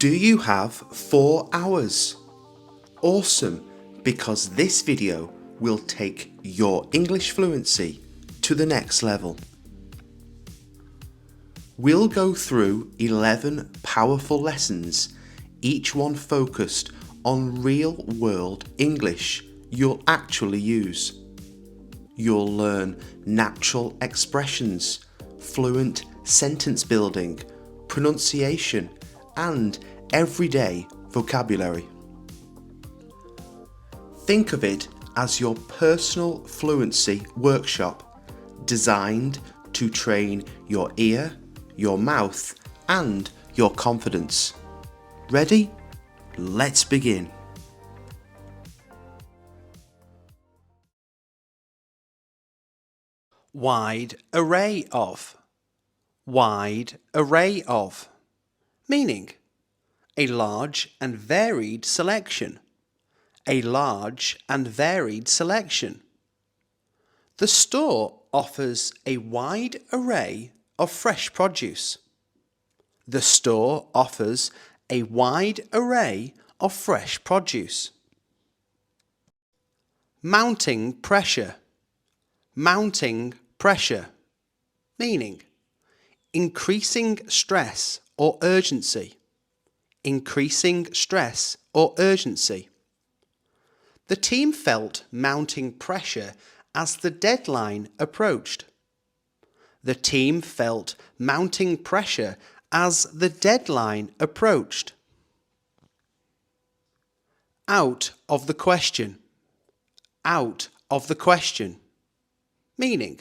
Do you have 4 hours? Awesome, because this video will take your English fluency to the next level. We'll go through 11 powerful lessons, each one focused on real-world English you'll actually use. You'll learn natural expressions, fluent sentence building, pronunciation, and everyday vocabulary. Think of it as your personal fluency workshop, designed to train your ear, your mouth, and your confidence. Ready? Let's begin. Wide array of. Wide array of. Meaning, a large and varied selection. A large and varied selection. The store offers a wide array of fresh produce. The store offers a wide array of fresh produce. Mounting pressure. Mounting pressure. Meaning, increasing stress or urgency. Increasing stress or urgency. The team felt mounting pressure as the deadline approached. The team felt mounting pressure as the deadline approached. Out of the question. Out of the question. Meaning,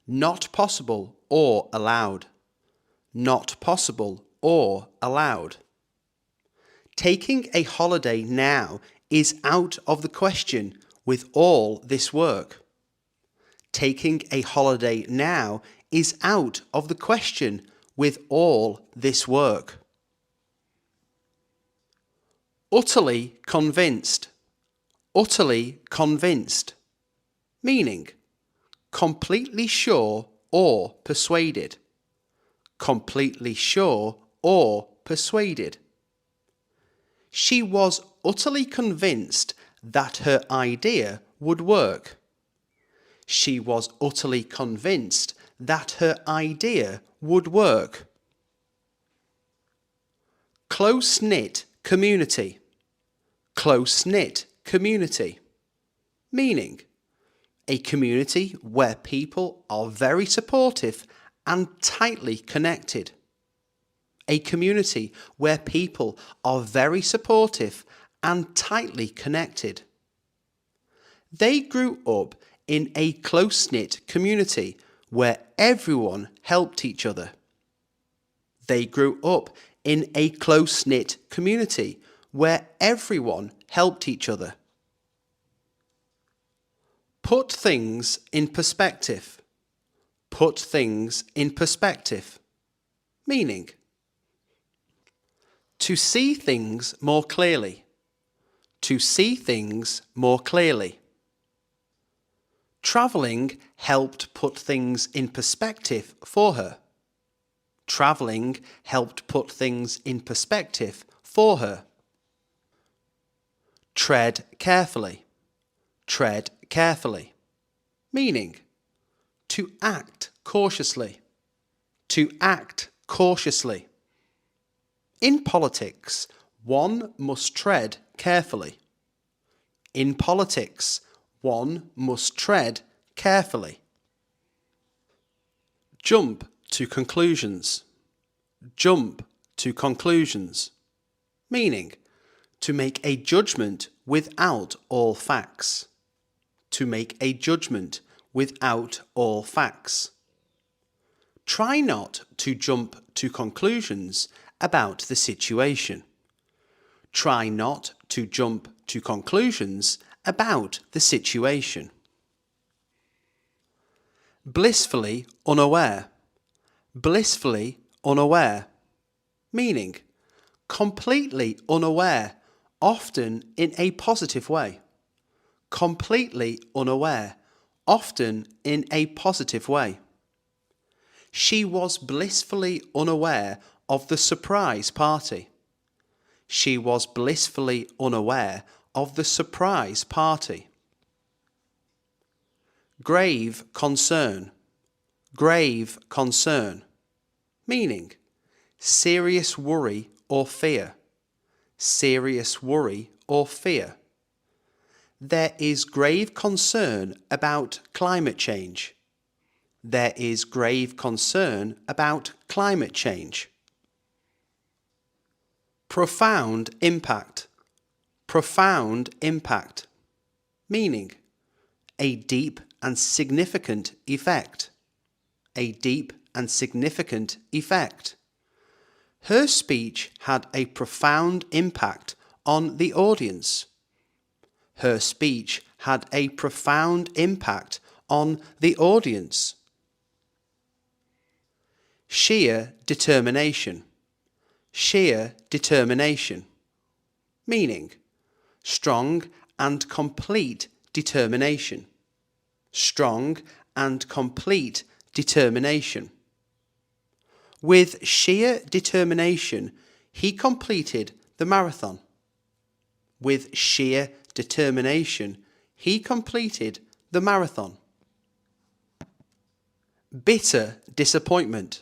not possible or allowed. Not possible or allowed. Taking a holiday now is out of the question with all this work. Taking a holiday now is out of the question with all this work. Utterly convinced. Utterly convinced. Meaning, completely sure or persuaded. Completely sure or persuaded. She was utterly convinced that her idea would work. She was utterly convinced that her idea would work. Close-knit community. Close-knit community. Meaning, a community where people are very supportive and tightly connected. A community where people are very supportive and tightly connected. They grew up in a close-knit community where everyone helped each other. They grew up in a close-knit community where everyone helped each other. Put things in perspective. Put things in perspective. Meaning, to see things more clearly. To see things more clearly. Travelling helped put things in perspective for her. Travelling helped put things in perspective for her. Tread carefully. Tread carefully. Meaning, to act cautiously. To act cautiously. In politics, one must tread carefully. In politics, one must tread carefully. Jump to conclusions. Jump to conclusions. Meaning, to make a judgment without all facts. To make a judgment without all facts. Try not to jump to conclusions about the situation. Try not to jump to conclusions about the situation. Blissfully unaware. Blissfully unaware. Meaning, completely unaware, often in a positive way. Completely unaware, often in a positive way. She was blissfully unaware of the surprise party. She was blissfully unaware of the surprise party. Grave concern. Grave concern. Meaning serious worry or fear. Serious worry or fear. There is grave concern about climate change. There is grave concern about climate change. Profound impact. Profound impact. Meaning a deep and significant effect. A deep and significant effect. Her speech had a profound impact on the audience. Her speech had a profound impact on the audience. Sheer determination. Sheer determination. Meaning strong and complete determination. Strong and complete determination. With sheer determination, he completed the marathon. With sheer determination, he completed the marathon. Bitter disappointment.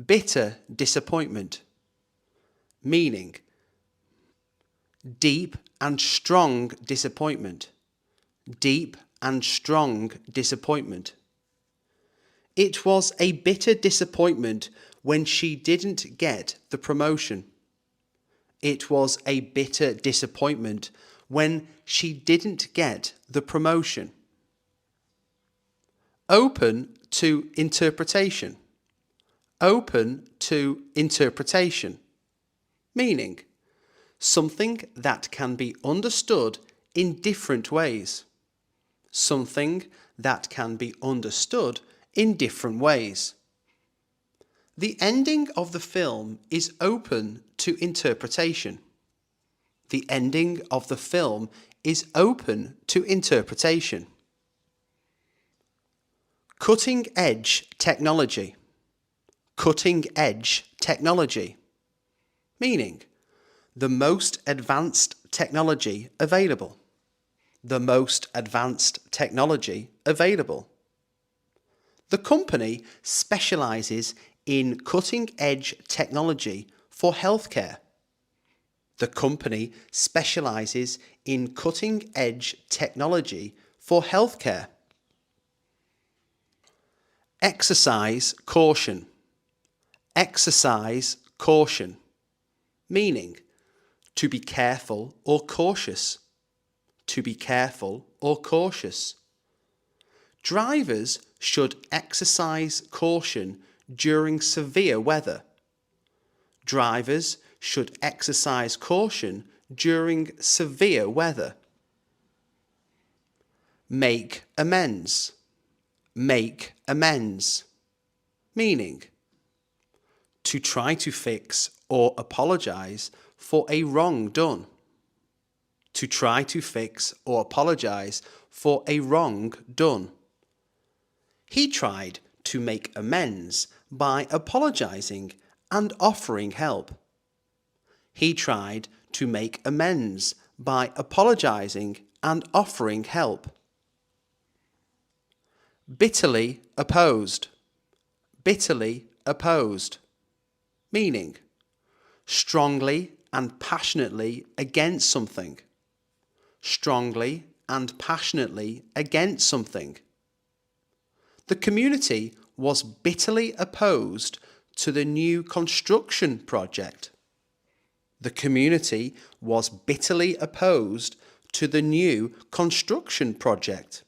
Bitter disappointment. Meaning deep and strong disappointment. Deep and strong disappointment. It was a bitter disappointment when she didn't get the promotion. It was a bitter disappointment when she didn't get the promotion. Open to interpretation. Open to interpretation. Meaning something that can be understood in different ways. Something that can be understood in different ways. The ending of the film is open to interpretation. The ending of the film is open to interpretation. Cutting edge technology. Cutting edge technology. Meaning the most advanced technology available. The most advanced technology available. The company specializes in cutting-edge technology for healthcare. The company specializes in cutting-edge technology for healthcare. Exercise caution. Exercise caution. Meaning to be careful or cautious. To be careful or cautious. Drivers should exercise caution during severe weather. Drivers should exercise caution during severe weather. Make amends. Make amends. Meaning to try to fix or apologize for a wrong done. To try to fix or apologize for a wrong done. He tried to make amends by apologizing and offering help. He tried to make amends by apologizing and offering help. Bitterly opposed. Bitterly opposed. Meaning strongly and passionately against something. Strongly and passionately against something. The community was bitterly opposed to the new construction project. The community was bitterly opposed to the new construction project.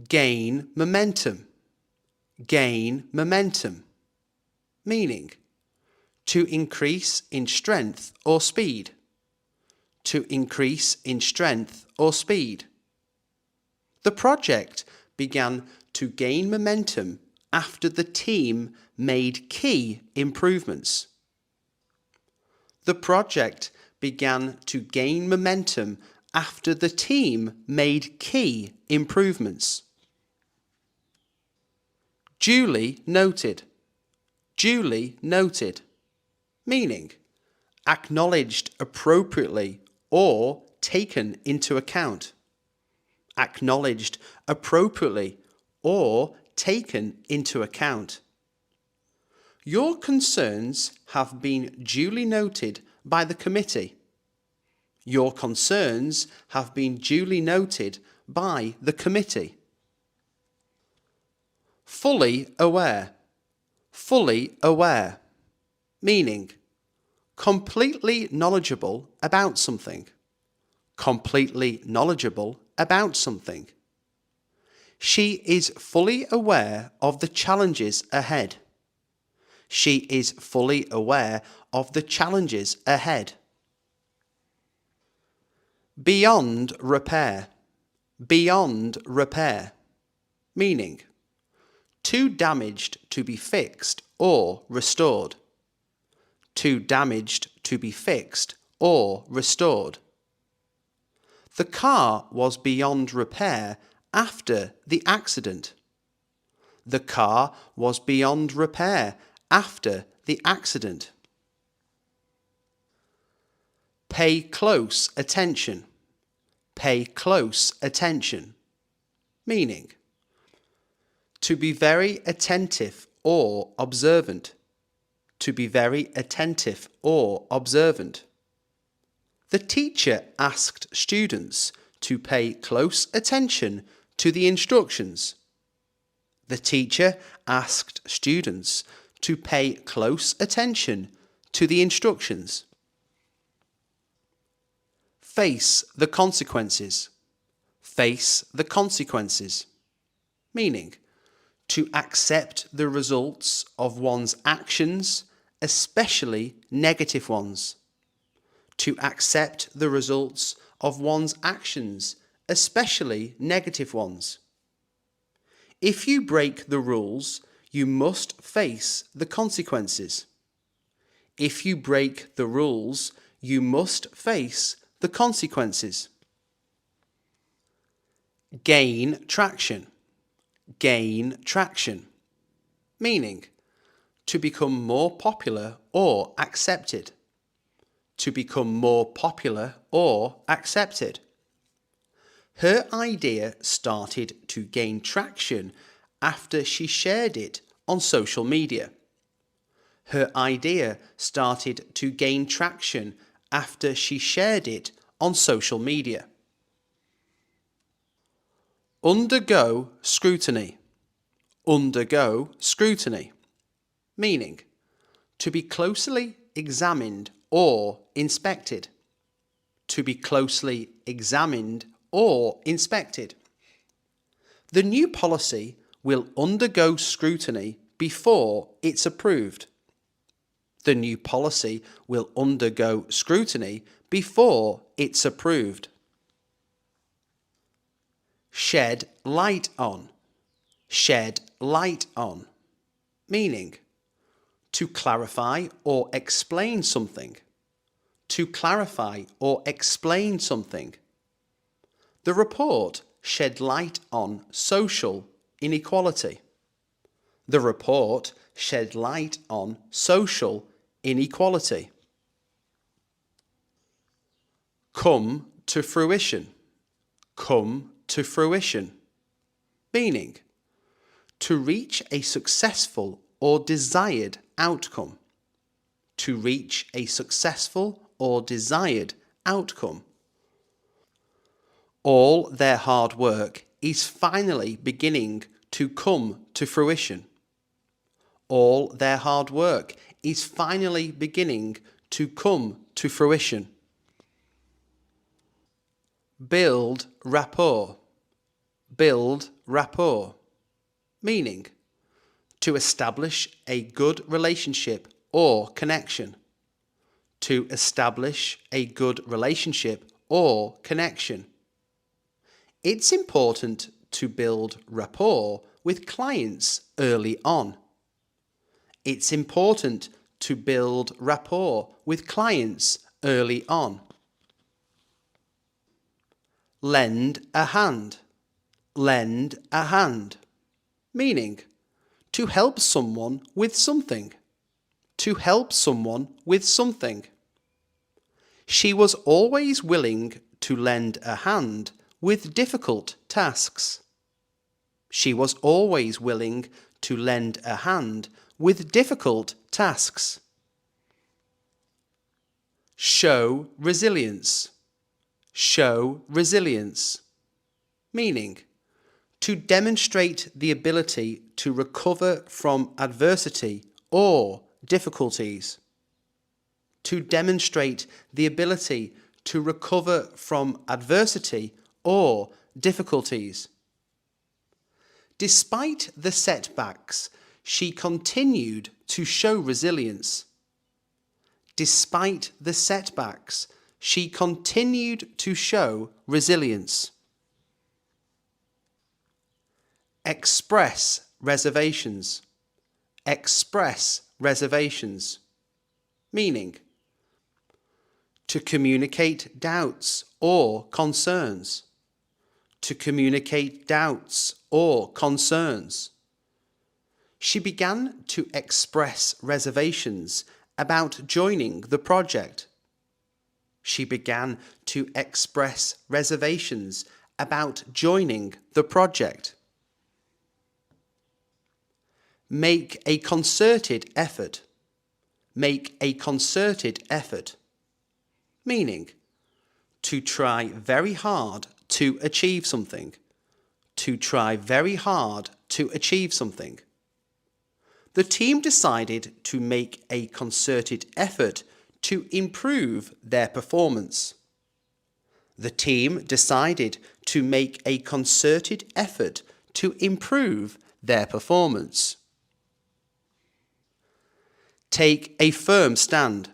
Gain momentum. Gain momentum. Meaning to increase in strength or speed. To increase in strength or speed. The project began to gain momentum after the team made key improvements. The project began to gain momentum after the team made key improvements. Duly noted. Duly noted. Meaning acknowledged appropriately or taken into account. Acknowledged appropriately or taken into account. Your concerns have been duly noted by the committee. Your concerns have been duly noted by the committee. Fully aware. Fully aware. Meaning, completely knowledgeable about something. Completely knowledgeable about something. She is fully aware of the challenges ahead. She is fully aware of the challenges ahead. Beyond repair. Beyond repair. Meaning, too damaged to be fixed or restored. Too damaged to be fixed or restored. The car was beyond repair after the accident. The car was beyond repair after the accident. Pay close attention. Pay close attention. Meaning, to be very attentive or observant. To be very attentive or observant. The teacher asked students to pay close attention to the instructions. The teacher asked students to pay close attention to the instructions. Face the consequences. Face the consequences. Meaning, to accept the results of one's actions, especially negative ones. To accept the results of one's actions, especially negative ones. If you break the rules, you must face the consequences. If you break the rules, you must face the consequences. Gain traction. Gain traction. Meaning, to become more popular or accepted. To become more popular or accepted. Her idea started to gain traction after she shared it on social media. Her idea started to gain traction after she shared it on social media. Undergo scrutiny. Undergo scrutiny. Meaning, to be closely examined or inspected. To be closely examined or inspected. The new policy will undergo scrutiny before it's approved. The new policy will undergo scrutiny before it's approved. Shed light on. Shed light on. Meaning, to clarify or explain something. To clarify or explain something. The report shed light on social inequality. The report shed light on social inequality. Come to fruition. Come to fruition. Meaning, to reach a successful or desired outcome. To reach a successful or desired outcome. All their hard work is finally beginning to come to fruition. All their hard work is finally beginning to come to fruition. Build rapport. Build rapport. Meaning, to establish a good relationship or connection. To establish a good relationship or connection. It's important to build rapport with clients early on. It's important to build rapport with clients early on. Lend a hand. Lend a hand. Meaning, to help someone with something. To help someone with something. She was always willing to lend a hand with difficult tasks. She was always willing to lend a hand with difficult tasks. Show resilience. Show resilience. Meaning, to demonstrate the ability to recover from adversity or difficulties. To demonstrate the ability to recover from adversity or difficulties. Despite the setbacks, she continued to show resilience. Despite the setbacks, she continued to show resilience. Express reservations. Express reservations. Meaning, to communicate doubts or concerns. To communicate doubts or concerns. She began to express reservations about joining the project. She began to express reservations about joining the project. Make a concerted effort. Make a concerted effort. Meaning, to try very hard to achieve something. To try very hard to achieve something. The team decided to make a concerted effort to improve their performance. The team decided to make a concerted effort to improve their performance. Take a firm stand.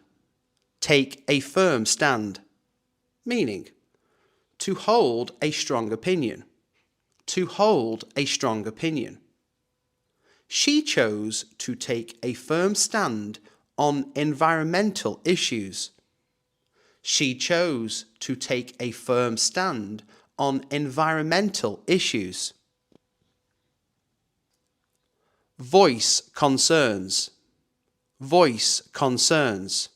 Take a firm stand. Meaning, to hold a strong opinion. To hold a strong opinion. She chose to take a firm stand on environmental issues. She chose to take a firm stand on environmental issues. Voice concerns. Voice concerns.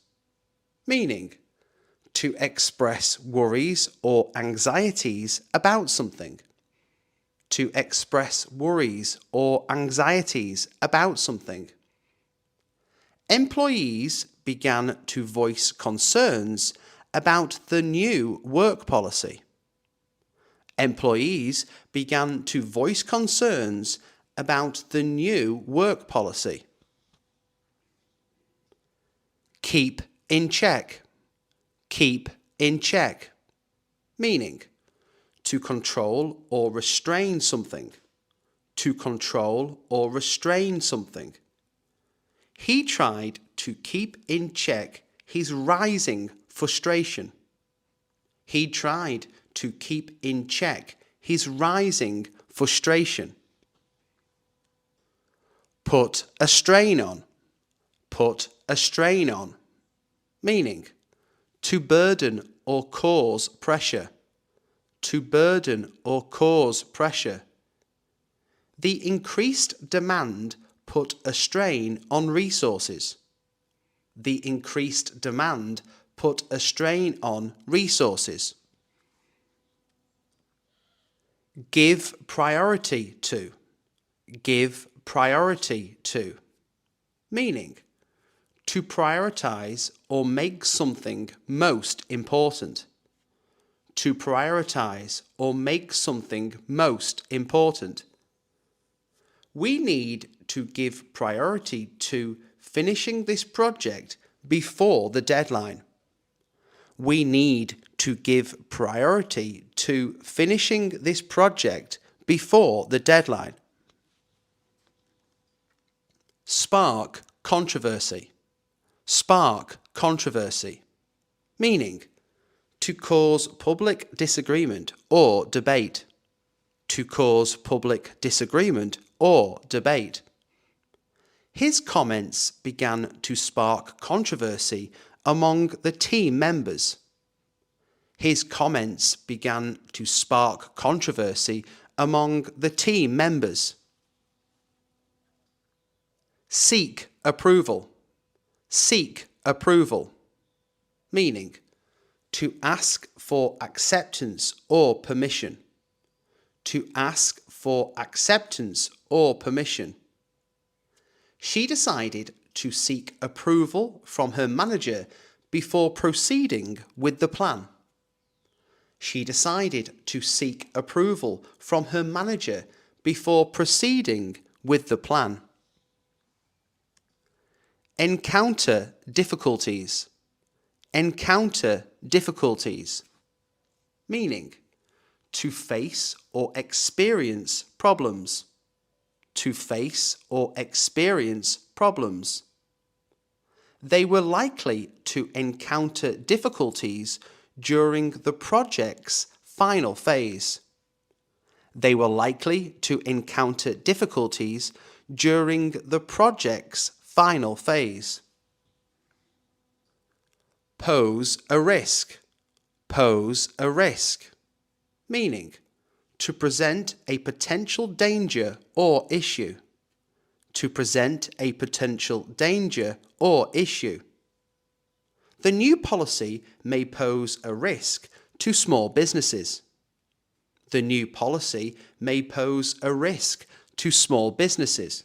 Meaning, to express worries or anxieties about something. To express worries or anxieties about something. Employees began to voice concerns about the new work policy. Employees began to voice concerns about the new work policy. Keep in check. Keep in check. Meaning, to control or restrain something. To control or restrain something. He tried to keep in check his rising frustration. He tried to keep in check his rising frustration. Put a strain on. Put a strain on. Meaning, to burden or cause pressure. To burden or cause pressure. The increased demand put a strain on resources. The increased demand put a strain on resources. Give priority to. Give priority to. Meaning, to prioritize or make something most important. To prioritize or make something most important. We need to give priority to finishing this project before the deadline. We need to give priority to finishing this project before the deadline. Spark controversy. Spark controversy. Meaning, to cause public disagreement or debate. To cause public disagreement or debate. His comments began to spark controversy among the team members. His comments began to spark controversy among the team members. Seek approval. Seek approval. Meaning, To ask for acceptance or permission. To ask for acceptance or permission. She decided to seek approval from her manager before proceeding with the plan. She decided to seek approval from her manager before proceeding with the plan. Encounter difficulties. Encounter difficulties. Meaning, to face or experience problems. To face or experience problems. They were likely to encounter difficulties during the project's final phase. They were likely to encounter difficulties during the project's final phase. Pose a risk. Pose a risk. Meaning, to present a potential danger or issue. To present a potential danger or issue. The new policy may pose a risk to small businesses. The new policy may pose a risk to small businesses.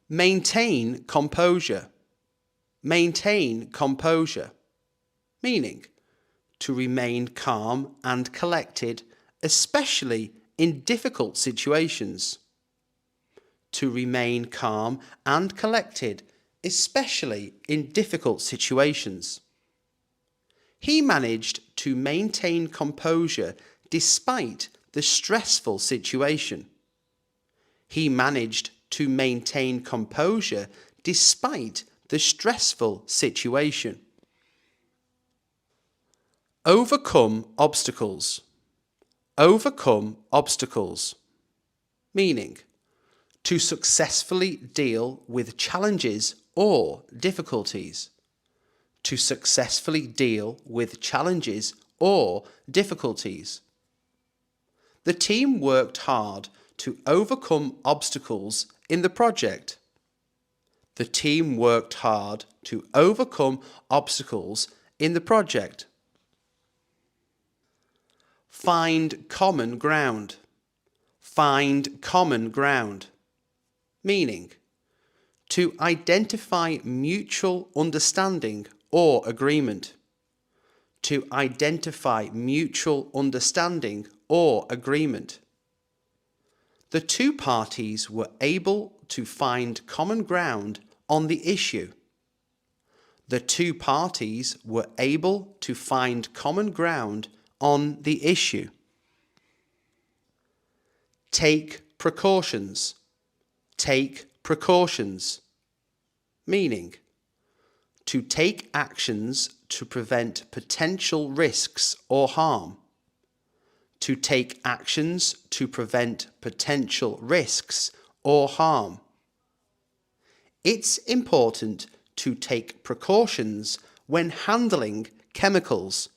Maintain composure. Maintain composure. Meaning, to remain calm and collected, especially in difficult situations. To remain calm and collected, especially in difficult situations. He managed to maintain composure despite the stressful situation. He managed to maintain composure despite the stressful situation. Overcome obstacles. Overcome obstacles. Meaning, to successfully deal with challenges or difficulties. To successfully deal with challenges or difficulties. The team worked hard to overcome obstacles in the project. The team worked hard to overcome obstacles in the project. Find common ground. Find common ground. Meaning, to identify mutual understanding or agreement. To identify mutual understanding or agreement. The two parties were able to find common ground on the issue. The two parties were able to find common ground on the issue. Take precautions. Take precautions. Meaning, to take actions to prevent potential risks or harm. To take actions to prevent potential risks or harm. It's important to take precautions when handling chemicals.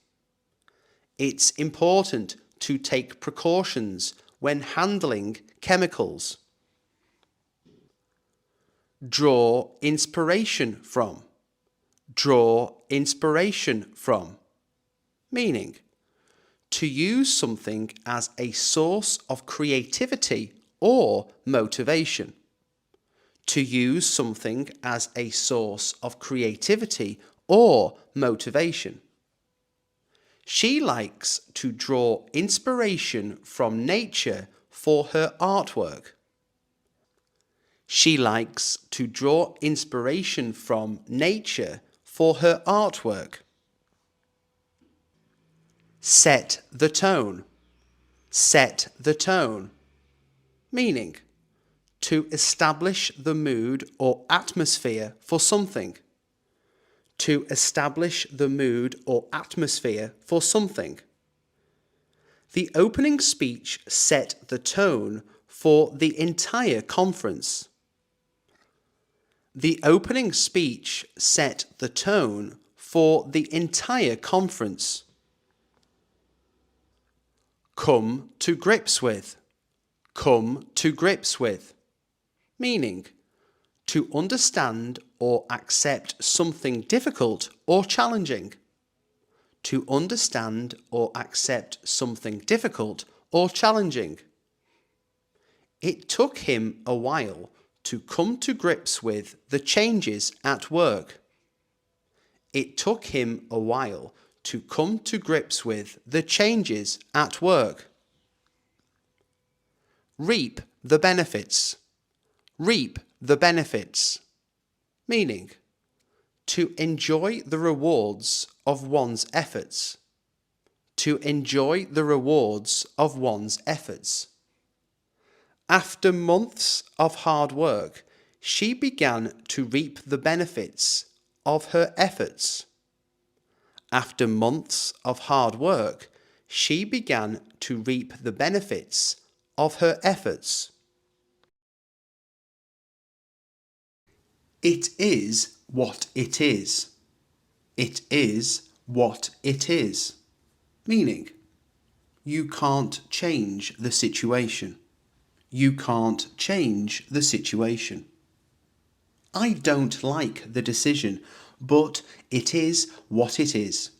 It's important to take precautions when handling chemicals. Draw inspiration from. Draw inspiration from. Meaning, to use something as a source of creativity or motivation. To use something as a source of creativity or motivation. She likes to draw inspiration from nature for her artwork. She likes to draw inspiration from nature for her artwork. Set the tone. Set the tone. Meaning, to establish the mood or atmosphere for something. To establish the mood or atmosphere for something. The opening speech set the tone for the entire conference. The opening speech set the tone for the entire conference. Come to grips with. Come to grips with. Meaning, to understand or accept something difficult or challenging. to understand or accept something difficult or challenging. It took him a while to come to grips with the changes at work. It took him a while to come to grips with the changes at work. Reap the benefits. Reap the benefits. Meaning, to enjoy the rewards of one's efforts. To enjoy the rewards of one's efforts. After months of hard work, she began to reap the benefits of her efforts. After months of hard work, she began to reap the benefits of her efforts. It is what it is. It is what it is. Meaning, you can't change the situation. You can't change the situation. I don't like the decision, but it is what it is.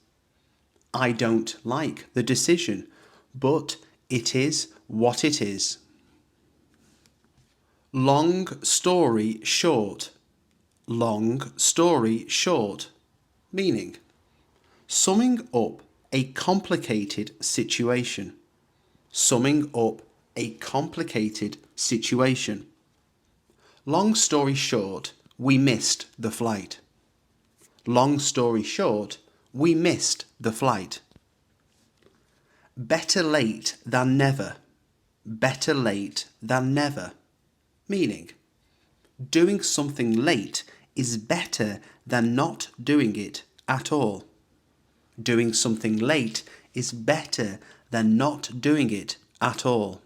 I don't like the decision, but it is what it is. Long story short. Long story short. Meaning, summing up a complicated situation. Summing up a complicated situation. Long story short, we missed the flight. Long story short, we missed the flight. Better late than never. Better late than never. Meaning, doing something late is better than not doing it at all. Doing something late is better than not doing it at all.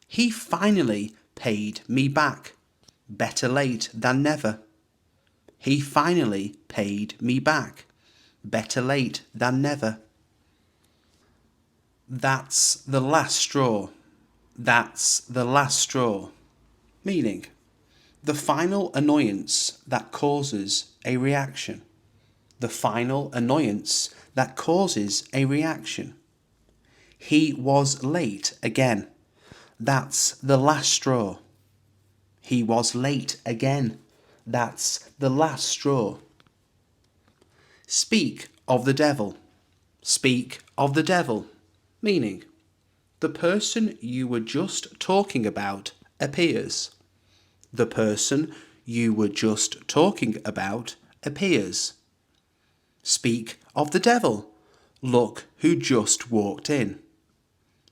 He finally paid me back. Better late than never. He finally paid me back. Better late than never. That's the last straw. That's the last straw. Meaning, the final annoyance that causes a reaction. The final annoyance that causes a reaction. He was late again. That's the last straw. He was late again. That's the last straw. Speak of the devil. Speak of the devil. Meaning, the person you were just talking about appears. The person you were just talking about appears. Speak of the devil. Look who just walked in.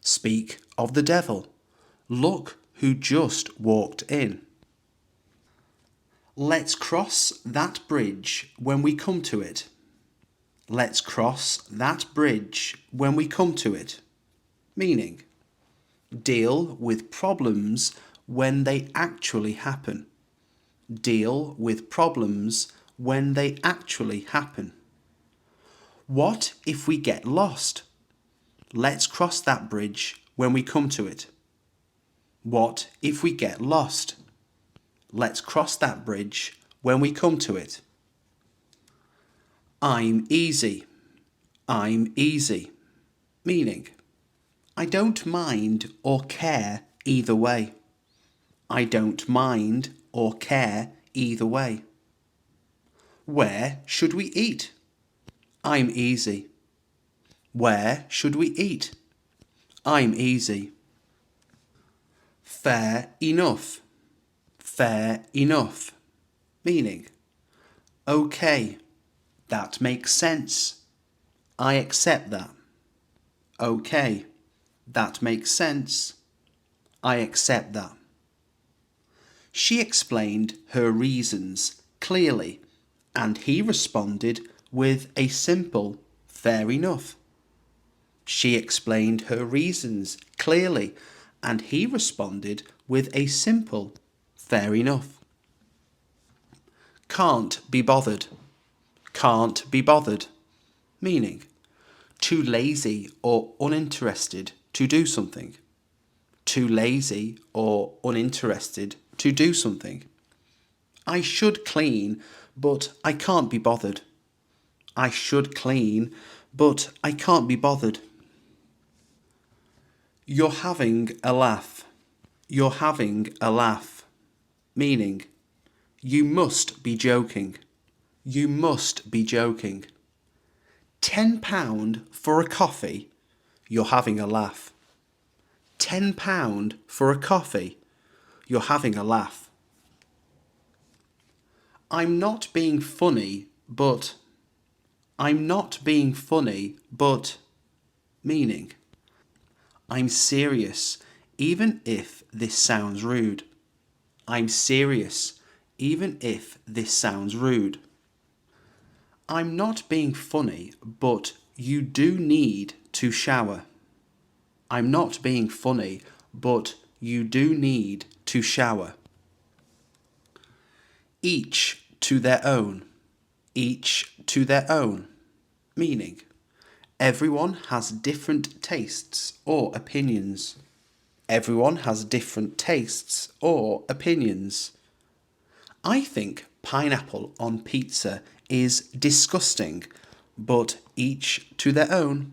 Speak of the devil. Look who just walked in. Let's cross that bridge when we come to it. Let's cross that bridge when we come to it. Meaning, deal with problems when they actually happen. Deal with problems when they actually happen. What if we get lost? Let's cross that bridge when we come to it. What if we get lost? Let's cross that bridge when we come to it. I'm easy. I'm easy. Meaning, I don't mind or care either way. I don't mind or care either way. Where should we eat? I'm easy. Where should we eat? I'm easy. Fair enough. Fair enough. Meaning, okay, that makes sense. I accept that. Okay, that makes sense. I accept that. She explained her reasons clearly, and he responded with a simple, fair enough. She explained her reasons clearly, and he responded with a simple, fair enough. Can't be bothered. Can't be bothered. Meaning, too lazy or uninterested to do something. Too lazy or uninterested to do something. I should clean, but I can't be bothered. I should clean, but I can't be bothered. You're having a laugh. You're having a laugh. Meaning, you must be joking. You must be joking. £10 for a coffee. You're having a laugh. £10 for a coffee. You're having a laugh. I'm not being funny, but. I'm not being funny, but. Meaning, I'm serious, even if this sounds rude. I'm serious, even if this sounds rude. I'm not being funny, but you do need to shower. I'm not being funny, but you do need to shower. Each to their own. Each to their own. Meaning, everyone has different tastes or opinions. Everyone has different tastes or opinions. I think pineapple on pizza is disgusting, but each to their own.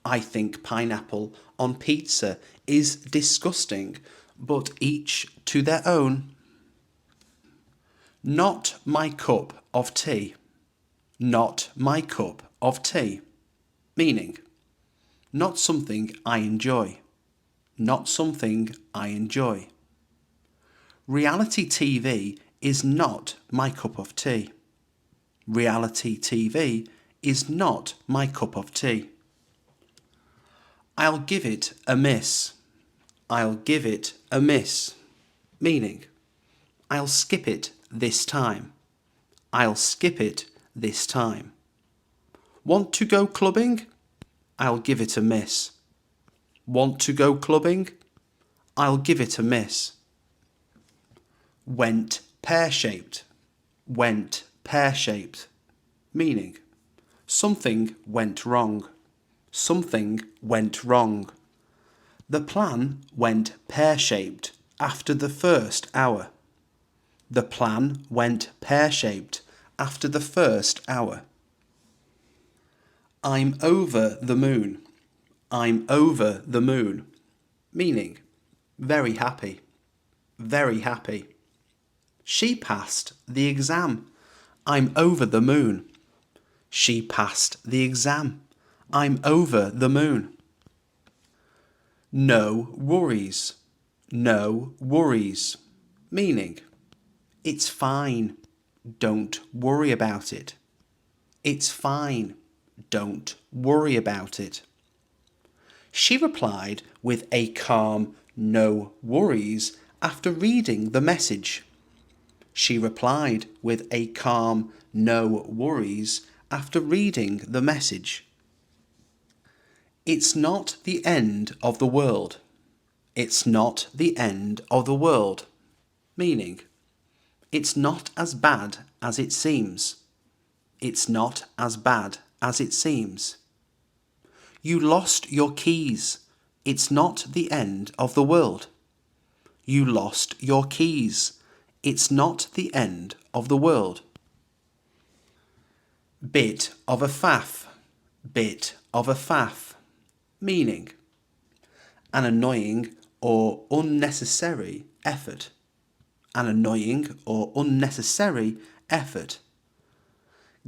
I think pineapple on pizza is disgusting, but each to their own. Not my cup of tea. Not my cup of tea. Meaning, not something I enjoy. Not something I enjoy. Reality TV is not my cup of tea. Reality TV is not my cup of tea. I'll give it a miss. I'll give it a miss. Meaning, I'll skip it this time. I'll skip it this time. Want to go clubbing? I'll give it a miss. Want to go clubbing? I'll give it a miss. Went pear-shaped. Went pear-shaped. Meaning, something went wrong. Something went wrong. The plan went pear-shaped after the first hour. The plan went pear-shaped after the first hour. I'm over the moon. I'm over the moon. Meaning, very happy. Very happy. She passed the exam. I'm over the moon. She passed the exam. I'm over the moon. No worries. No worries. Meaning, it's fine. Don't worry about it. It's fine. Don't worry about it. She replied with a calm no worries after reading the message. She replied with a calm no worries after reading the message. It's not the end of the world. It's not the end of the world. Meaning, it's not as bad as it seems. It's not as bad as it seems. You lost your keys. It's not the end of the world. You lost your keys. It's not the end of the world. Bit of a faff. Bit of a faff. Meaning, an annoying or unnecessary effort. An annoying or unnecessary effort.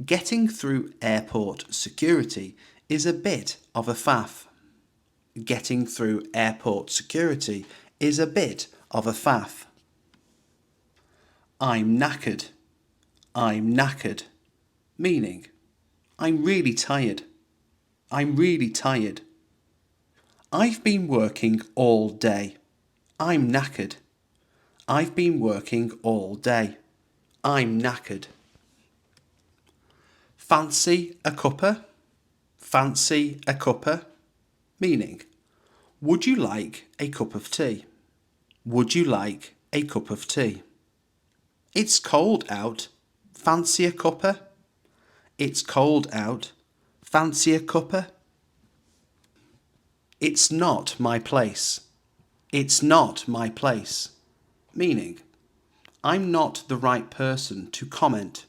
Getting through airport security is a bit of a faff. Getting through airport security is a bit of a faff. I'm knackered. I'm knackered. Meaning, I'm really tired. I'm really tired. I've been working all day. I'm knackered. I've been working all day. I'm knackered. Fancy a cuppa? Fancy a cuppa? Meaning, would you like a cup of tea? Would you like a cup of tea? It's cold out. Fancy a cuppa? It's cold out. Fancy a cuppa? It's not my place. It's not my place. Meaning, I'm not the right person to comment.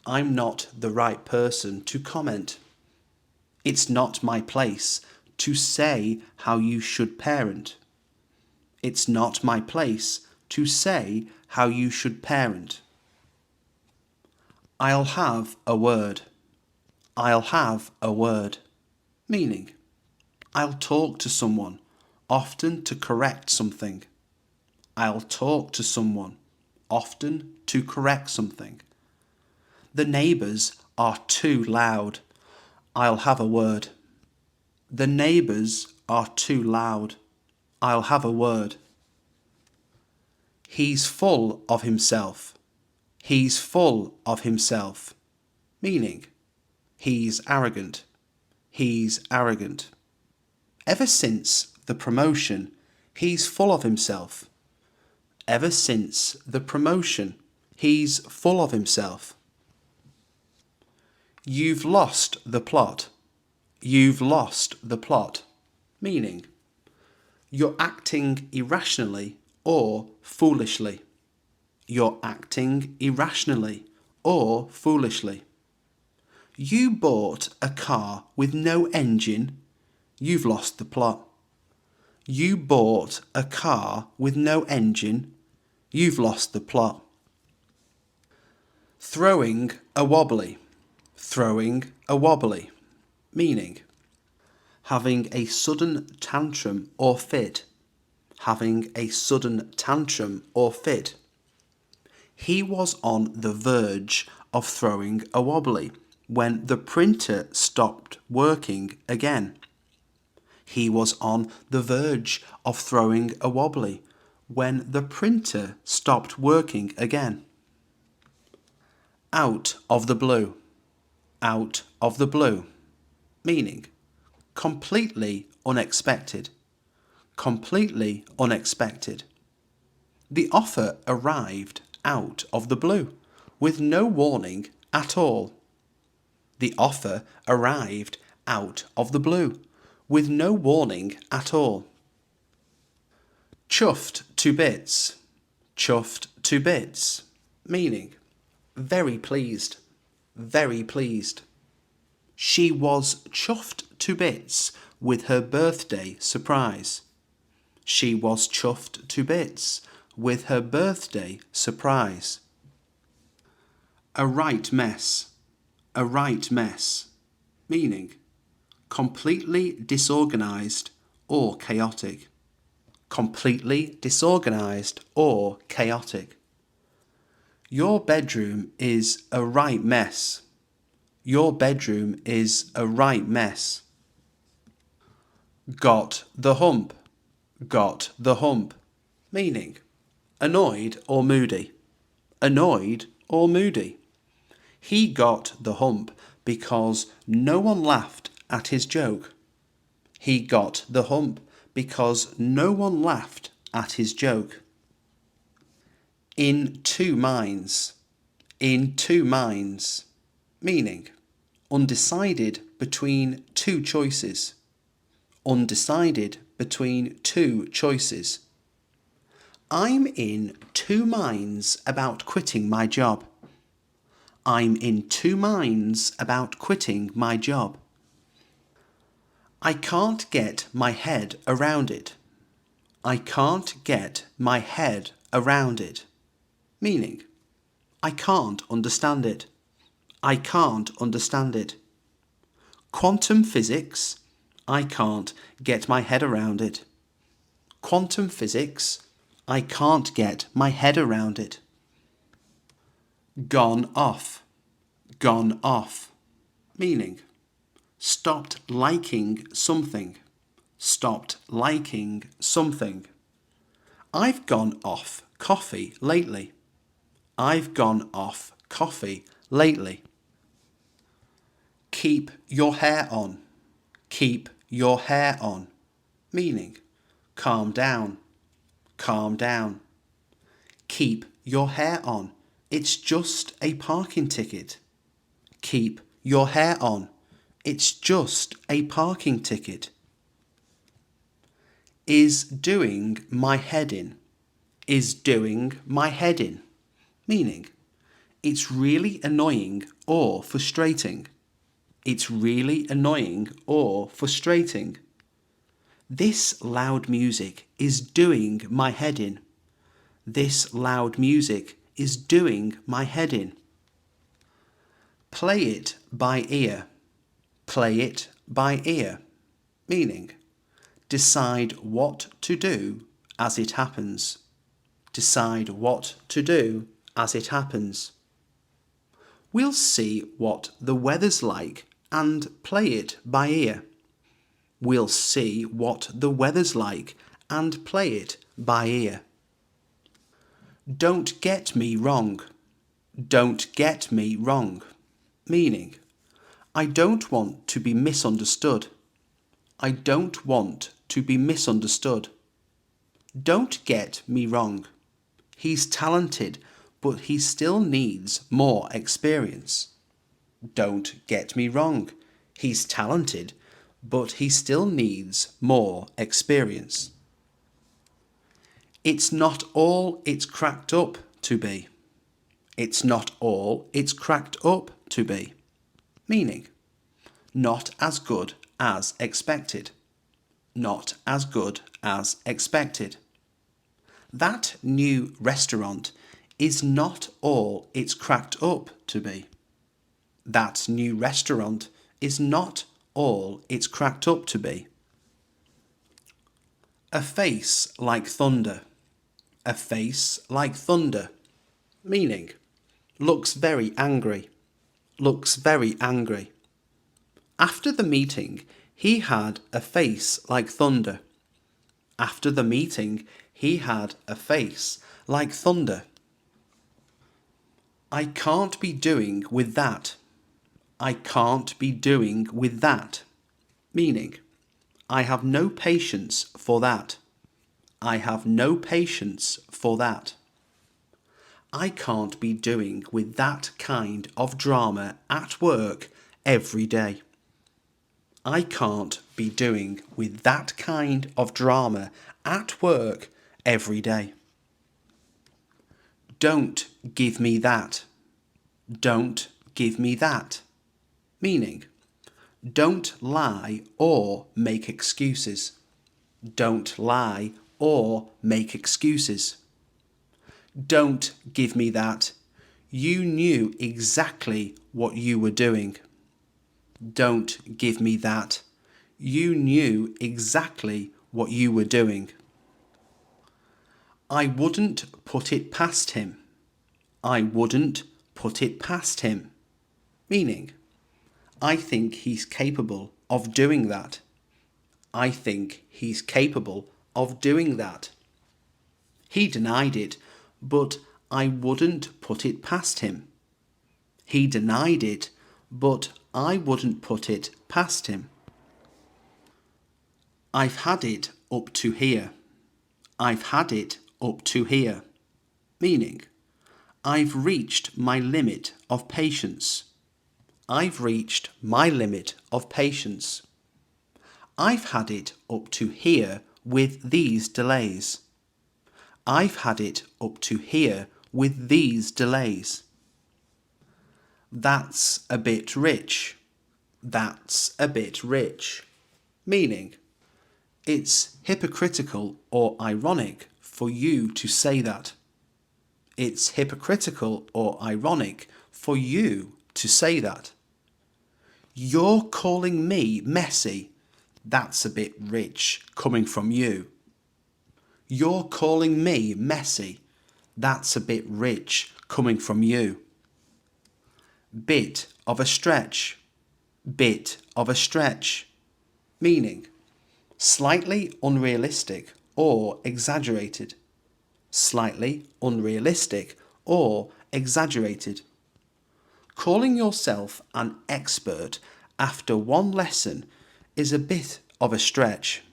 I'm not the right person to comment. It's not my place to say how you should parent. It's not my place to say how you should parent. I'll have a word. I'll have a word. Meaning, I'll talk to someone, often to correct something. I'll talk to someone, often to correct something. The neighbours are too loud. I'll have a word. The neighbours are too loud. I'll have a word. He's full of himself. He's full of himself. Meaning, he's arrogant. He's arrogant. Ever since the promotion, he's full of himself. Ever since the promotion, he's full of himself. You've lost the plot. You've lost the plot. Meaning, you're acting irrationally or foolishly. You're acting irrationally or foolishly. You bought a car with no engine. You've lost the plot. You bought a car with no engine. You've lost the plot. Throwing a wobbly. Throwing a wobbly. Meaning, having a sudden tantrum or fit. Having a sudden tantrum or fit. He was on the verge of throwing a wobbly when the printer stopped working again. He was on the verge of throwing a wobbly when the printer stopped working again. Out of the blue. Out of the blue. Meaning, completely unexpected. Completely unexpected. The offer arrived out of the blue, with no warning at all. The offer arrived out of the blue, with no warning at all. Chuffed to bits. Chuffed to bits. Meaning, very pleased. Very pleased. She was chuffed to bits with her birthday surprise. She was chuffed to bits with her birthday surprise. A right mess. A right mess. Meaning, completely disorganized or chaotic. Completely disorganized or chaotic. Your bedroom is a right mess. Your bedroom is a right mess. Got the hump. Got the hump. Meaning, annoyed or moody. Annoyed or moody. He got the hump because no one laughed at his joke. He got the hump because no one laughed at his joke. In two minds. In two minds. Meaning, undecided between two choices. Undecided between two choices. I'm in two minds about quitting my job. I'm in two minds about quitting my job. I can't get my head around it. I can't get my head around it. Meaning, I can't understand it. I can't understand it. Quantum physics, I can't get my head around it. Quantum physics, I can't get my head around it. Gone off. Gone off. Meaning, stopped liking something. Stopped liking something. I've gone off coffee lately. I've gone off coffee lately. Keep your hair on. Keep your hair on. Meaning, calm down. Calm down. Keep your hair on. It's just a parking ticket. Keep your hair on. It's just a parking ticket. Is doing my head in. Is doing my head in. Meaning, it's really annoying or frustrating. It's really annoying or frustrating. This loud music is doing my head in. This loud music is doing my head in. Play it by ear. Play it by ear. Meaning, decide what to do as it happens. Decide what to do as it happens. We'll see what the weather's like and play it by ear. We'll see what the weather's like and play it by ear. Don't get me wrong. Don't get me wrong. Meaning, I don't want to be misunderstood. I don't want to be misunderstood. Don't get me wrong. He's talented, but he still needs more experience. Don't get me wrong. He's talented, but he still needs more experience. It's not all it's cracked up to be. It's not all it's cracked up to be. Meaning, not as good as expected. Not as good as expected. That new restaurant is not all it's cracked up to be. That new restaurant is not all it's cracked up to be. A face like thunder. A face like thunder. Meaning, looks very angry. Looks very angry. After the meeting, he had a face like thunder. After the meeting, he had a face like thunder. I can't be doing with that. I can't be doing with that. Meaning, I have no patience for that. I have no patience for that. I can't be doing with that kind of drama at work every day. I can't be doing with that kind of drama at work every day. Don't give me that. Don't give me that. Meaning, don't lie or make excuses. Don't lie or make excuses. Don't give me that. You knew exactly what you were doing. Don't give me that. You knew exactly what you were doing. I wouldn't put it past him. I wouldn't put it past him. Meaning, I think he's capable of doing that. I think he's capable of doing that. He denied it, but I wouldn't put it past him. He denied it, but I wouldn't put it past him. I've had it up to here. I've had it up to here. Meaning, I've reached my limit of patience. I've reached my limit of patience. I've had it up to here with these delays. I've had it up to here with these delays. That's a bit rich. That's a bit rich. Meaning, it's hypocritical or ironic for you to say that. It's hypocritical or ironic for you to say that. You're calling me messy. That's a bit rich coming from you. You're calling me messy. That's a bit rich coming from you. Bit of a stretch. Bit of a stretch. Meaning, slightly unrealistic or exaggerated. Slightly unrealistic or exaggerated. Calling yourself an expert after one lesson is a bit of a stretch.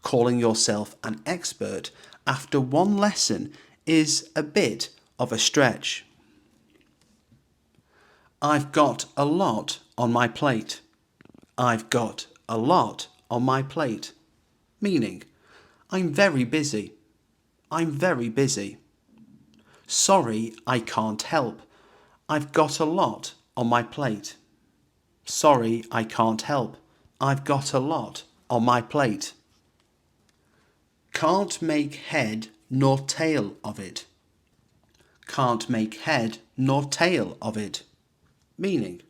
Calling yourself an expert after one lesson is a bit of a stretch. I've got a lot on my plate. I've got a lot on my plate. Meaning, I'm very busy. I'm very busy. Sorry, I can't help. I've got a lot on my plate. Sorry, I can't help. I've got a lot on my plate. Can't make head nor tail of it. Can't make head nor tail of it. Meaning,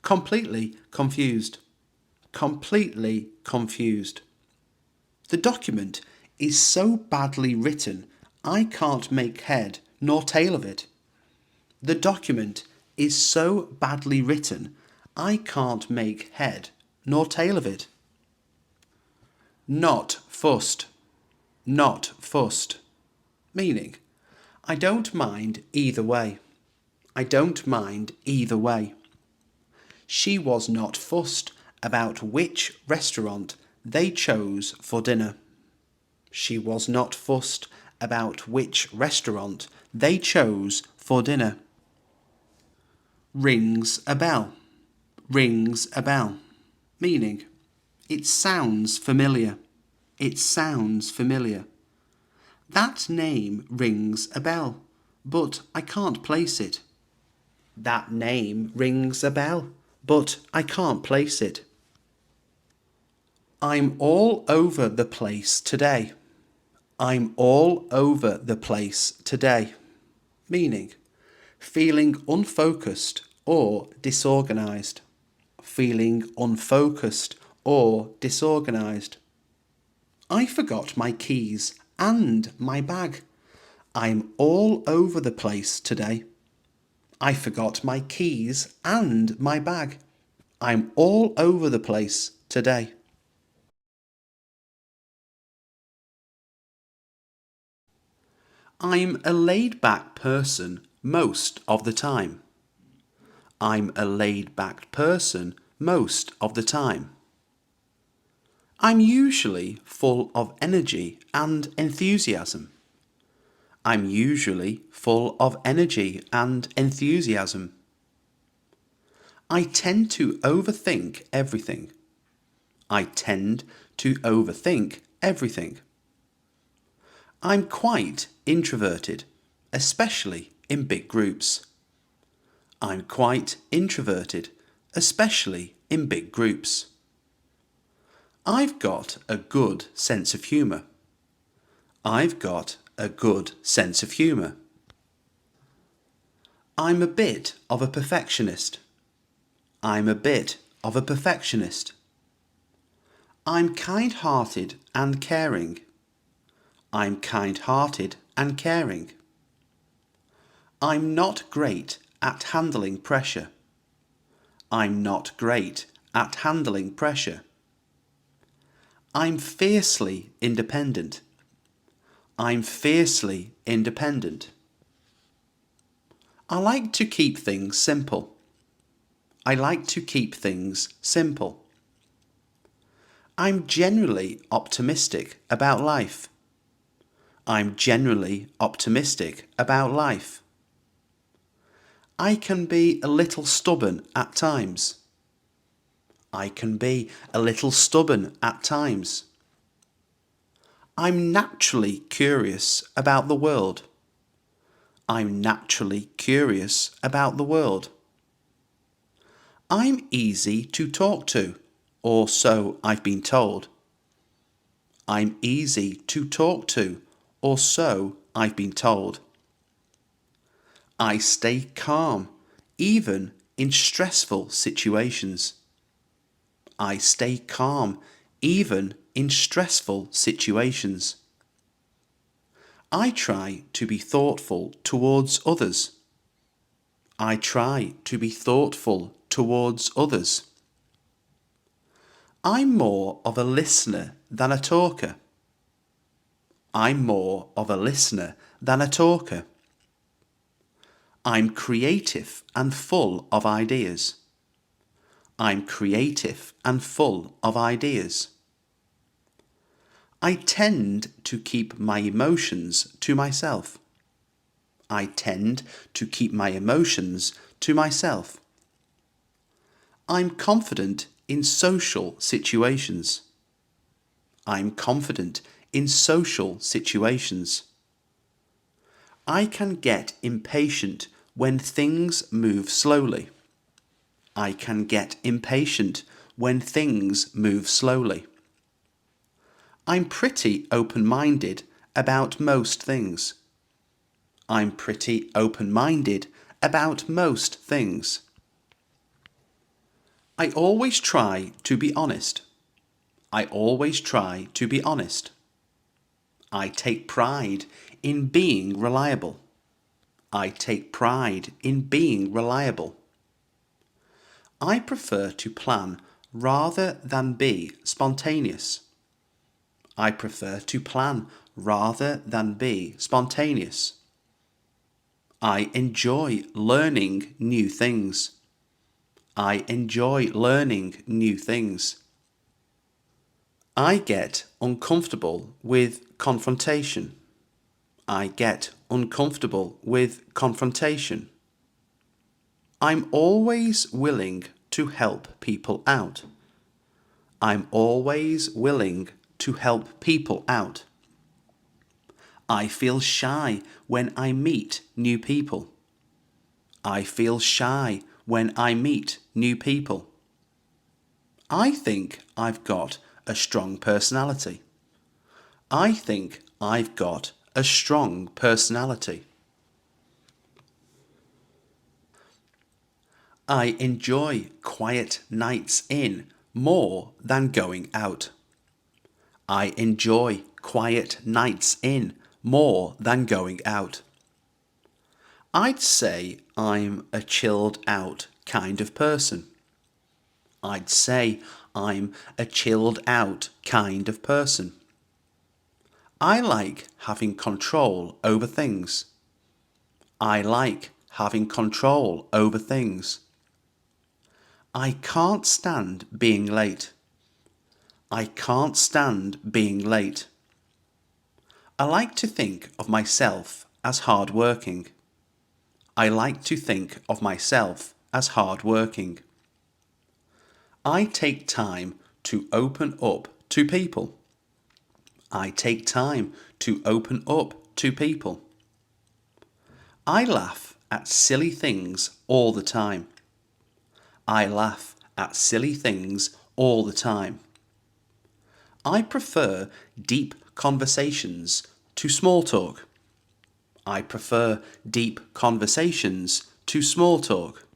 completely confused. Completely confused. The document is so badly written, I can't make head nor tail of it. The document is so badly written, I can't make head nor tail of it. Not fussed. Not fussed. Meaning, I don't mind either way. I don't mind either way. She was not fussed about which restaurant they chose for dinner. She was not fussed about which restaurant they chose for dinner. Rings a bell. Rings a bell. Meaning, it sounds familiar. It sounds familiar. That name rings a bell, but I can't place it. That name rings a bell, but I can't place it. I'm all over the place today. I'm all over the place today. Meaning, feeling unfocused or disorganized. Feeling unfocused or disorganized. I forgot my keys and my bag. I'm all over the place today. I forgot my keys and my bag. I'm all over the place today. I'm a laid-back person most of the time. I'm a laid-back person most of the time. I'm usually full of energy and enthusiasm. I'm usually full of energy and enthusiasm. I tend to overthink everything. I tend to overthink everything. I'm quite introverted, especially in big groups. I'm quite introverted, especially in big groups. I've got a good sense of humour. I've got a good sense of humour. I'm a bit of a perfectionist. I'm a bit of a perfectionist. I'm kind-hearted and caring. I'm kind-hearted and caring. I'm not great at handling pressure. I'm not great at handling pressure. I'm fiercely independent. I'm fiercely independent. I like to keep things simple. I like to keep things simple. I'm generally optimistic about life. I'm generally optimistic about life. I can be a little stubborn at times. I can be a little stubborn at times. I'm naturally curious about the world. I'm naturally curious about the world. I'm easy to talk to, or so I've been told. I'm easy to talk to, or so I've been told. I stay calm, even in stressful situations. I stay calm, even in stressful situations. I try to be thoughtful towards others. I try to be thoughtful towards others. I'm more of a listener than a talker. I'm more of a listener than a talker. I'm creative and full of ideas. I'm creative and full of ideas. I tend to keep my emotions to myself. I tend to keep my emotions to myself. I'm confident in social situations. I'm confident in social situations. I can get impatient when things move slowly. I can get impatient when things move slowly. I'm pretty open-minded about most things. I'm pretty open-minded about most things. I always try to be honest. I always try to be honest. I take pride in being reliable. I take pride in being reliable. I prefer to plan rather than be spontaneous. I prefer to plan rather than be spontaneous. I enjoy learning new things. I enjoy learning new things. I get uncomfortable with confrontation. I get uncomfortable with confrontation. I'm always willing to help people out. I'm always willing to help people out. I feel shy when I meet new people. I feel shy when I meet new people. I think I've got a strong personality. I think I've got a strong personality. I enjoy quiet nights in more than going out. I enjoy quiet nights in more than going out. I'd say I'm a chilled out kind of person. I'd say I'm a chilled out kind of person. I like having control over things. I like having control over things. I can't stand being late. I can't stand being late. I like to think of myself as hard-working. I like to think of myself as hard-working. I take time to open up to people. I take time to open up to people. I laugh at silly things all the time. I laugh at silly things all the time. I prefer deep conversations to small talk. I prefer deep conversations to small talk.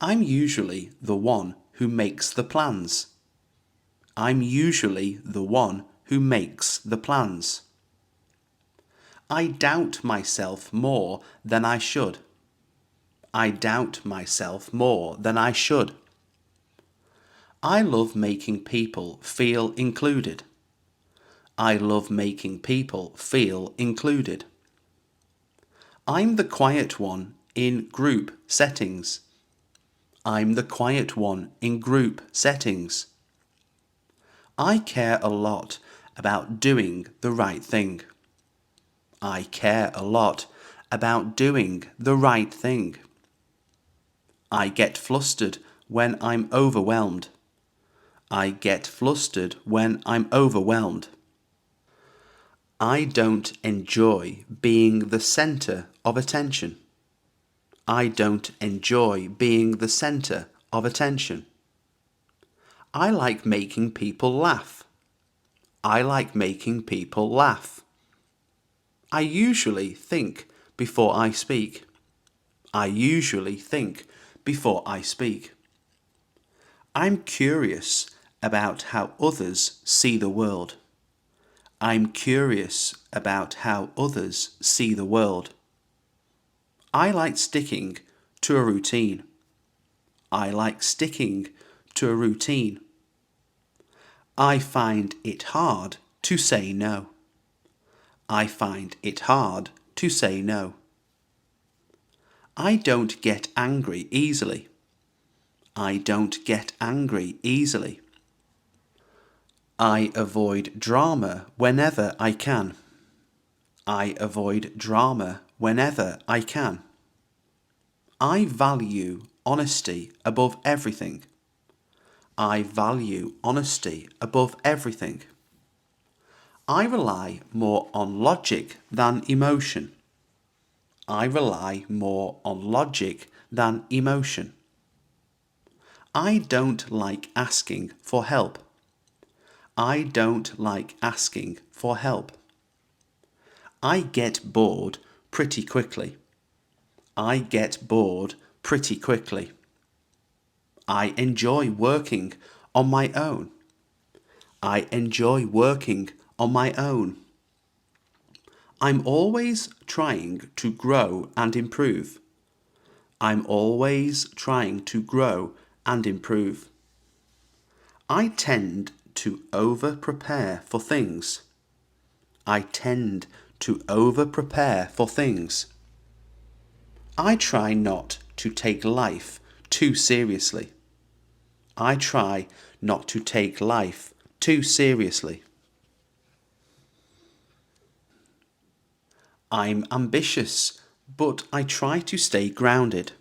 I'm usually the one who makes the plans. I'm usually the one who makes the plans. I doubt myself more than I should. I doubt myself more than I should. I love making people feel included. I love making people feel included. I'm the quiet one in group settings. I'm the quiet one in group settings. I care a lot about doing the right thing. I care a lot about doing the right thing. I get flustered when I'm overwhelmed. I get flustered when I'm overwhelmed. I don't enjoy being the centre of attention. I don't enjoy being the centre of attention. I like making people laugh. I like making people laugh. I usually think before I speak. I usually think before I speak. I'm curious about how others see the world. I'm curious about how others see the world. I like sticking to a routine. I like sticking to a routine. I find it hard to say no. I find it hard to say no. I don't get angry easily. I don't get angry easily. I avoid drama whenever I can. I avoid drama whenever I can. I value honesty above everything. I value honesty above everything. I rely more on logic than emotion. I rely more on logic than emotion. I don't like asking for help. I don't like asking for help. I get bored pretty quickly. I get bored pretty quickly. I enjoy working on my own. I enjoy working on my own. I'm always trying to grow and improve. I'm always trying to grow and improve. I tend to over-prepare for things. I tend to over-prepare for things. I try not to take life too seriously. I try not to take life too seriously. I'm ambitious, but I try to stay grounded.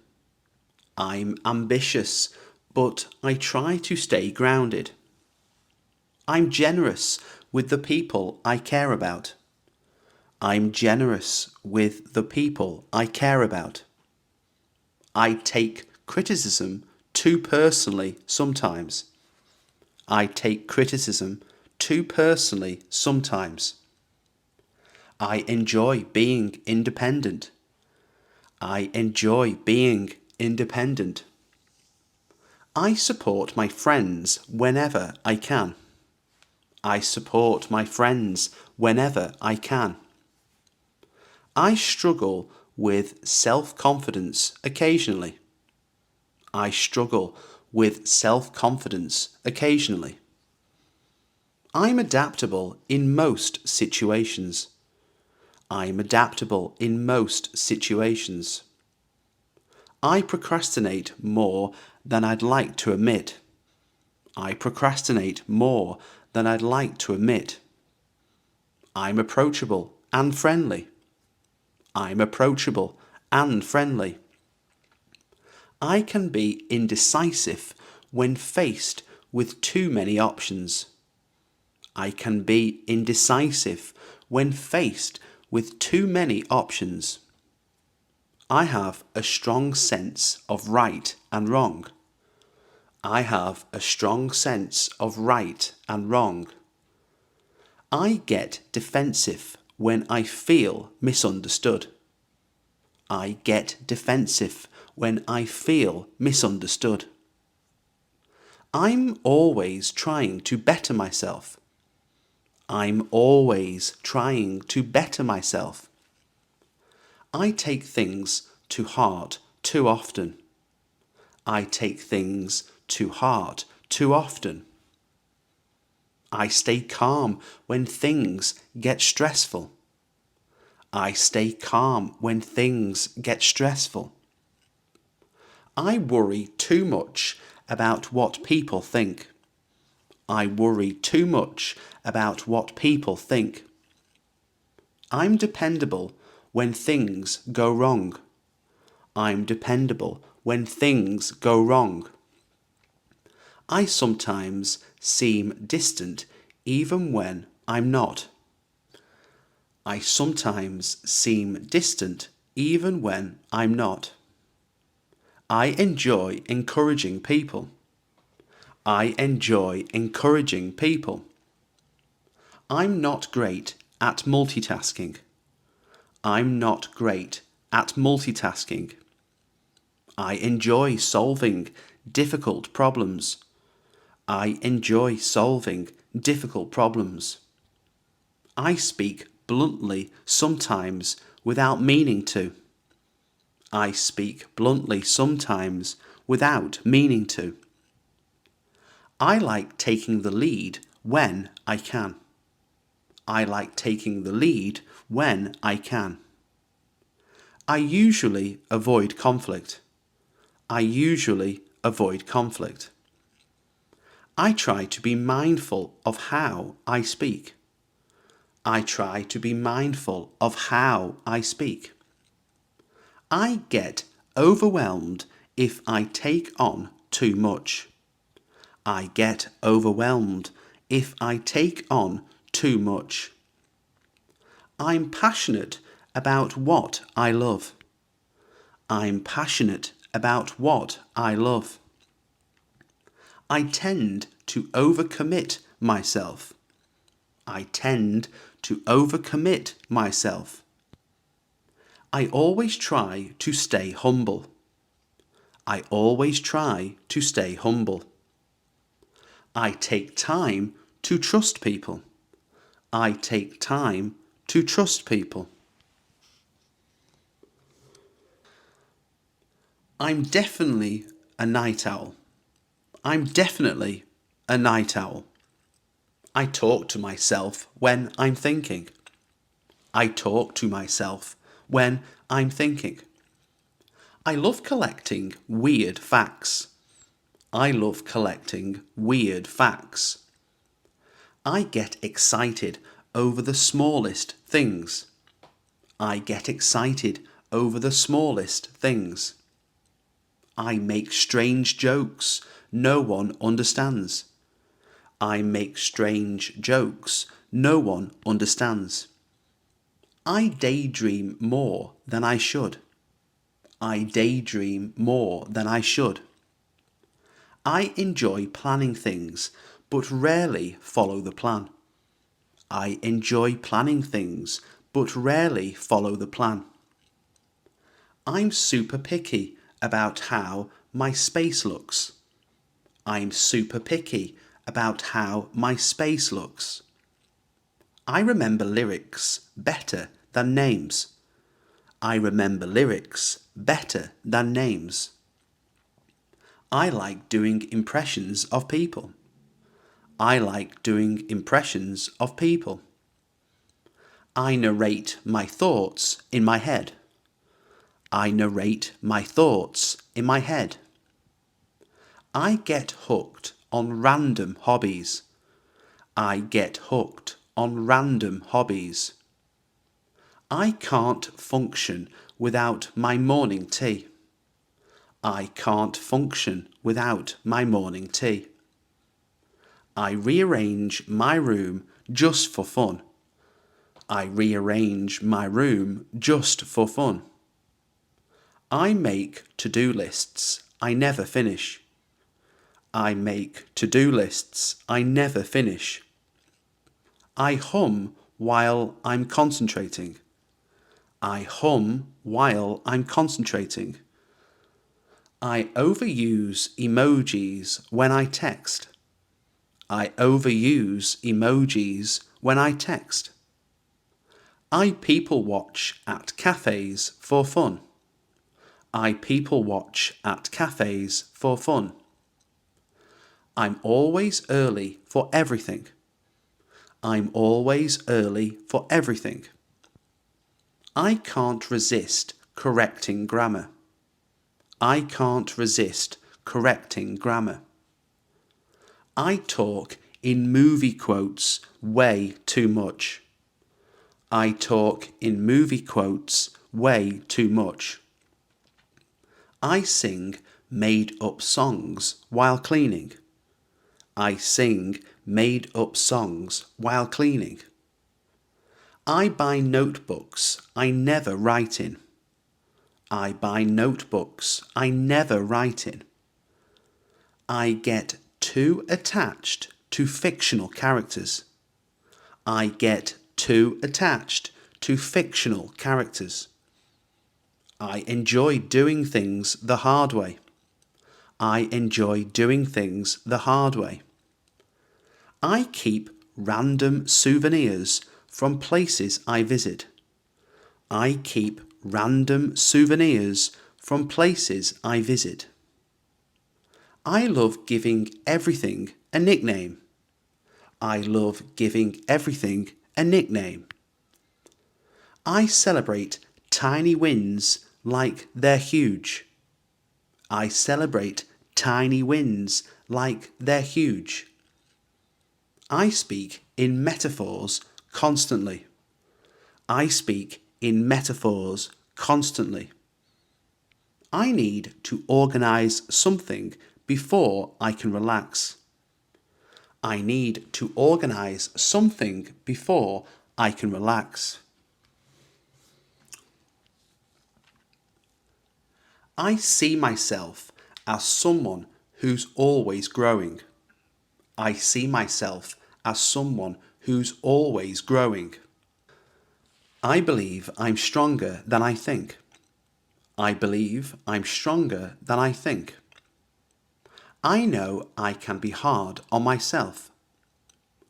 I'm ambitious, but I try to stay grounded. I'm generous with the people I care about. I'm generous with the people I care about. I take criticism too personally sometimes. I take criticism too personally sometimes. I enjoy being independent. I enjoy being independent. I support my friends whenever I can. I support my friends whenever I can. I struggle with self-confidence occasionally. I struggle with self-confidence occasionally. I'm adaptable in most situations. I'm adaptable in most situations. I procrastinate more than I'd like to admit. I procrastinate more than I'd like to admit. I'm approachable and friendly. I'm approachable and friendly. I can be indecisive when faced with too many options. I can be indecisive when faced with too many options. I have a strong sense of right and wrong. I have a strong sense of right and wrong. I get defensive when I feel misunderstood. I get defensive when I feel misunderstood. I'm always trying to better myself. I'm always trying to better myself. I take things to heart too often. I take things to heart too often. I stay calm when things get stressful. I stay calm when things get stressful. I worry too much about what people think. I worry too much about what people think. I'm dependable when things go wrong. I'm dependable when things go wrong. I sometimes seem distant even when I'm not. I sometimes seem distant even when I'm not. I enjoy encouraging people. I enjoy encouraging people. I'm not great at multitasking. I'm not great at multitasking. I enjoy solving difficult problems. I enjoy solving difficult problems. I speak bluntly sometimes without meaning to. I speak bluntly sometimes without meaning to. I like taking the lead when I can. I like taking the lead when I can. I usually avoid conflict. I usually avoid conflict. I try to be mindful of how I speak. I try to be mindful of how I speak. I get overwhelmed if I take on too much. I get overwhelmed if I take on too much. I'm passionate about what I love. I'm passionate about what I love. I tend to overcommit myself. I tend to overcommit myself. I always try to stay humble. I always try to stay humble. I take time to trust people. I take time to trust people. I'm definitely a night owl. I'm definitely a night owl. I talk to myself when I'm thinking. I talk to myself when I'm thinking. I love collecting weird facts. I love collecting weird facts. I get excited over the smallest things. I get excited over the smallest things. I make strange jokes no one understands. I make strange jokes no one understands. I daydream more than I should. I daydream more than I should. I enjoy planning things, but rarely follow the plan. I enjoy planning things, but rarely follow the plan. I'm super picky about how my space looks. I'm super picky about how my space looks. I remember lyrics better than names. I remember lyrics better than names. I like doing impressions of people. I like doing impressions of people. I narrate my thoughts in my head. I narrate my thoughts in my head. I get hooked on random hobbies. I get hooked on random hobbies. I can't function without my morning tea. I can't function without my morning tea. I rearrange my room just for fun. I rearrange my room just for fun. I make to-do lists I never finish. I make to-do lists I never finish. I hum while I'm concentrating. I hum while I'm concentrating. I overuse emojis when I text. I overuse emojis when I text. I people watch at cafes for fun. I people watch at cafes for fun. I'm always early for everything. I'm always early for everything. I can't resist correcting grammar. I can't resist correcting grammar. I talk in movie quotes way too much. I talk in movie quotes way too much. I sing made-up songs while cleaning. I sing made-up songs while cleaning. I buy notebooks I never write in. I buy notebooks I never write in. I get too attached to fictional characters. I get too attached to fictional characters. I enjoy doing things the hard way. I enjoy doing things the hard way. I keep random souvenirs from places I visit. I keep random souvenirs from places I visit. I love giving everything a nickname. I love giving everything a nickname. I celebrate tiny wins like they're huge. I celebrate tiny wins like they're huge. I speak in metaphors constantly. I speak in metaphors constantly. I need to organise something before I can relax. I need to organise something before I can relax. I see myself as someone who's always growing. I see myself as someone who's always growing. I believe I'm stronger than I think. I believe I'm stronger than I think. I know I can be hard on myself.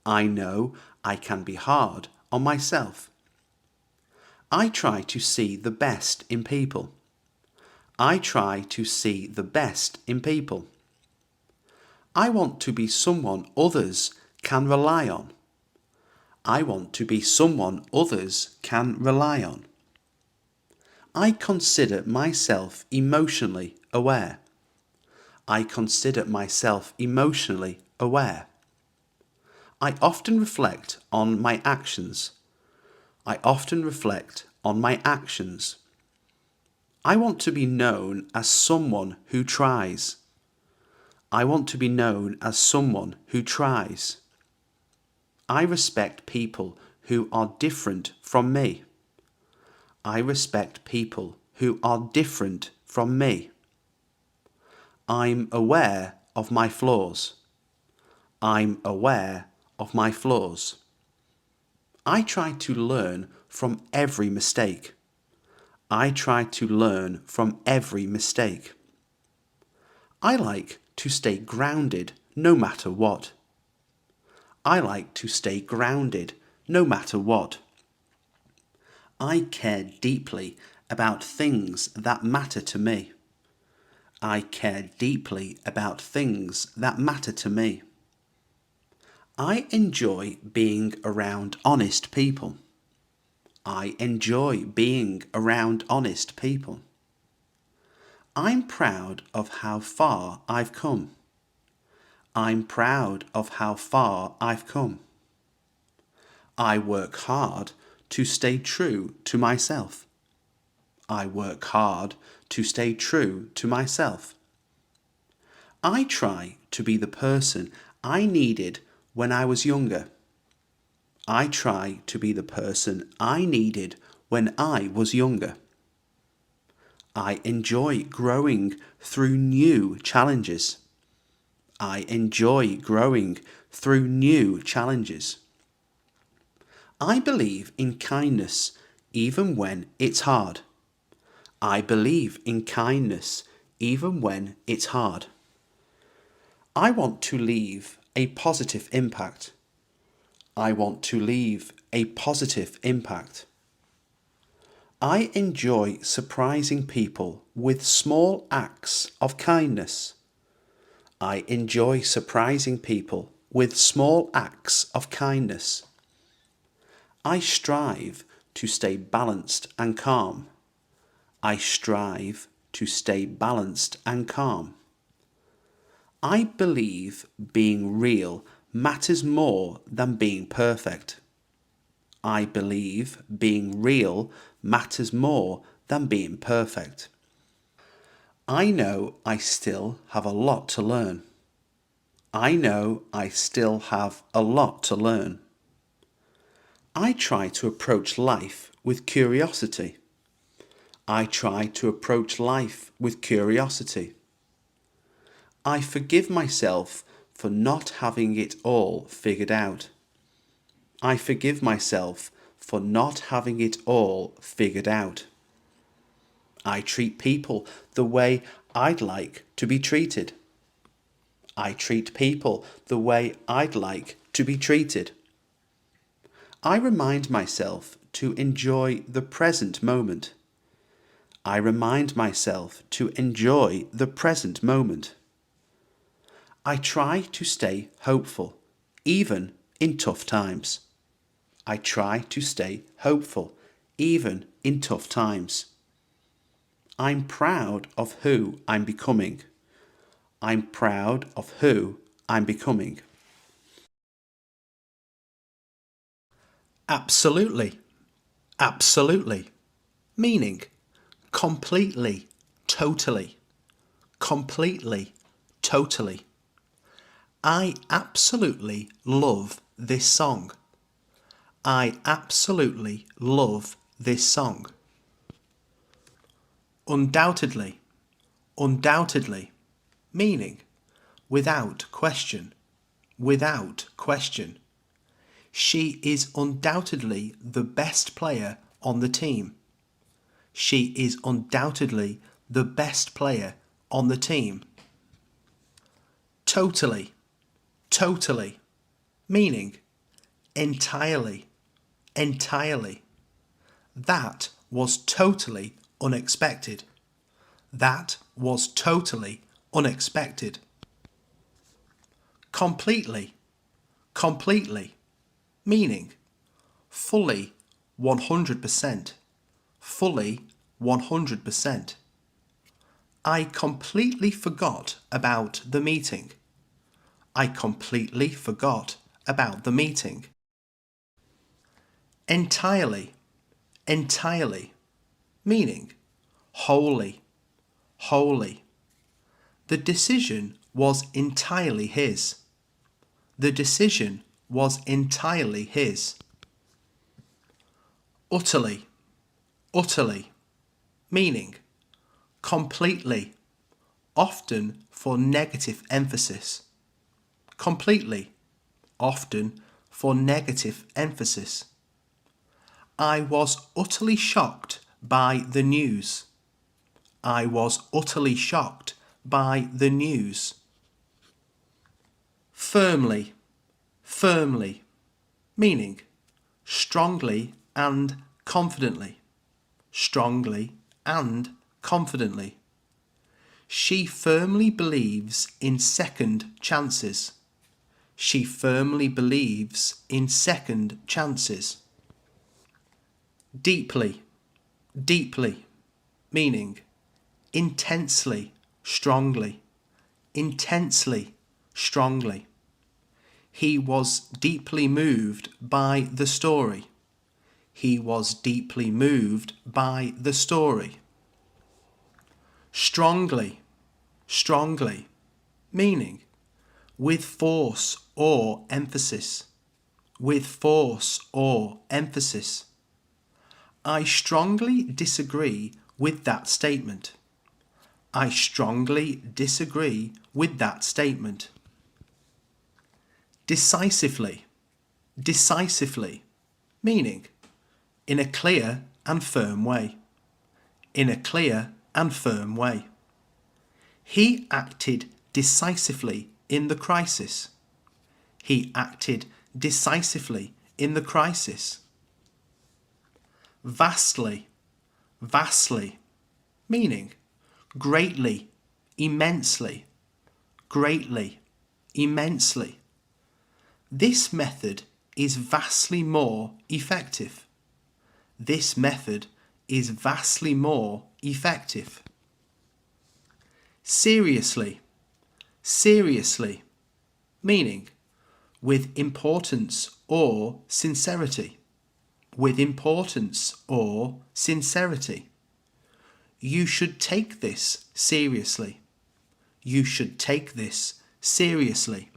I know I can be hard on myself. I try to see the best in people. I try to see the best in people. I want to be someone others can rely on. I want to be someone others can rely on. I consider myself emotionally aware. I consider myself emotionally aware. I often reflect on my actions. I often reflect on my actions. I want to be known as someone who tries. I want to be known as someone who tries. I respect people who are different from me. I respect people who are different from me. I'm aware of my flaws. I'm aware of my flaws. I try to learn from every mistake. I try to learn from every mistake. I like to stay grounded no matter what. I like to stay grounded no matter what. I care deeply about things that matter to me. I care deeply about things that matter to me. I enjoy being around honest people. I enjoy being around honest people. I'm proud of how far I've come. I'm proud of how far I've come. I work hard to stay true to myself. I work hard to stay true to myself. I try to be the person I needed when I was younger. I try to be the person I needed when I was younger. I enjoy growing through new challenges. I enjoy growing through new challenges. I believe in kindness even when it's hard. I believe in kindness even when it's hard. I want to leave a positive impact. I want to leave a positive impact. I enjoy surprising people with small acts of kindness. I enjoy surprising people with small acts of kindness. I strive to stay balanced and calm. I strive to stay balanced and calm. I believe being real matters more than being perfect. I believe being real matters more than being perfect. I know I still have a lot to learn. I know I still have a lot to learn. I try to approach life with curiosity. I try to approach life with curiosity. I forgive myself for not having it all figured out. I forgive myself for not having it all figured out. I treat people the way I'd like to be treated. I treat people the way I'd like to be treated. I remind myself to enjoy the present moment. I remind myself to enjoy the present moment. I try to stay hopeful, even in tough times. I try to stay hopeful, even in tough times. I'm proud of who I'm becoming. I'm proud of who I'm becoming. Absolutely. Absolutely. Meaning completely, totally. Completely, totally. I absolutely love this song. I absolutely love this song. Undoubtedly, undoubtedly, meaning without question, without question. She is undoubtedly the best player on the team. She is undoubtedly the best player on the team. Totally, totally, meaning entirely, entirely. That was totally unexpected. That was totally unexpected. Completely, completely, meaning fully, 100%, fully, 100%. I completely forgot about the meeting. I completely forgot about the meeting. Entirely, entirely, meaning wholly, wholly. The decision was entirely his. The decision was entirely his. Utterly, utterly, meaning completely, often for negative emphasis. Completely, often for negative emphasis. I was utterly shocked by the news. I was utterly shocked by the news. Firmly, firmly, meaning strongly and confidently. Strongly and confidently. She firmly believes in second chances. She firmly believes in second chances. Deeply, deeply, meaning intensely, strongly, intensely, strongly. He was deeply moved by the story. He was deeply moved by the story. Strongly, strongly, meaning with force or emphasis. With force or emphasis. I strongly disagree with that statement. I strongly disagree with that statement. Decisively, decisively, meaning in a clear and firm way. In a clear and firm way. He acted decisively in the crisis. He acted decisively in the crisis. Vastly, vastly, meaning greatly, immensely, greatly, immensely. This method is vastly more effective. This method is vastly more effective. Seriously, seriously, meaning with importance or sincerity. With importance or sincerity. You should take this seriously. You should take this seriously.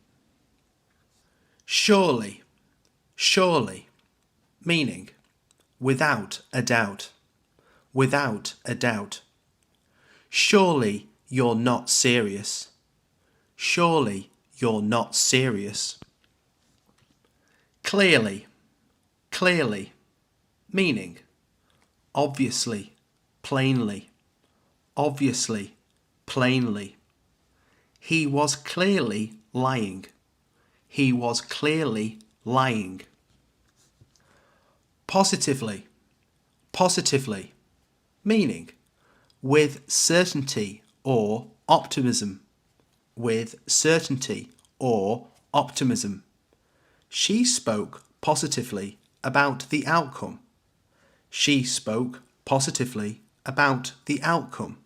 Surely, surely, meaning without a doubt. Without a doubt. Surely you're not serious. Surely you're not serious. Clearly, clearly, meaning obviously, plainly, obviously, plainly. He was clearly lying. He was clearly lying. Positively, positively, meaning with certainty or optimism. With certainty or optimism. She spoke positively about the outcome. She spoke positively about the outcome.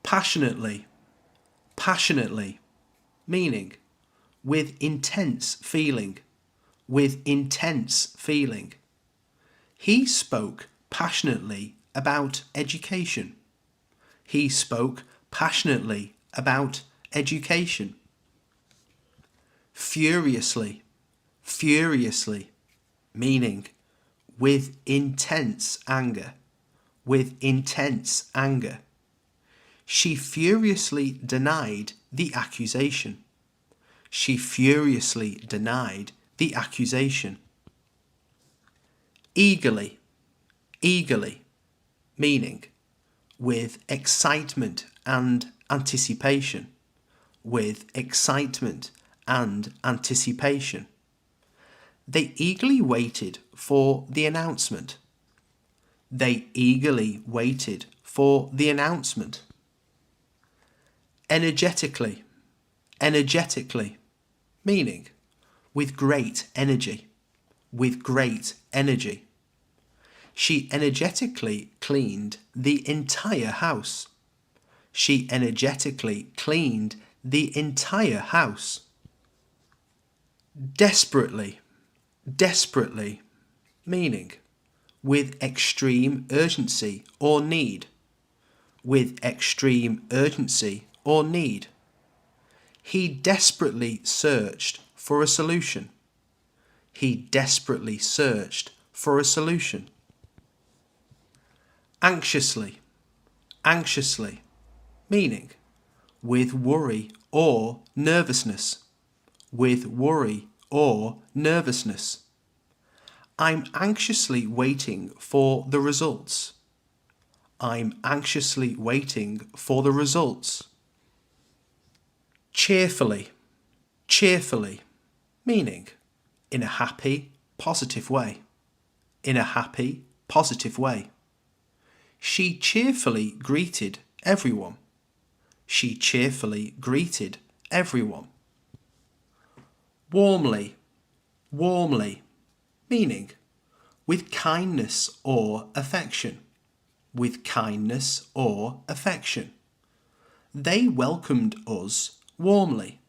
Passionately, passionately, meaning with intense feeling. With intense feeling. He spoke passionately about education. He spoke passionately about education. Furiously, furiously, meaning with intense anger. With intense anger. She furiously denied the accusation. She furiously denied the accusation. Eagerly, eagerly, meaning with excitement and anticipation, with excitement and anticipation. They eagerly waited for the announcement. They eagerly waited for the announcement. Energetically, energetically, meaning with great energy, with great energy. She energetically cleaned the entire house. She energetically cleaned the entire house. Desperately, desperately, meaning with extreme urgency or need, with extreme urgency or need. He desperately searched for a solution. He desperately searched for a solution. Anxiously, anxiously, meaning with worry or nervousness, with worry or nervousness. I'm anxiously waiting for the results. I'm anxiously waiting for the results. Cheerfully, cheerfully, meaning in a happy, positive way. In a happy, positive way. She cheerfully greeted everyone. She cheerfully greeted everyone. Warmly, warmly, meaning with kindness or affection. With kindness or affection. They welcomed us warmly.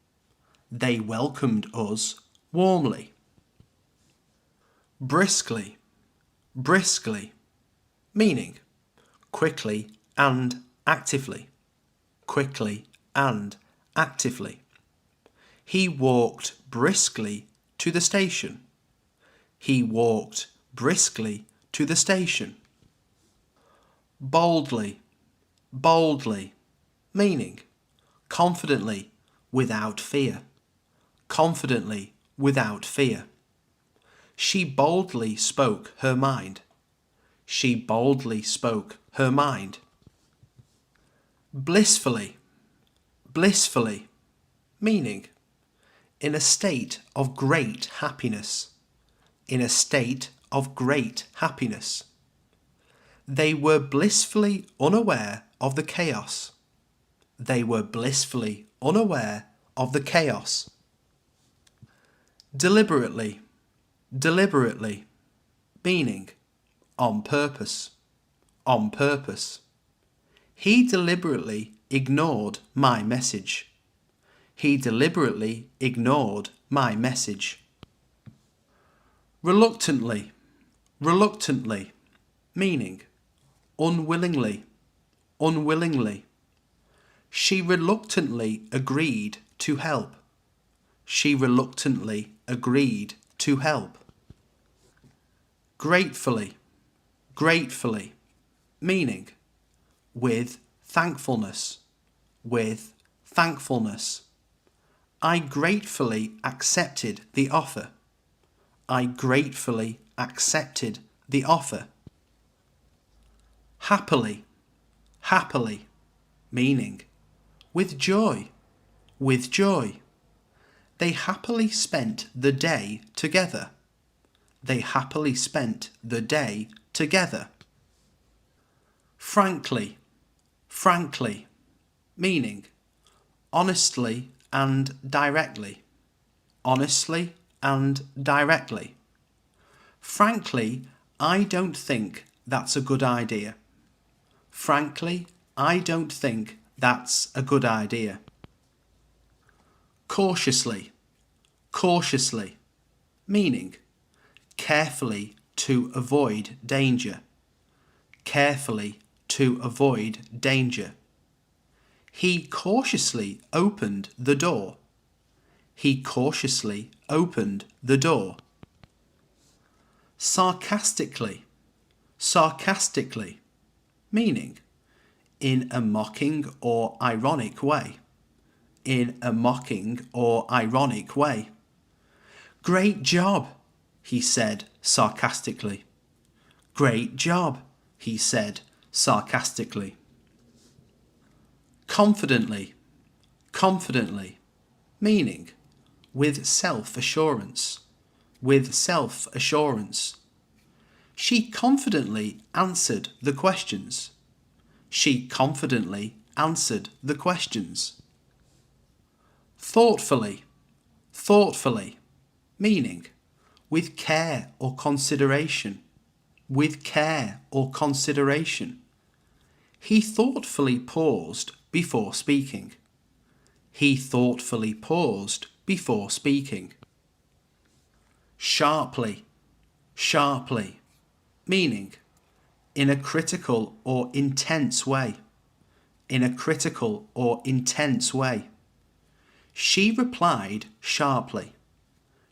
They welcomed us warmly. Briskly, briskly, meaning quickly and actively. Quickly and actively. He walked briskly to the station. He walked briskly to the station. Boldly, boldly, meaning confidently, without fear. Confidently, without fear. She boldly spoke her mind. She boldly spoke her mind. Blissfully, blissfully, meaning in a state of great happiness. In a state of great happiness. They were blissfully unaware of the chaos. They were blissfully unaware of the chaos. Deliberately, deliberately, meaning on purpose, on purpose. He deliberately ignored my message. He deliberately ignored my message. Reluctantly, reluctantly, meaning unwillingly, unwillingly. She reluctantly agreed to help. She reluctantly agreed to help. Gratefully, gratefully, meaning with thankfulness, with thankfulness. I gratefully accepted the offer. I gratefully accepted the offer. Happily, happily, meaning with joy, with joy. They happily spent the day together. They happily spent the day together. Frankly, frankly, meaning honestly and directly. Honestly and directly. Frankly, I don't think that's a good idea. Frankly, I don't think that's a good idea. Cautiously, cautiously, meaning carefully to avoid danger. Carefully to avoid danger. He cautiously opened the door. He cautiously opened the door. Sarcastically, sarcastically, meaning in a mocking or ironic way. in a mocking or ironic way. "Great job," he said sarcastically. "Great job," he said sarcastically. Confidently, confidently, meaning with self-assurance, with self-assurance. She confidently answered the questions. She confidently answered the questions. Thoughtfully, thoughtfully, meaning with care or consideration, with care or consideration. He thoughtfully paused before speaking. He thoughtfully paused before speaking. Sharply, sharply, meaning in a critical or intense way, in a critical or intense way. She replied sharply.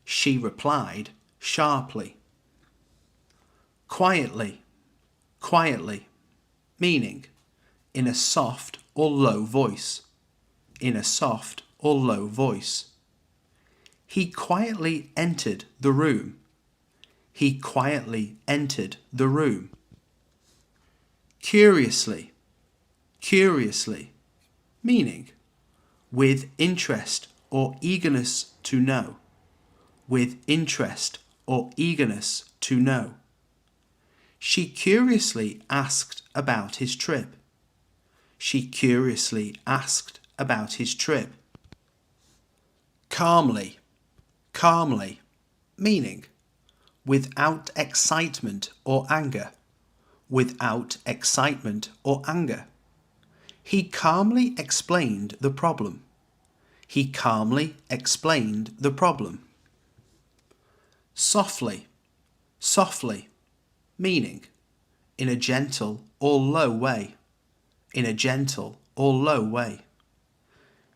She replied sharply. Quietly, quietly, meaning in a soft or low voice, in a soft or low voice. He quietly entered the room. He quietly entered the room. Curiously, curiously, meaning with interest or eagerness to know, with interest or eagerness to know. She curiously asked about his trip. She curiously asked about his trip. Calmly, calmly, meaning without excitement or anger, without excitement or anger. He calmly explained the problem. He calmly explained the problem. Softly, softly, meaning in a gentle or low way, in a gentle or low way.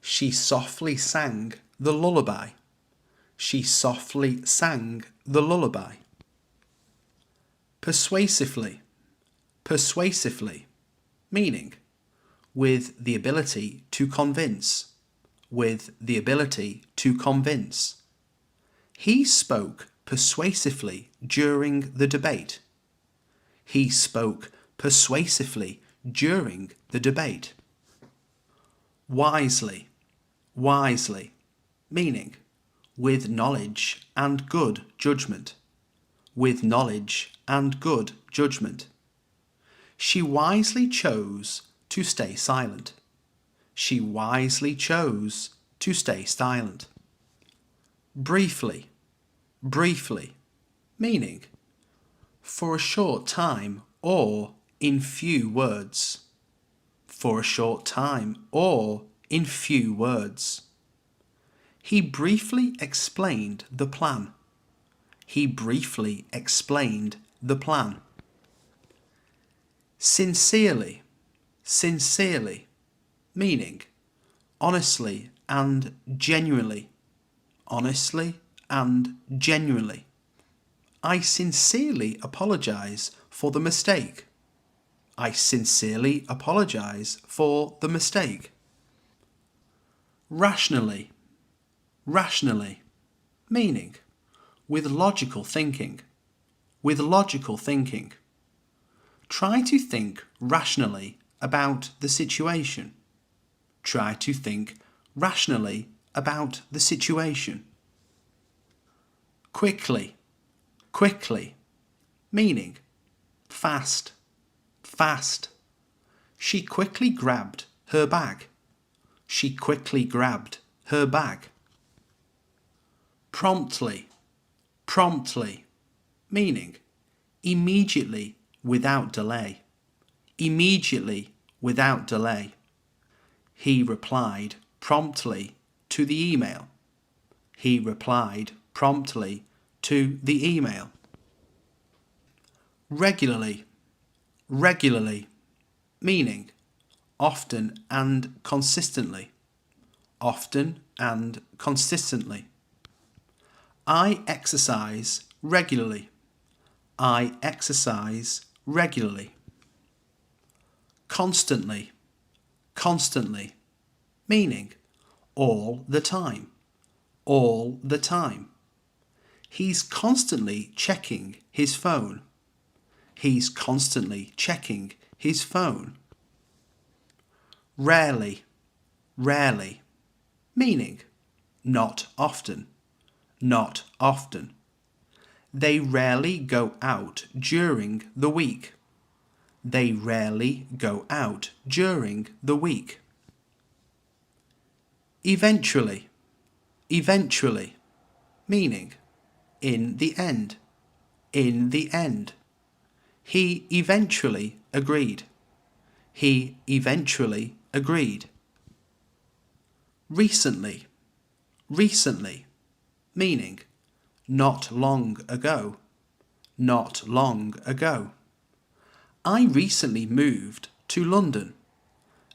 She softly sang the lullaby. She softly sang the lullaby. Persuasively, persuasively, meaning with the ability to convince, with the ability to convince. He spoke persuasively during the debate. He spoke persuasively during the debate. Wisely, wisely, meaning with knowledge and good judgment, with knowledge and good judgment. She wisely chose to stay silent. She wisely chose to stay silent. Briefly, briefly, meaning for a short time or in few words. For a short time or in few words. He briefly explained the plan. He briefly explained the plan. Sincerely, sincerely, meaning honestly and genuinely, honestly and genuinely. I sincerely apologize for the mistake. I sincerely apologize for the mistake. Rationally, rationally, meaning with logical thinking, with logical thinking. Try to think rationally about the situation. Try to think rationally about the situation. Quickly, quickly, meaning fast, fast. She quickly grabbed her bag. She quickly grabbed her bag. Promptly, promptly, meaning immediately without delay. Immediately without delay. He replied promptly to the email. He replied promptly to the email. Regularly, regularly, meaning often and consistently. Often and consistently. I exercise regularly. I exercise regularly. Constantly, constantly, meaning all the time, all the time. He's constantly checking his phone. He's constantly checking his phone. Rarely, rarely, meaning not often, not often. They rarely go out during the week. They rarely go out during the week. Eventually, eventually, meaning in the end, in the end. He eventually agreed. He eventually agreed. Recently, recently, meaning not long ago, not long ago. I recently moved to London.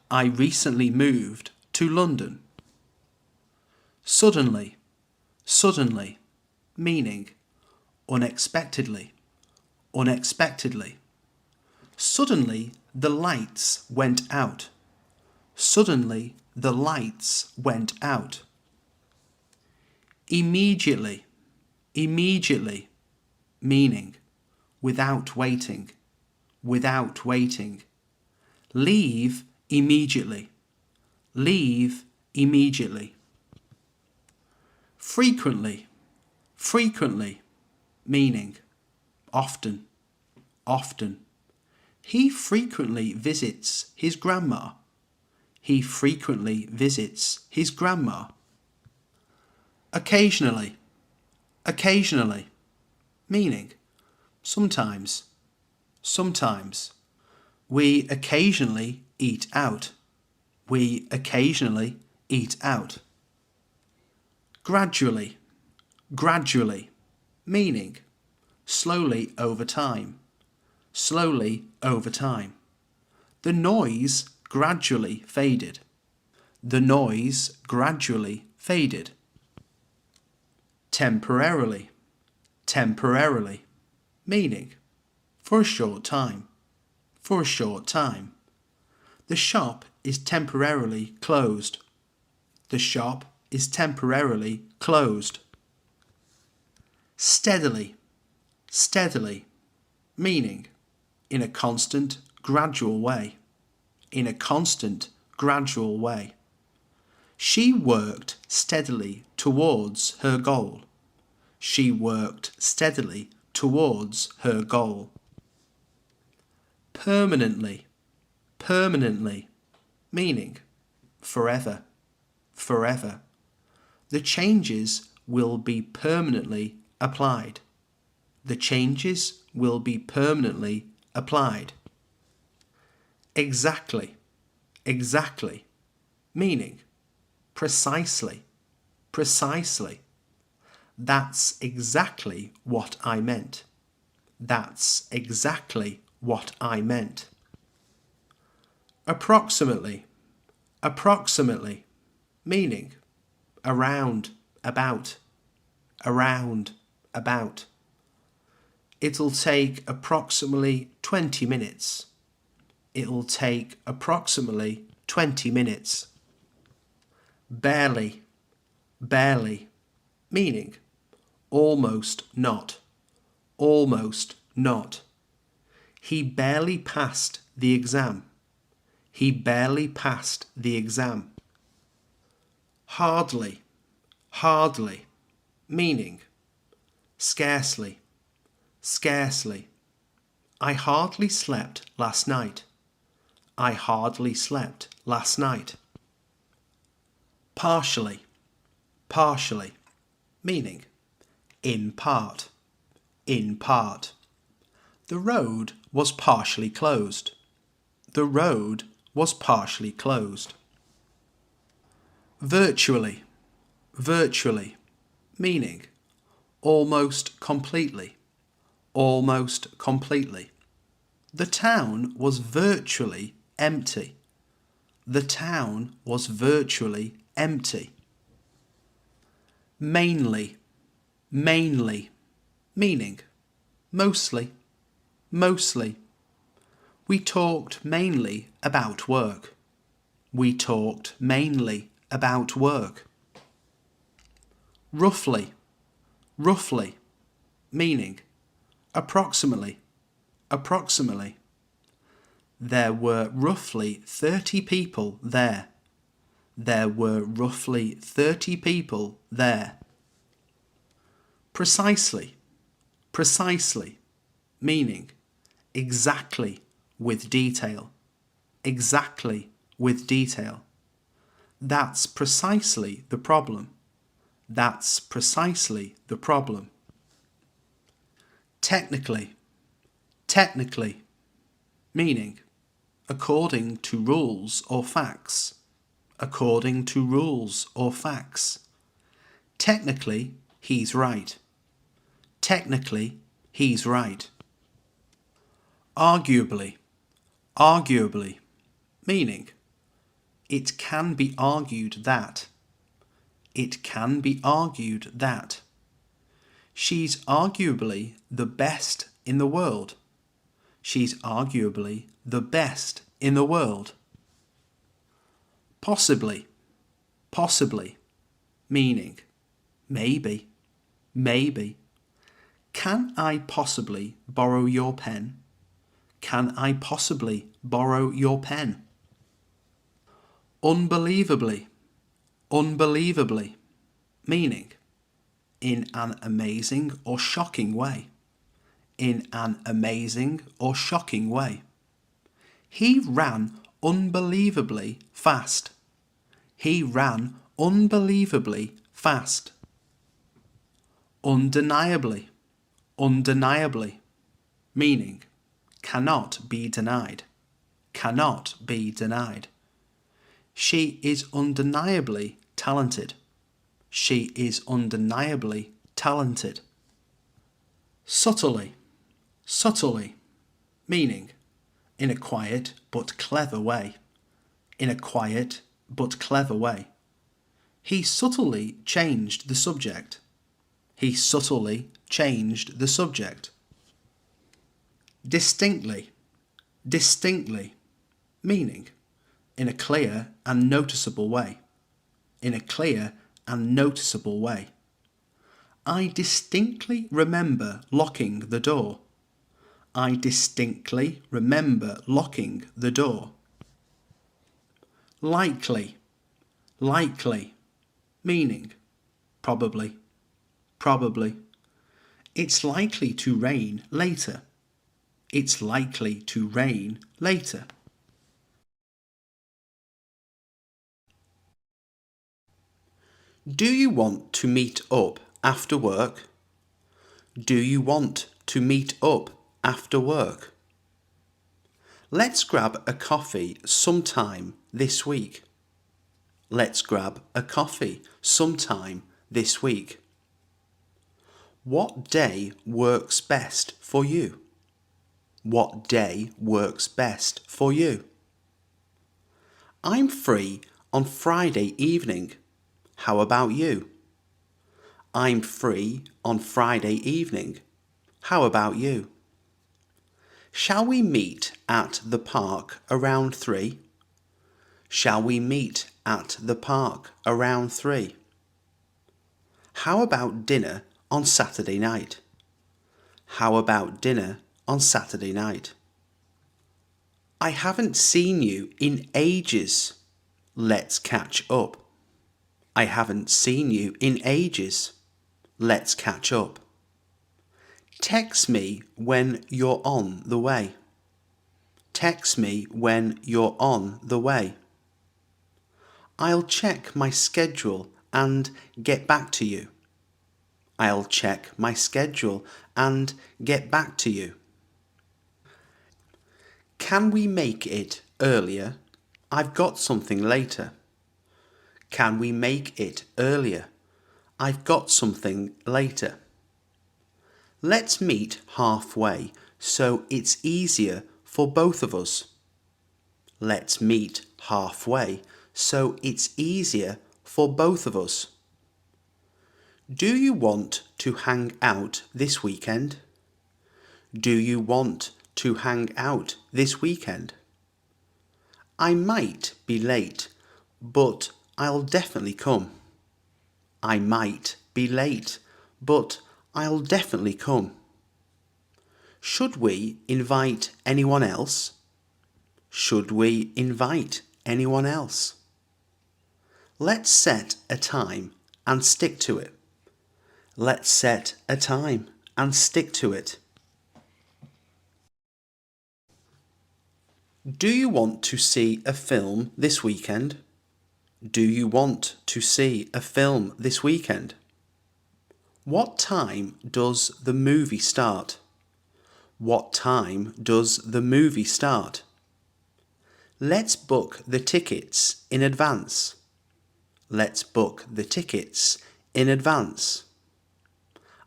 I recently moved to London. Suddenly, suddenly, meaning unexpectedly, unexpectedly. Suddenly the lights went out. Suddenly the lights went out. Immediately, immediately, meaning without waiting, without waiting. Leave immediately, leave immediately. Frequently, frequently, meaning often, often. He frequently visits his grandma. He frequently visits his grandma. Occasionally, occasionally, meaning sometimes, sometimes. We occasionally eat out. We occasionally eat out. Gradually, gradually, meaning slowly over time, slowly over time. The noise gradually faded. The noise gradually faded. Temporarily, temporarily, meaning for a short time, for a short time. The shop is temporarily closed. The shop is temporarily closed. Steadily, steadily, meaning in a constant, gradual way, in a constant, gradual way. She worked steadily towards her goal. She worked steadily towards her goal. Permanently, permanently, meaning forever, forever. The changes will be permanently applied. The changes will be permanently applied. Exactly, exactly, meaning precisely, precisely. That's exactly what I meant. That's exactly what I meant. Approximately, approximately, meaning around, about, around, about. It'll take approximately 20 minutes. It'll take approximately 20 minutes. Barely, barely, meaning almost not, almost not. He barely passed the exam. He barely passed the exam. Hardly, hardly, meaning scarcely, scarcely. I hardly slept last night. I hardly slept last night. Partially, partially, meaning in part, in part. The road was partially closed. The road was partially closed. Virtually, virtually, meaning almost completely, almost completely. The town was virtually empty. The town was virtually empty. Mainly, mainly, meaning mostly, mostly. We talked mainly about work. We talked mainly about work. Roughly, roughly, meaning approximately, approximately. There were roughly 30 people there. There were roughly 30 people there. Precisely, precisely, meaning exactly with detail, exactly with detail. That's precisely the problem. That's precisely the problem. Technically, technically, meaning according to rules or facts, according to rules or facts. Technically, he's right. Technically, he's right. Arguably, arguably, meaning it can be argued that. It can be argued that. She's arguably the best in the world. She's arguably the best in the world. Possibly, possibly, meaning maybe, maybe. Can I possibly borrow your pen? Can I possibly borrow your pen? Unbelievably, unbelievably, meaning in an amazing or shocking way. In an amazing or shocking way. He ran unbelievably fast. He ran unbelievably fast. Undeniably, undeniably, meaning cannot be denied, cannot be denied. She is undeniably talented. She is undeniably talented. Subtly, subtly, meaning in a quiet but clever way. In a quiet but clever way. He subtly changed the subject. He subtly changed the subject. Distinctly, distinctly, meaning in a clear and noticeable way. In a clear and noticeable way. I distinctly remember locking the door. I distinctly remember locking the door. Likely, likely, meaning probably, probably. It's likely to rain later. It's likely to rain later. Do you want to meet up after work? Do you want to meet up after work? Let's grab a coffee sometime this week. Let's grab a coffee sometime this week. What day works best for you? What day works best for you? I'm free on Friday evening. How about you? I'm free on Friday evening. How about you? Shall we meet at the park around 3? Shall we meet at the park around 3? How about dinner on Saturday night? How about dinner on Saturday night? I haven't seen you in ages. Let's catch up. I haven't seen you in ages. Let's catch up. Text me when you're on the way. Text me when you're on the way. I'll check my schedule and get back to you. I'll check my schedule and get back to you. Can we make it earlier? I've got something later. Can we make it earlier? I've got something later. Let's meet halfway so it's easier for both of us. Let's meet halfway so it's easier for both of us. Do you want to hang out this weekend? Do you want to hang out this weekend? I might be late, but I'll definitely come. I might be late, but I'll definitely come. Should we invite anyone else? Should we invite anyone else? Let's set a time and stick to it. Let's set a time and stick to it. Do you want to see a film this weekend? Do you want to see a film this weekend? What time does the movie start? What time does the movie start? Let's book the tickets in advance. Let's book the tickets in advance.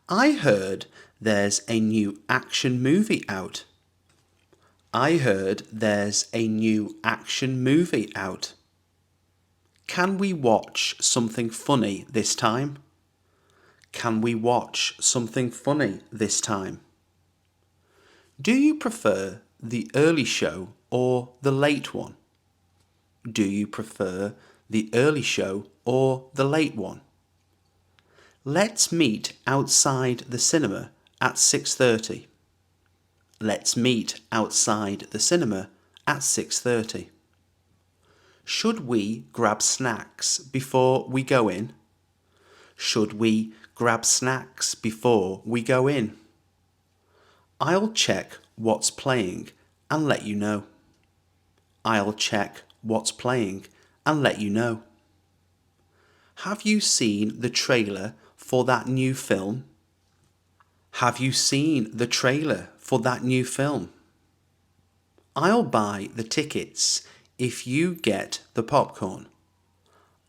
I heard there's a new action movie out. I heard there's a new action movie out. Can we watch something funny this time? Can we watch something funny this time? Do you prefer the early show or the late one? Do you prefer the early show or the late one? Let's meet outside the cinema at 6:30. Let's meet outside the cinema at 6:30. Should we grab snacks before we go in? Should we grab snacks before we go in? I'll check what's playing and let you know. I'll check what's playing and let you know. Have you seen the trailer for that new film? Have you seen the trailer for that new film? I'll buy the tickets if you get the popcorn.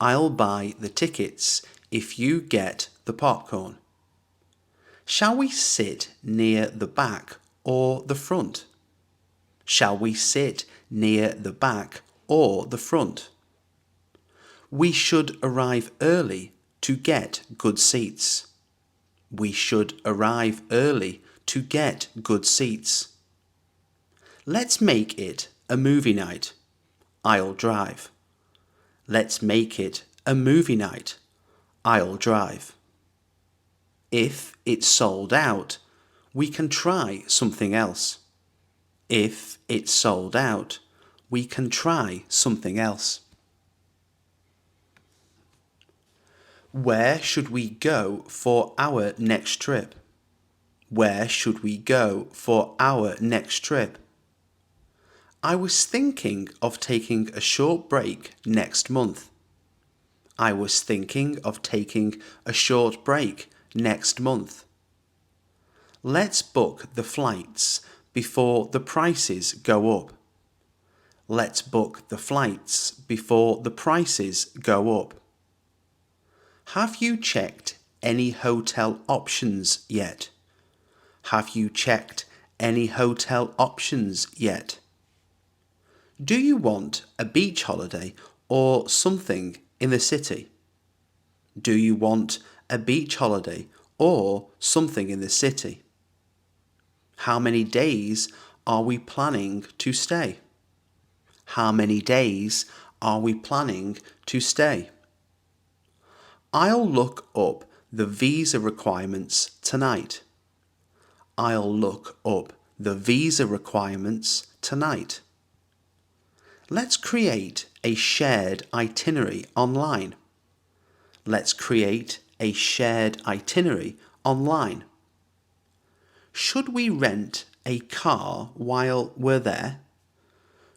I'll buy the tickets if you get the popcorn. Shall we sit near the back or the front? Shall we sit near the back or the front? We should arrive early to get good seats. We should arrive early to get good seats. Let's make it a movie night. I'll drive. Let's make it a movie night. I'll drive. If it's sold out, we can try something else. If it's sold out, we can try something else. Where should we go for our next trip? Where should we go for our next trip? I was thinking of taking a short break next month. I was thinking of taking a short break next month. Let's book the flights before the prices go up. Let's book the flights before the prices go up. Have you checked any hotel options yet? Have you checked any hotel options yet? Do you want a beach holiday or something in the city? Do you want a beach holiday or something in the city? How many days are we planning to stay? How many days are we planning to stay? I'll look up the visa requirements tonight. I'll look up the visa requirements tonight. Let's create a shared itinerary online. Let's create a shared itinerary online. Should we rent a car while we're there?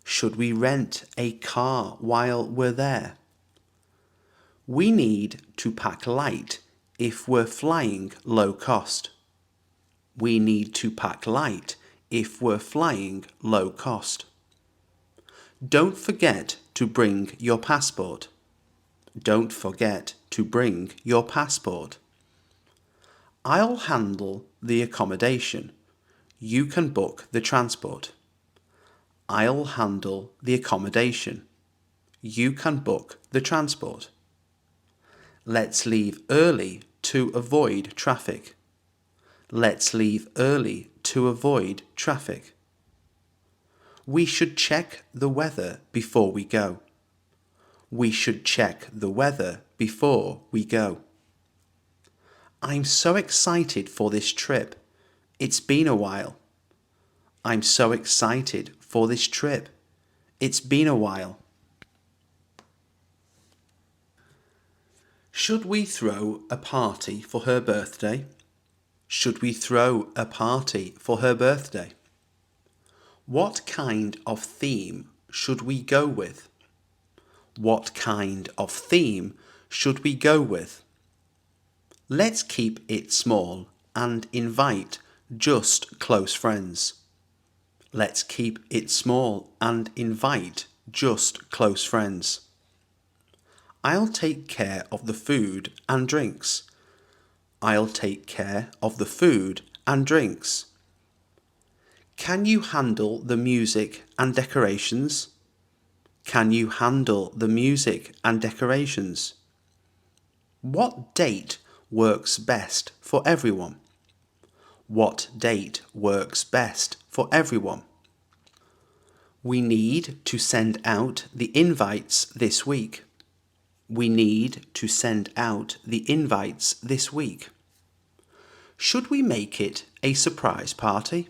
Should we rent a car while we're there? We need to pack light if we're flying low cost. We need to pack light if we're flying low cost. Don't forget to bring your passport. Don't forget to bring your passport. I'll handle the accommodation. You can book the transport. I'll handle the accommodation. You can book the transport. Let's leave early to avoid traffic. Let's leave early to avoid traffic. We should check the weather before we go. We should check the weather before we go. I'm so excited for this trip. It's been a while. I'm so excited for this trip. It's been a while. Should we throw a party for her birthday? Should we throw a party for her birthday? What kind of theme should we go with? What kind of theme should we go with? Let's keep it small and invite just close friends. Let's keep it small and invite just close friends. I'll take care of the food and drinks. I'll take care of the food and drinks. Can you handle the music and decorations? Can you handle the music and decorations? What date works best for everyone? What date works best for everyone? We need to send out the invites this week. We need to send out the invites this week. Should we make it a surprise party?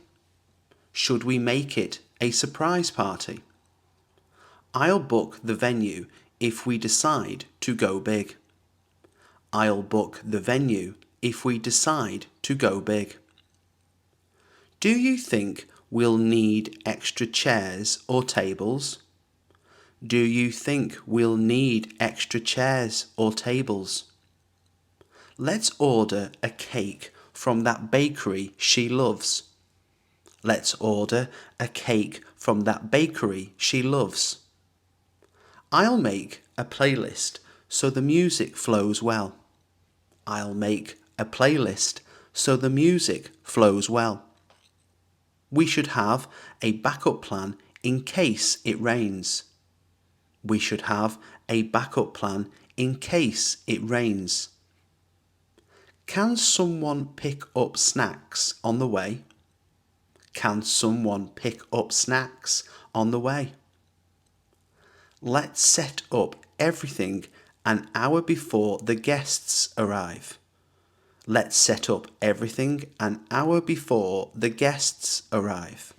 Should we make it a surprise party? I'll book the venue if we decide to go big. I'll book the venue if we decide to go big. Do you think we'll need extra chairs or tables? Do you think we'll need extra chairs or tables? Let's order a cake from that bakery she loves. Let's order a cake from that bakery she loves. I'll make a playlist so the music flows well. I'll make a playlist so the music flows well. We should have a backup plan in case it rains. We should have a backup plan in case it rains. Can someone pick up snacks on the way? Can someone pick up snacks on the way? Let's set up everything an hour before the guests arrive. Let's set up everything an hour before the guests arrive.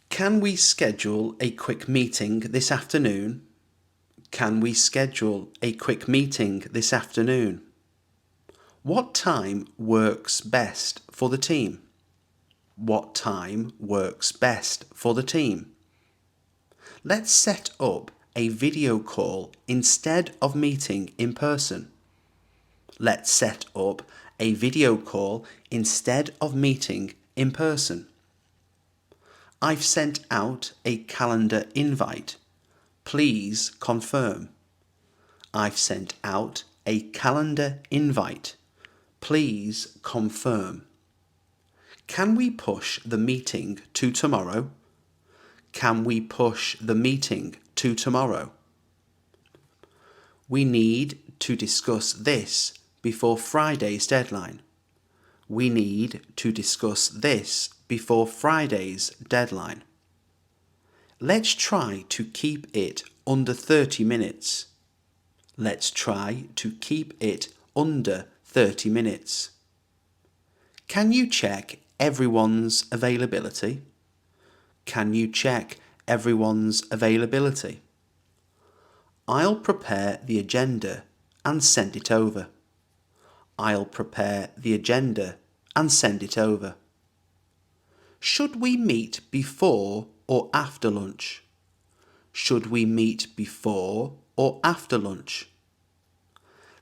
Can we schedule a quick meeting this afternoon? Can we schedule a quick meeting this afternoon? What time works best for the team? What time works best for the team? Let's set up a video call instead of meeting in person. Let's set up a video call instead of meeting in person. I've sent out a calendar invite. Please confirm. I've sent out a calendar invite. Please confirm. Can we push the meeting to tomorrow? Can we push the meeting to tomorrow? We need to discuss this before Friday's deadline. We need to discuss this before Friday's deadline. Let's try to keep it under 30 minutes. Let's try to keep it under 30 minutes. Can you check everyone's availability? Can you check everyone's availability? I'll prepare the agenda and send it over. I'll prepare the agenda and send it over. Should we meet before or after lunch? Should we meet before or after lunch?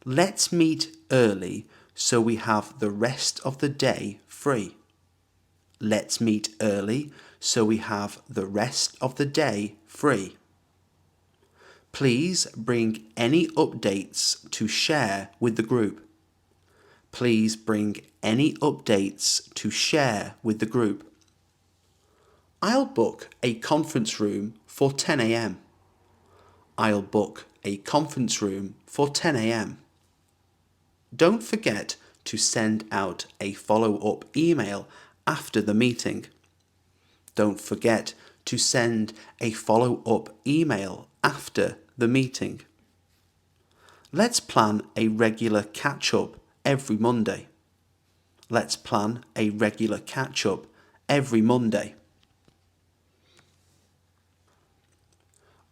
Let's meet early so we have the rest of the day free. Let's meet early so we have the rest of the day free. Please bring any updates to share with the group. Please bring any updates to share with the group. I'll book a conference room for 10 a.m. I'll book a conference room for 10 a.m. Don't forget to send out a follow-up email after the meeting. Don't forget to send a follow-up email after the meeting. Let's plan a regular catch-up every Monday. Let's plan a regular catch-up every Monday.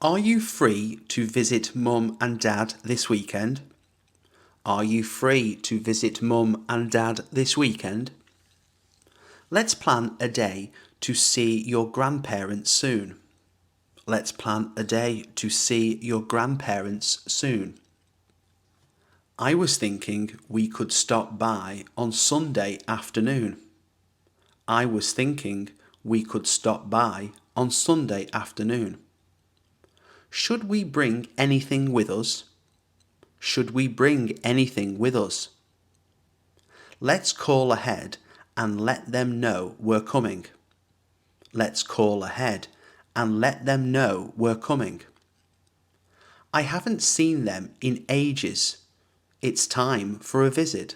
Are you free to visit Mum and Dad this weekend? Are you free to visit Mum and Dad this weekend? Let's plan a day to see your grandparents soon. Let's plan a day to see your grandparents soon. I was thinking we could stop by on Sunday afternoon. I was thinking we could stop by on Sunday afternoon. Should we bring anything with us? Should we bring anything with us? Let's call ahead and let them know we're coming. Let's call ahead and let them know we're coming. I haven't seen them in ages. It's time for a visit.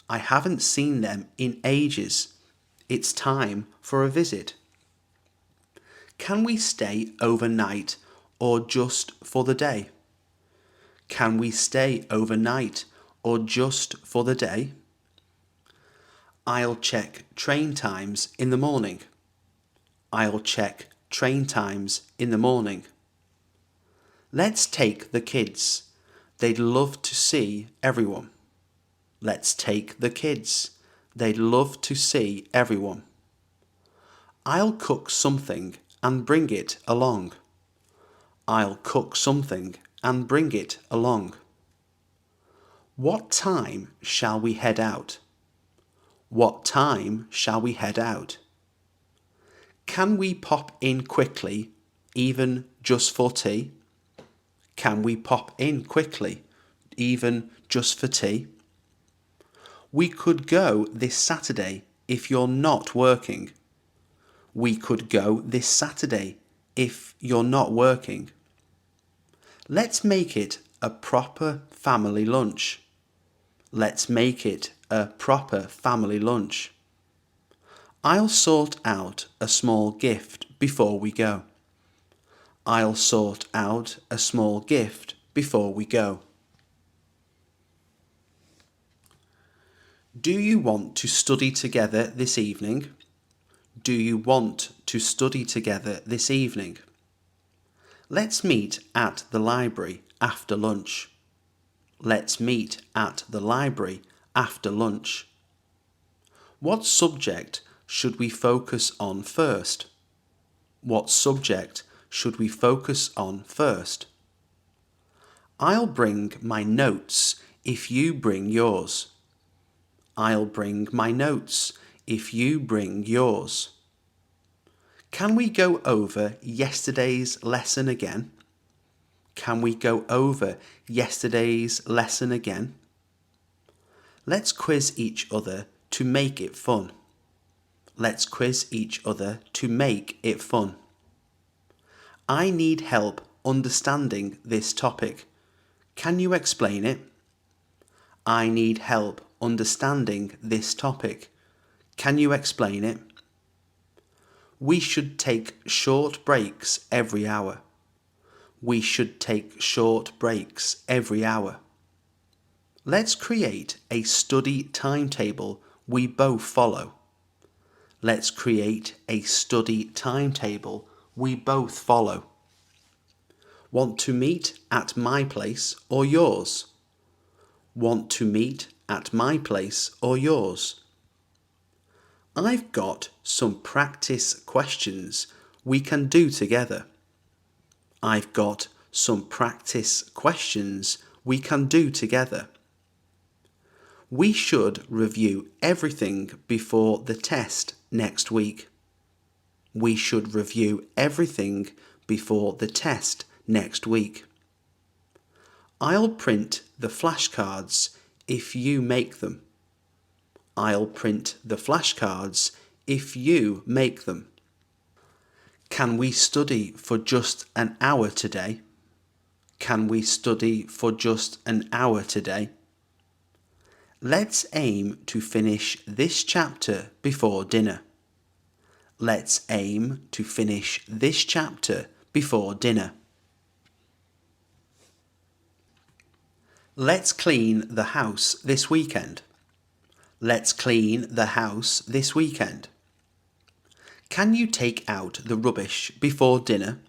I haven't seen them in ages. It's time for a visit. Can we stay overnight or just for the day? Can we stay overnight or just for the day? I'll check train times in the morning. I'll check train times in the morning. Let's take the kids. They'd love to see everyone. Let's take the kids. They'd love to see everyone. I'll cook something and bring it along. I'll cook something and bring it along. What time shall we head out? What time shall we head out? Can we pop in quickly, even just for tea? Can we pop in quickly, even just for tea? We could go this Saturday if you're not working. We could go this Saturday if you're not working. Let's make it a proper family lunch. Let's make it a proper family lunch. I'll sort out a small gift before we go. I'll sort out a small gift before we go. Do you want to study together this evening? Do you want to study together this evening? Let's meet at the library after lunch. Let's meet at the library after lunch. What subject should we focus on first? What subject should we focus on first? I'll bring my notes if you bring yours. I'll bring my notes if you bring yours. Can we go over yesterday's lesson again? Can we go over yesterday's lesson again? Let's quiz each other to make it fun. Let's quiz each other to make it fun. I need help understanding this topic. Can you explain it? I need help understanding this topic. Can you explain it? We should take short breaks every hour. We should take short breaks every hour. Let's create a study timetable we both follow. Let's create a study timetable we both follow. Want to meet at my place or yours? Want to meet at my place or yours? I've got some practice questions we can do together. I've got some practice questions we can do together. We should review everything before the test next week. We should review everything before the test next week. I'll print the flashcards if you make them. I'll print the flashcards if you make them. Can we study for just an hour today? Can we study for just an hour today? Let's aim to finish this chapter before dinner. Let's aim to finish this chapter before dinner. Let's clean the house this weekend. Let's clean the house this weekend. Can you take out the rubbish before dinner?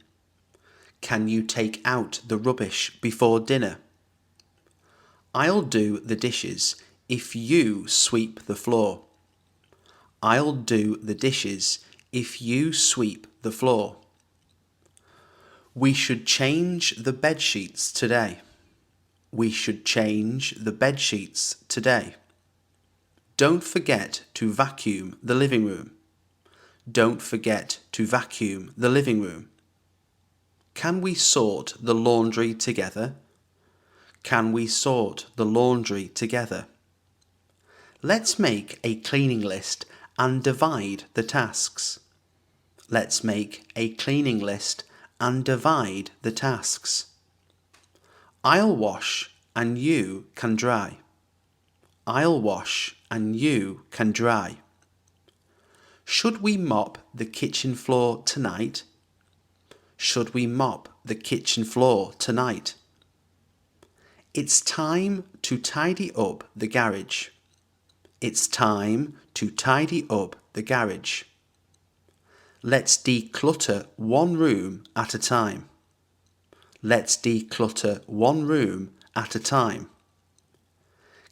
Can you take out the rubbish before dinner? I'll do the dishes if you sweep the floor. I'll do the dishes if you sweep the floor. We should change the bed sheets today. We should change the bed sheets today. Don't forget to vacuum the living room. Don't forget to vacuum the living room. Can we sort the laundry together? Can we sort the laundry together? Let's make a cleaning list and divide the tasks. Let's make a cleaning list and divide the tasks. I'll wash and you can dry. I'll wash and you can dry. Should we mop the kitchen floor tonight? Should we mop the kitchen floor tonight? It's time to tidy up the garage. It's time to tidy up the garage. Let's declutter one room at a time. Let's declutter one room at a time.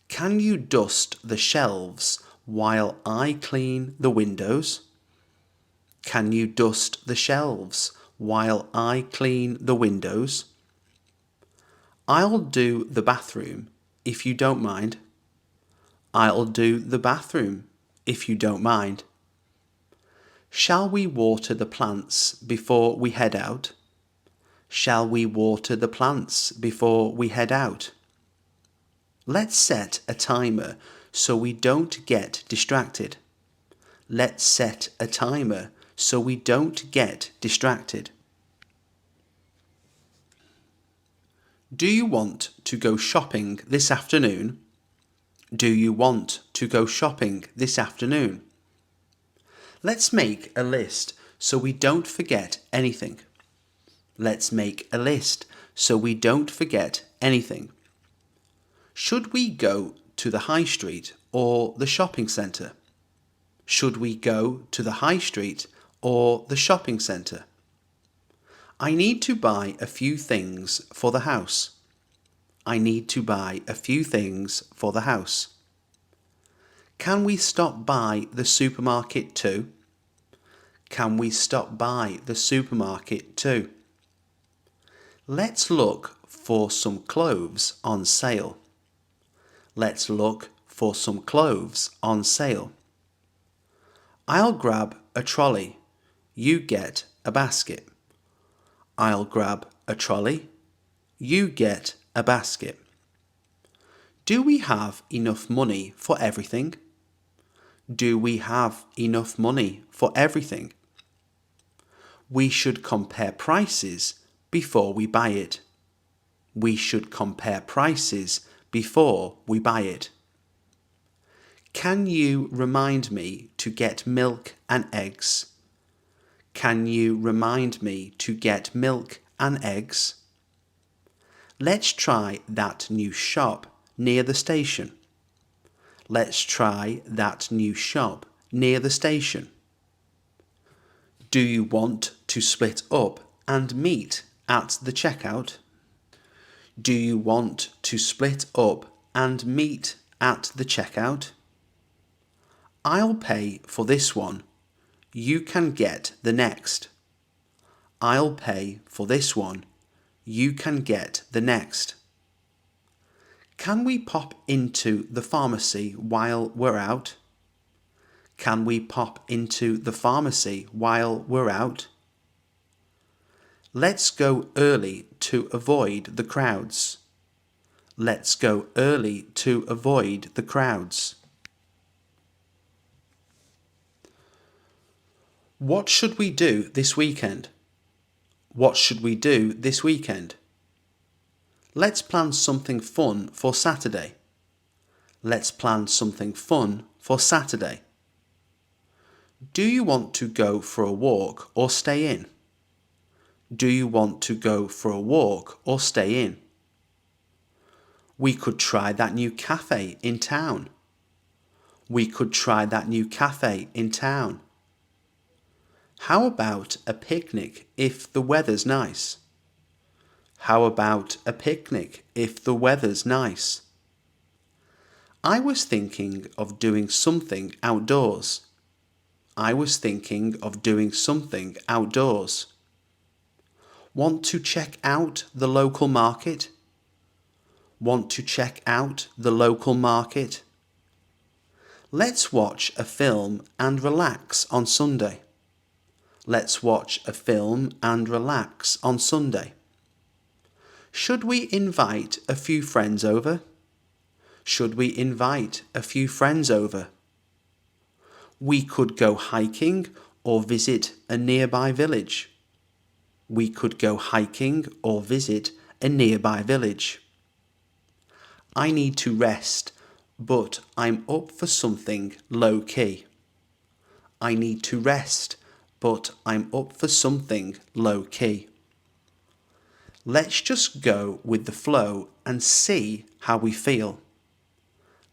Can you dust the shelves while I clean the windows? Can you dust the shelves while I clean the windows? I'll do the bathroom if you don't mind. I'll do the bathroom if you don't mind. Shall we water the plants before we head out? Shall we water the plants before we head out? Let's set a timer so we don't get distracted. Let's set a timer so we don't get distracted. Do you want to go shopping this afternoon? Do you want to go shopping this afternoon? Let's make a list so we don't forget anything. Let's make a list so we don't forget anything. Should we go to the high street or the shopping centre? Should we go to the high street or the shopping centre? I need to buy a few things for the house. I need to buy a few things for the house. Can we stop by the supermarket too? Can we stop by the supermarket too? Let's look for some clothes on sale. Let's look for some clothes on sale. I'll grab a trolley. You get a basket. I'll grab a trolley. You get a basket. Do we have enough money for everything? Do we have enough money for everything? We should compare prices before we buy it. We should compare prices before we buy it. Can you remind me to get milk and eggs? Can you remind me to get milk and eggs? Let's try that new shop near the station. Let's try that new shop near the station. Do you want to split up and meet at the checkout? Do you want to split up and meet at the checkout? I'll pay for this one. You can get the next. I'll pay for this one. You can get the next. Can we pop into the pharmacy while we're out? Can we pop into the pharmacy while we're out? Let's go early to avoid the crowds. Let's go early to avoid the crowds. What should we do this weekend? What should we do this weekend? Let's plan something fun for Saturday. Let's plan something fun for Saturday. Do you want to go for a walk or stay in? Do you want to go for a walk or stay in? We could try that new cafe in town. We could try that new cafe in town. How about a picnic if the weather's nice? How about a picnic if the weather's nice? I was thinking of doing something outdoors. I was thinking of doing something outdoors. Want to check out the local market? Want to check out the local market? Let's watch a film and relax on Sunday. Let's watch a film and relax on Sunday. Should we invite a few friends over? Should we invite a few friends over? We could go hiking or visit a nearby village. We could go hiking or visit a nearby village. I need to rest, but I'm up for something low-key. I need to rest, but I'm up for something low-key. Let's just go with the flow and see how we feel.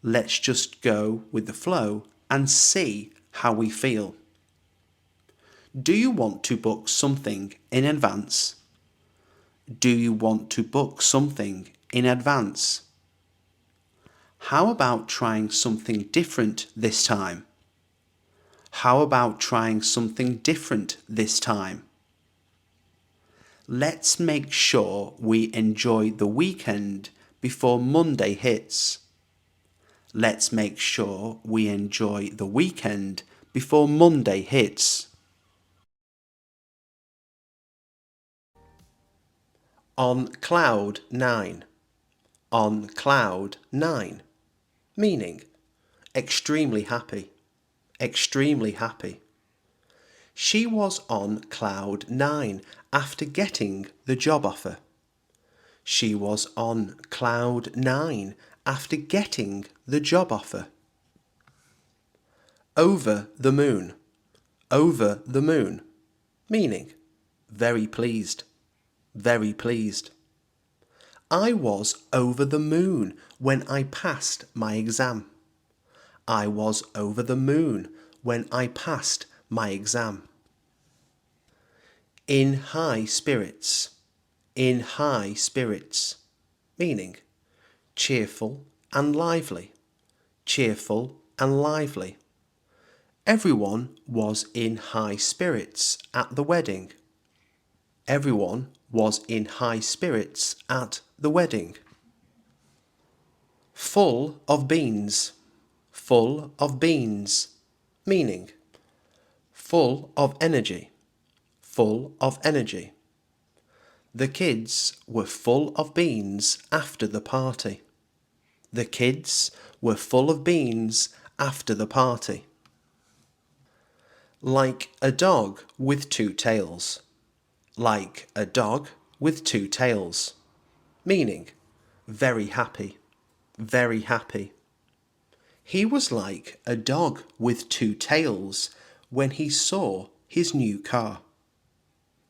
Let's just go with the flow and see how we feel. Do you want to book something in advance? Do you want to book something in advance? How about trying something different this time? How about trying something different this time? Let's make sure we enjoy the weekend before Monday hits. Let's make sure we enjoy the weekend before Monday hits. On cloud 9. On cloud 9. Meaning, extremely happy. Extremely happy. She was on cloud 9 after getting the job offer. She was on cloud 9 after getting the job offer. Over the moon. Over the moon. Meaning, very pleased. Very pleased. I was over the moon when I passed my exam. I was over the moon when I passed my exam. In high spirits. In high spirits. Meaning, cheerful and lively. Cheerful and lively. Everyone was in high spirits at the wedding. Everyone was in high spirits at the wedding. Full of beans. Full of beans. Meaning, full of energy. Full of energy. The kids were full of beans after the party. The kids were full of beans after the party. Like a dog with two tails. Like a dog with two tails. Meaning, very happy. Very happy. He was like a dog with two tails when he saw his new car.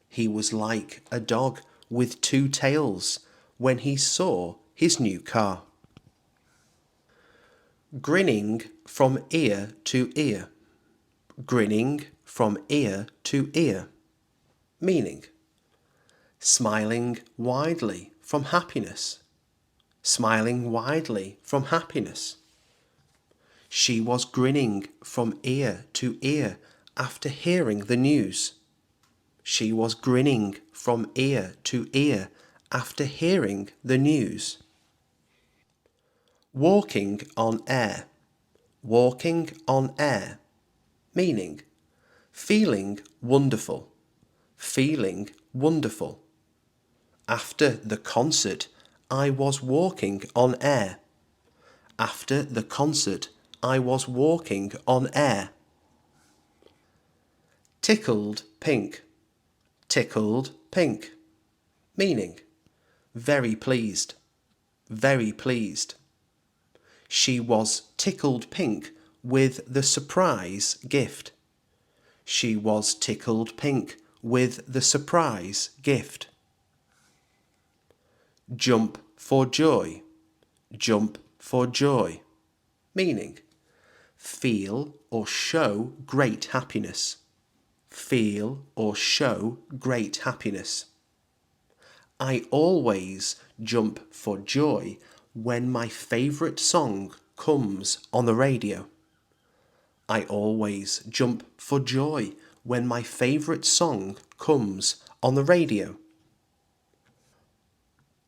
He was like a dog with two tails when he saw his new car. Grinning from ear to ear. Grinning from ear to ear. Meaning, smiling widely from happiness. Smiling widely from happiness. She was grinning from ear to ear after hearing the news. She was grinning from ear to ear after hearing the news. Walking on air. Walking on air. Meaning, feeling wonderful. Feeling wonderful. After the concert, I was walking on air. After the concert, I was walking on air. Tickled pink. Tickled pink. Meaning, very pleased. Very pleased. She was tickled pink with the surprise gift. She was tickled pink with the surprise gift. Jump for joy. Jump for joy. Meaning, feel or show great happiness. Feel or show great happiness. I always jump for joy when my favourite song comes on the radio. I always jump for joy when my favourite song comes on the radio.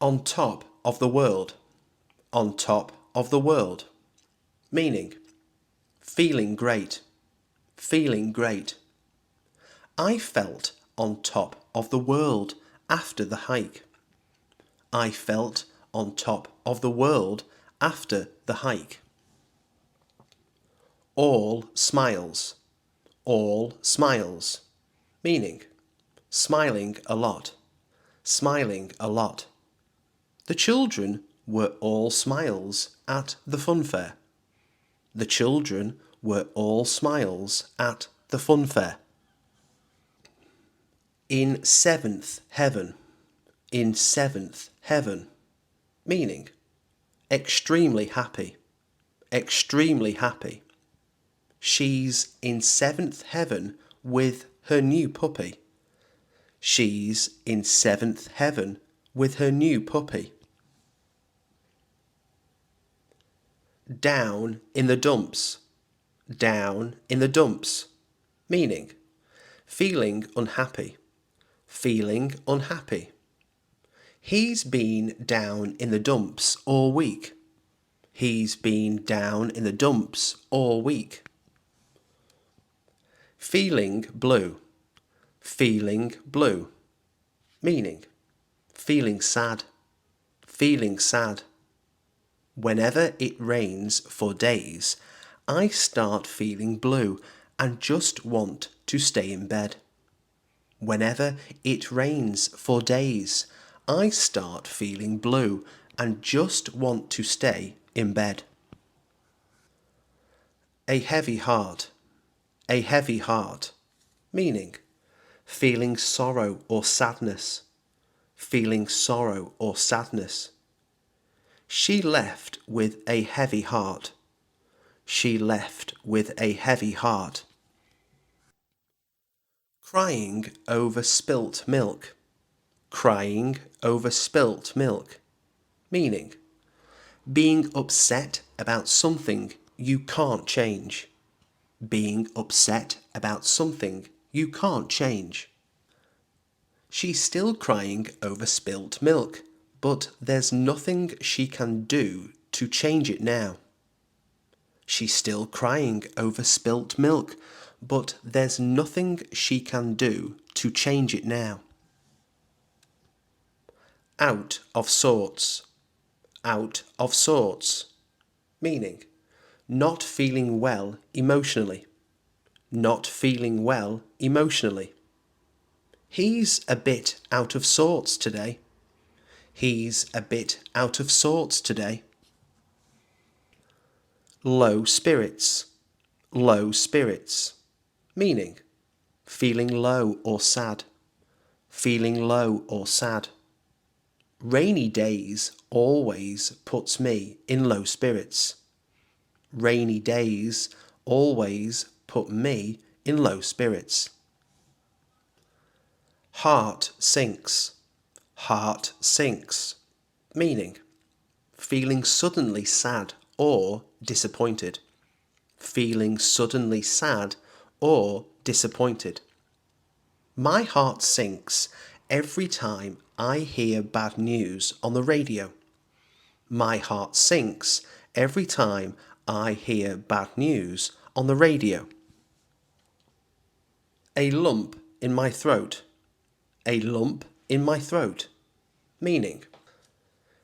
On top of the world. On top of the world. Meaning, feeling great. Feeling great. I felt on top of the world after the hike. I felt on top of the world after the hike. All smiles. All smiles. Meaning, smiling a lot. Smiling a lot. The children were all smiles at the fun fair. The children were all smiles at the fun fair. In seventh heaven. In seventh heaven. Meaning, extremely happy. Extremely happy. She's in seventh heaven with her new puppy. She's in seventh heaven with her new puppy. Down in the dumps. Down in the dumps. Meaning, feeling unhappy. Feeling unhappy. He's been down in the dumps all week. He's been down in the dumps all week. Feeling blue. Feeling blue. Meaning, feeling sad. Feeling sad. Whenever it rains for days, I start feeling blue and just want to stay in bed. Whenever it rains for days, I start feeling blue and just want to stay in bed. A heavy heart. A heavy heart. Meaning, feeling sorrow or sadness. Feeling sorrow or sadness. She left with a heavy heart. She left with a heavy heart. Crying over spilt milk. Crying over spilt milk. Meaning, being upset about something you can't change. Being upset about something you can't change. She's still crying over spilt milk, but there's nothing she can do to change it now. She's still crying over spilt milk, but there's nothing she can do to change it now. Out of sorts. Out of sorts. Meaning, not feeling well emotionally. Not feeling well emotionally. He's a bit out of sorts today. He's a bit out of sorts today. Low spirits. Low spirits. Meaning, feeling low or sad. Feeling low or sad. Rainy days always puts me in low spirits. Rainy days always put me in low spirits. Heart sinks. Heart sinks. Meaning, feeling suddenly sad or disappointed. Feeling suddenly sad or disappointed. My heart sinks every time I hear bad news on the radio. My heart sinks every time I hear bad news on the radio. A lump in my throat. A lump in my throat. Meaning,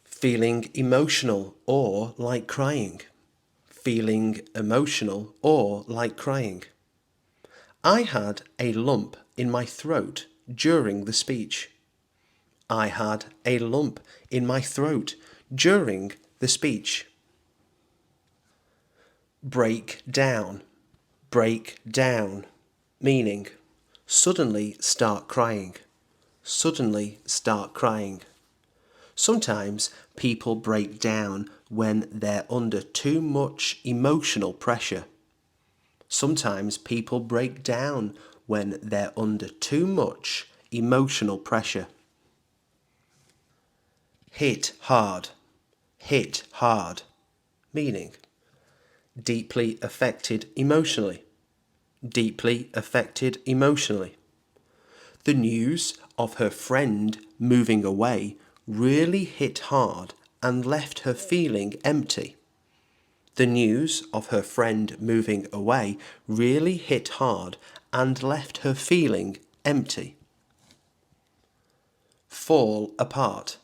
feeling emotional or like crying. Feeling emotional or like crying. I had a lump in my throat during the speech. I had a lump in my throat during the speech. Break down. Break down. meaning suddenly start crying, suddenly start crying. Sometimes people break down when they're under too much emotional pressure. Sometimes people break down when they're under too much emotional pressure. Hit hard, hit hard, meaning deeply affected emotionally, deeply affected emotionally. The news of her friend moving away really hit hard and left her feeling empty. The news of her friend moving away really hit hard and left her feeling empty. Fall apart,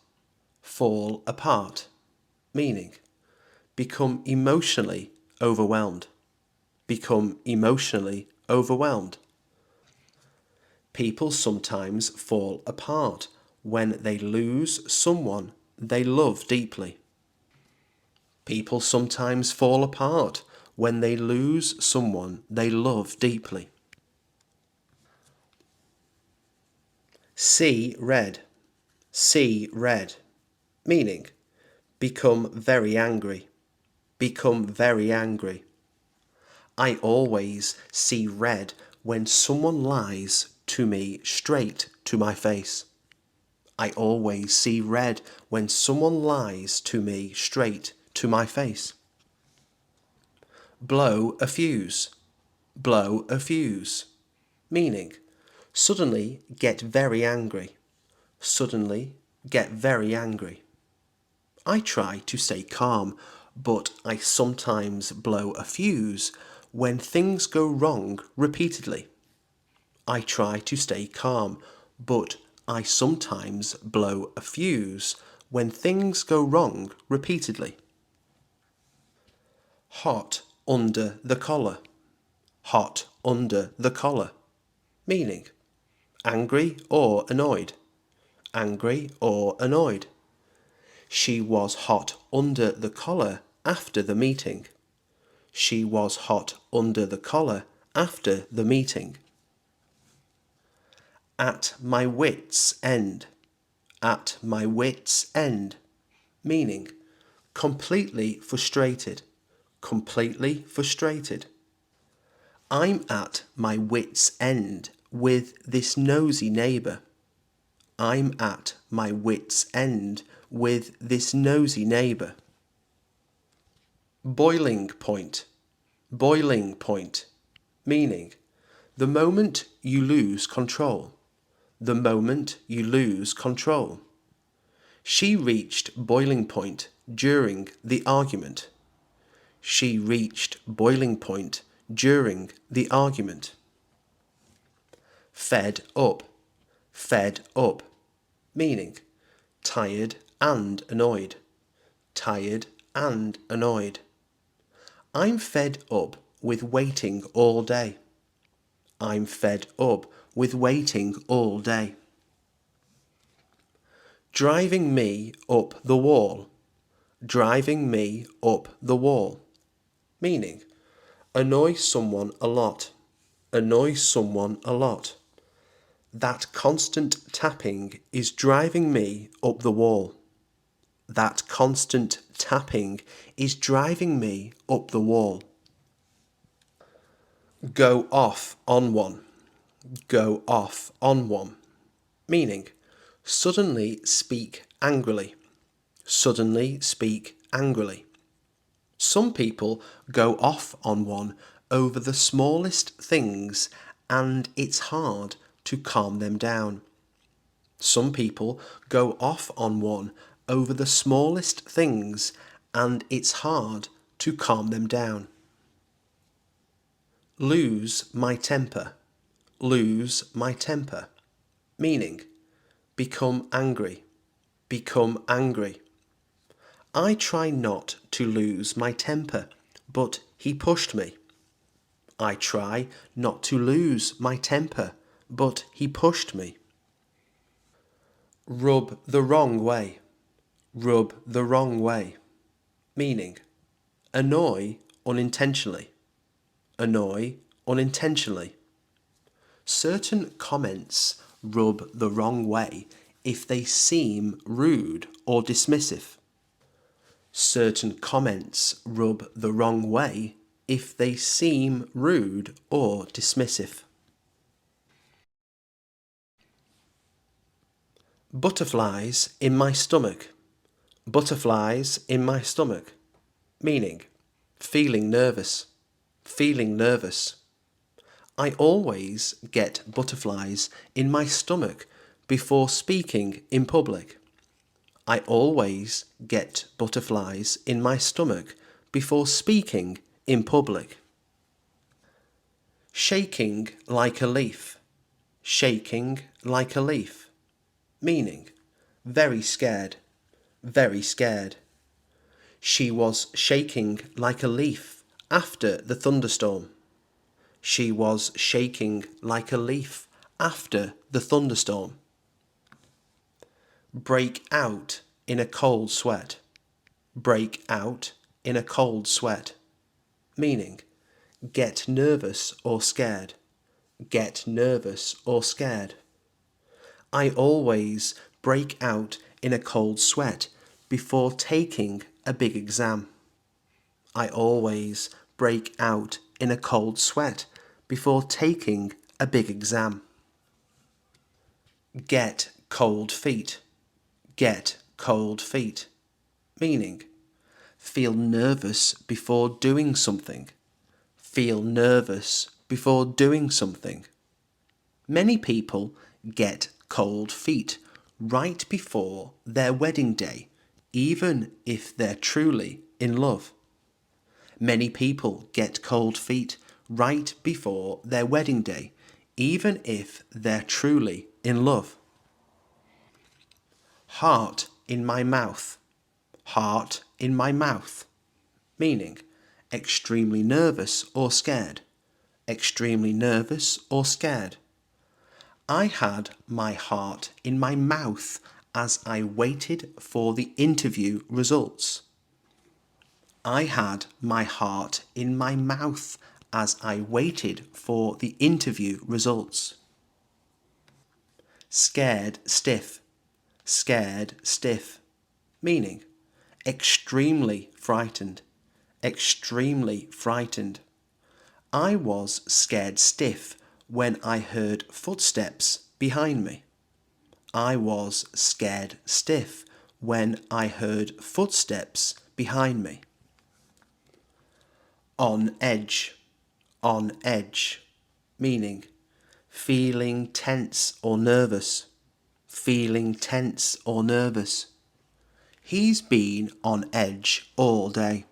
fall apart, meaning become emotionally overwhelmed, become emotionally overwhelmed. People sometimes fall apart when they lose someone they love deeply. People sometimes fall apart when they lose someone they love deeply. See red, see red, meaning become very angry, become very angry. I always see red when someone lies to me straight to my face. I always see red when someone lies to me straight to my face. Blow a fuse, blow a fuse, meaning suddenly get very angry, suddenly get very angry. I try to stay calm, but I sometimes blow a fuse when things go wrong repeatedly. I try to stay calm, but I sometimes blow a fuse when things go wrong repeatedly. Hot under the collar, hot under the collar, meaning angry or annoyed, angry or annoyed. She was hot under the collar after the meeting. She was hot under the collar after the meeting. At my wit's end, at my wit's end, meaning completely frustrated, completely frustrated. I'm at my wit's end with this nosy neighbour. I'm at my wit's end with this nosy neighbour. Boiling point, boiling point, meaning the moment you lose control, the moment you lose control. She reached boiling point during the argument. She reached boiling point during the argument. Fed up, fed up, meaning tired and annoyed, tired and annoyed. I'm fed up with waiting all day. I'm fed up with waiting all day. Driving me up the wall, driving me up the wall, meaning annoy someone a lot, annoy someone a lot. That constant tapping is driving me up the wall. That constant tapping is driving me up the wall. Go off on one, go off on one, meaning suddenly speak angrily, suddenly speak angrily. Some people go off on one over the smallest things and it's hard to calm them down. Some people go off on one over the smallest things and it's hard to calm them down. Lose my temper, lose my temper, meaning become angry, become angry. I try not to lose my temper, but he pushed me. I try not to lose my temper, but he pushed me. Rub the wrong way, rub the wrong way, meaning annoy unintentionally, annoy unintentionally. Certain comments rub the wrong way if they seem rude or dismissive. Certain comments rub the wrong way if they seem rude or dismissive. Butterflies in my stomach. Butterflies in my stomach. Meaning, feeling nervous. Feeling nervous. I always get butterflies in my stomach before speaking in public. I always get butterflies in my stomach before speaking in public. Shaking like a leaf. Shaking like a leaf. Meaning, very scared. Very scared. She was shaking like a leaf after the thunderstorm. She was shaking like a leaf after the thunderstorm. Break out in a cold sweat. Break out in a cold sweat. Meaning, get nervous or scared. Get nervous or scared. I always break out in a cold sweat before taking a big exam. I always break out in a cold sweat before taking a big exam. Get cold feet. Get cold feet. Meaning, feel nervous before doing something. Feel nervous before doing something. Many people get cold feet right before their wedding day, even if they're truly in love. Many people get cold feet right before their wedding day, even if they're truly in love. Heart in my mouth. Heart in my mouth. Meaning, extremely nervous or scared. Extremely nervous or scared. I had my heart in my mouth as I waited for the interview results. I had my heart in my mouth as I waited for the interview results. Scared stiff. Scared stiff. Meaning, extremely frightened. Extremely frightened. I was scared stiff when I heard footsteps behind me. I was scared stiff when I heard footsteps behind me. On edge. On edge. Meaning, feeling tense or nervous. Feeling tense or nervous. He's been on edge all day.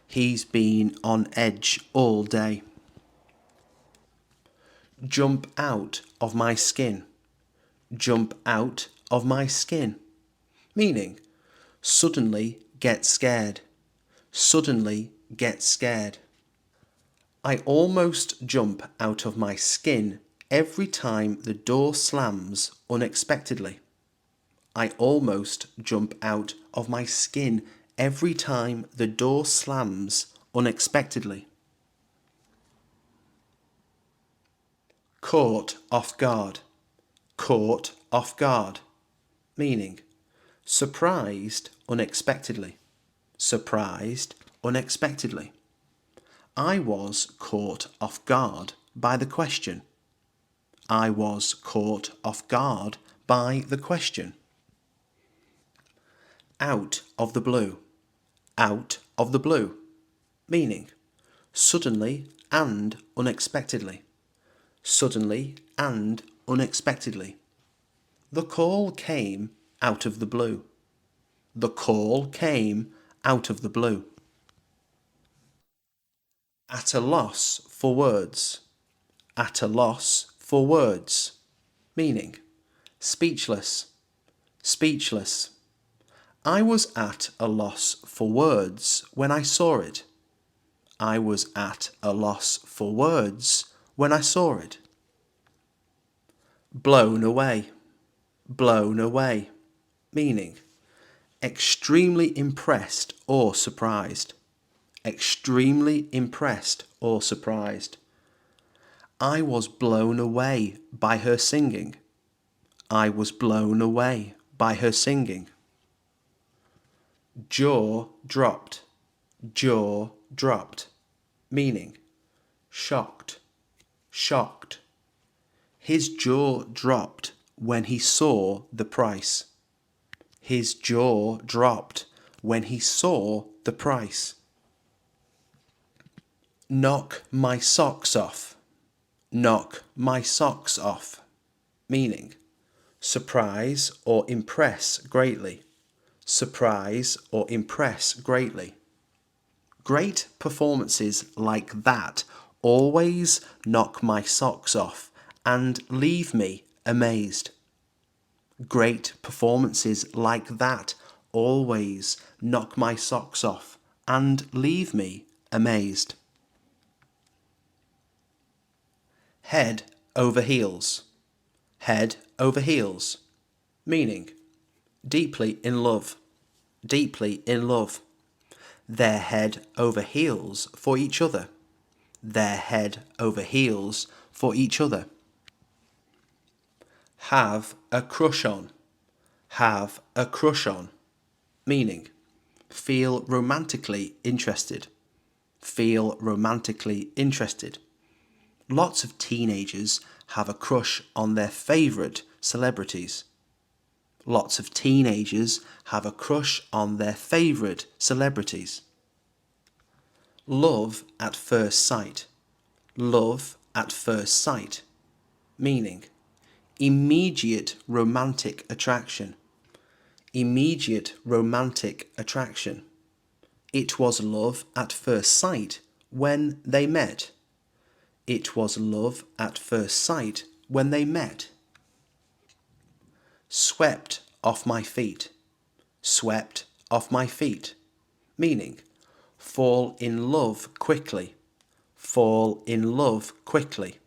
He's been on edge all day. Jump out of my skin. Jump out of my skin. Meaning, suddenly get scared. Suddenly get scared. I almost jump out of my skin every time the door slams unexpectedly. I almost jump out of my skin every time the door slams unexpectedly. Caught off guard. Caught off guard. Meaning, surprised unexpectedly. Surprised unexpectedly. I was caught off guard by the question. I was caught off guard by the question. Out of the blue. Out of the blue. Meaning, suddenly and unexpectedly. Suddenly and unexpectedly. The call came out of the blue. The call came out of the blue. At a loss for words. At a loss for words. Meaning, speechless. Speechless. I was at a loss for words when I saw it. I was at a loss for words when I saw it. Blown away. Blown away. Meaning, extremely impressed or surprised. Extremely impressed or surprised. I was blown away by her singing. I was blown away by her singing. Jaw dropped. Jaw dropped. Meaning shocked. Shocked. His jaw dropped when he saw the price. His jaw dropped when he saw the price. Knock my socks off. Knock my socks off. Meaning surprise or impress greatly. Surprise or impress greatly. Great performances like that always knock my socks off and leave me amazed. Great performances like that always knock my socks off and leave me amazed. Head over heels. Head over heels. Meaning deeply in love. Deeply in love. They're head over heels for each other. They're head over heels for each other. Have a crush on. Have a crush on. Meaning feel romantically interested. Feel romantically interested. Lots of teenagers have a crush on their favourite celebrities. Lots of teenagers have a crush on their favourite celebrities. Love at first sight. Love at first sight. Meaning immediate romantic attraction. Immediate romantic attraction. It was love at first sight when they met. It was love at first sight when they met. Swept off my feet. Swept off my feet. Meaning fall in love quickly. Fall in love quickly.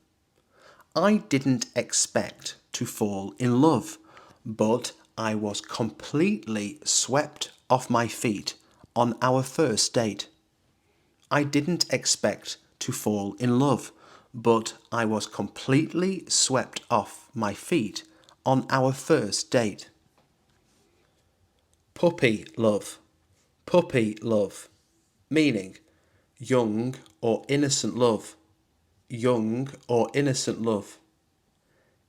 I didn't expect to fall in love, but I was completely swept off my feet on our first date. I didn't expect to fall in love, but I was completely swept off my feet on our first date. Puppy love. Puppy love. Meaning young or innocent love. Young or innocent love.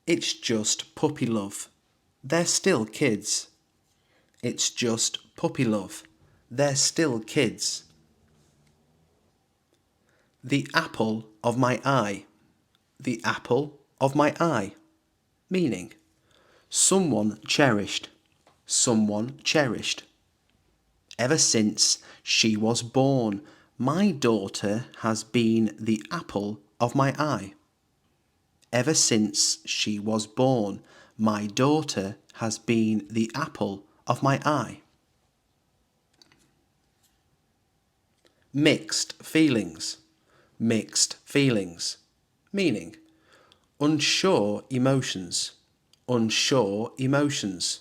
It's just puppy love. They're still kids. It's just puppy love. They're still kids. The apple of my eye. The apple of my eye. Meaning someone cherished. Someone cherished. Ever since she was born, my daughter has been the apple of my eye. Ever since she was born, my daughter has been the apple of my eye. Mixed feelings. Mixed feelings. Meaning unsure emotions. Unsure emotions.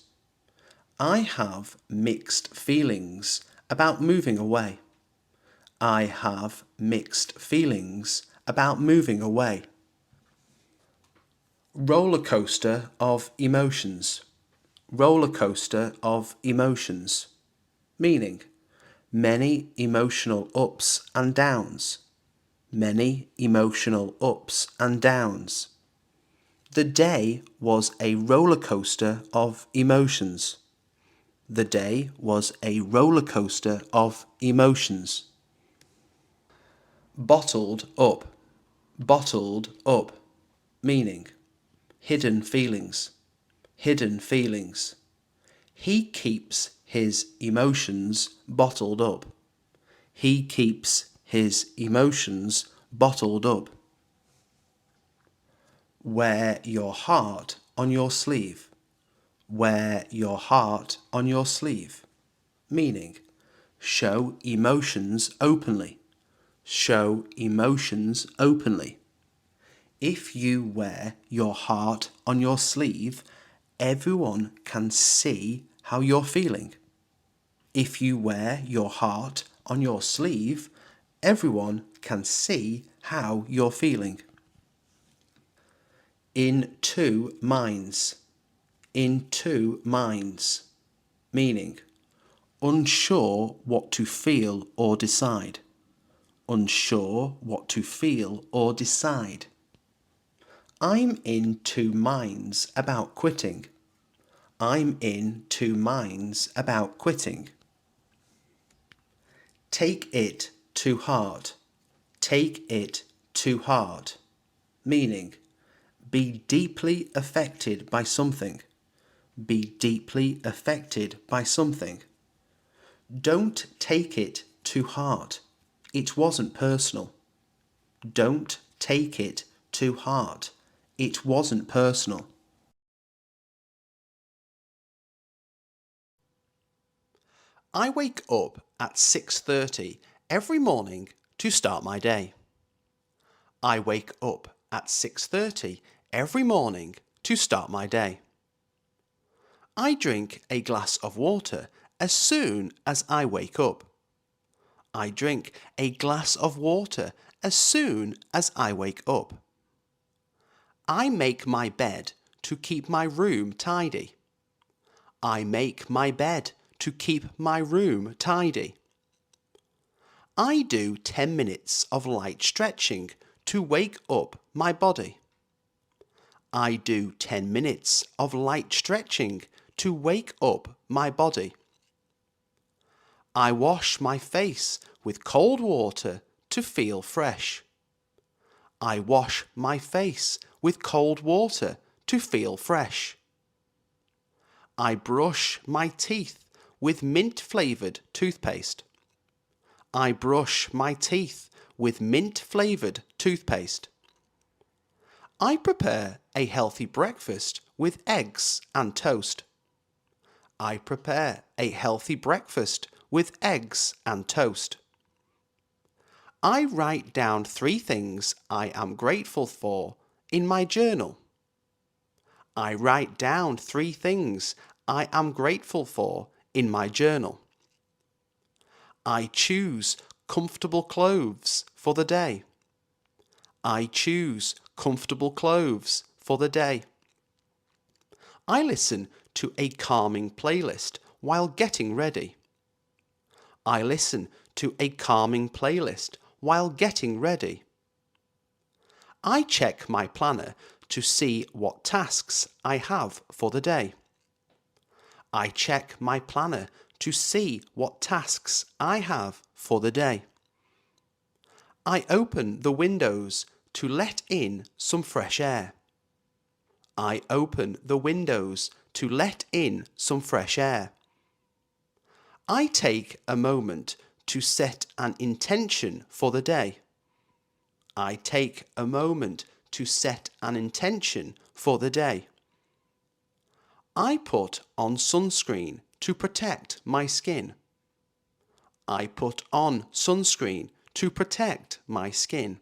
I have mixed feelings about moving away. I have mixed feelings about moving away. Roller coaster of emotions. Roller coaster of emotions. Meaning many emotional ups and downs. Many emotional ups and downs. The day was a roller coaster of emotions. The day was a roller coaster of emotions. Bottled up. Bottled up. Meaning hidden feelings. Hidden feelings. He keeps his emotions bottled up. He keeps his emotions bottled up. Wear your heart on your sleeve. Wear your heart on your sleeve. Meaning show emotions openly. Show emotions openly. If you wear your heart on your sleeve, everyone can see how you're feeling. If you wear your heart on your sleeve, everyone can see how you're feeling. In two minds. In two minds. Meaning, unsure what to feel or decide. Unsure what to feel or decide. I'm in two minds about quitting. I'm in two minds about quitting. Take it to heart. Take it to heart. Meaning, be deeply affected by something. Be deeply affected by something. Don't take it to heart. It wasn't personal. Don't take it to heart. It wasn't personal. I wake up at 6:30 every morning to start my day. I wake up at 6:30 every morning to start my day. I drink a glass of water as soon as I wake up. I drink a glass of water as soon as I wake up. I make my bed to keep my room tidy. I make my bed to keep my room tidy. I do 10 minutes of light stretching to wake up my body. I do 10 minutes of light stretching to wake up my body. I wash my face with cold water to feel fresh. I wash my face with cold water to feel fresh. I brush my teeth with mint-flavoured toothpaste. I brush my teeth with mint-flavoured toothpaste. I prepare a healthy breakfast with eggs and toast. I prepare a healthy breakfast with eggs and toast. I write down 3 things I am grateful for in my journal. I write down 3 things I am grateful for in my journal. I choose comfortable clothes for the day. I choose comfortable clothes for the day. I listen to a calming playlist while getting ready. I listen to a calming playlist while getting ready. I check my planner to see what tasks I have for the day. I check my planner to see what tasks I have for the day. I open the windows to let in some fresh air. I open the windows to let in some fresh air. I take a moment to set an intention for the day. I take a moment to set an intention for the day. I put on sunscreen to protect my skin. I put on sunscreen to protect my skin.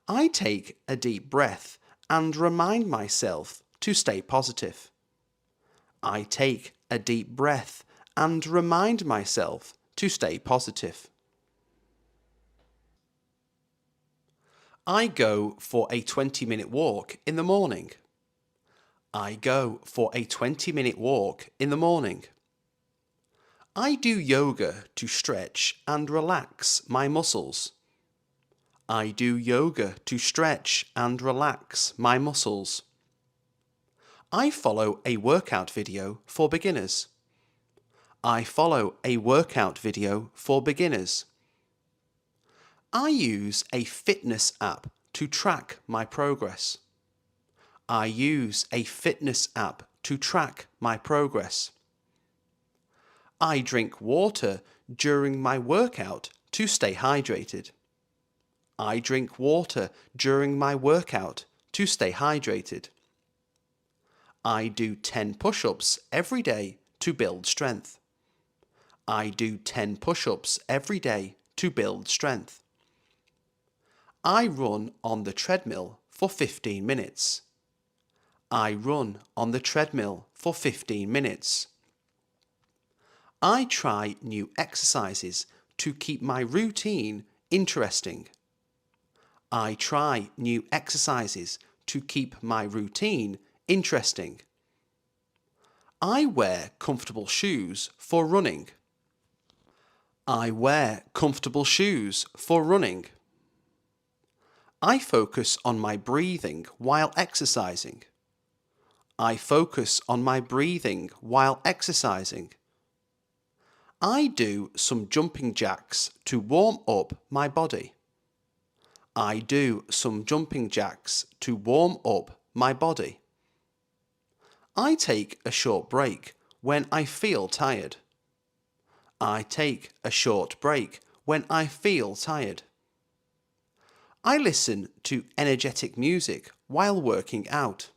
I take a deep breath and remind myself to stay positive. I take a deep breath and remind myself to stay positive. I go for a 20-minute walk in the morning. I go for a 20-minute walk in the morning. I do yoga to stretch and relax my muscles. I do yoga to stretch and relax my muscles. I follow a workout video for beginners. I follow a workout video for beginners. I use a fitness app to track my progress. I use a fitness app to track my progress. I drink water during my workout to stay hydrated. I drink water during my workout to stay hydrated. I do 10 push-ups every day to build strength. I do 10 push-ups every day to build strength. I run on the treadmill for 15 minutes. I run on the treadmill for 15 minutes. I try new exercises to keep my routine interesting. I try new exercises to keep my routine interesting. I wear comfortable shoes for running. I wear comfortable shoes for running. I focus on my breathing while exercising. I focus on my breathing while exercising. I do some jumping jacks to warm up my body. I do some jumping jacks to warm up my body. I take a short break when I feel tired. I take a short break when I feel tired. I listen to energetic music while working out.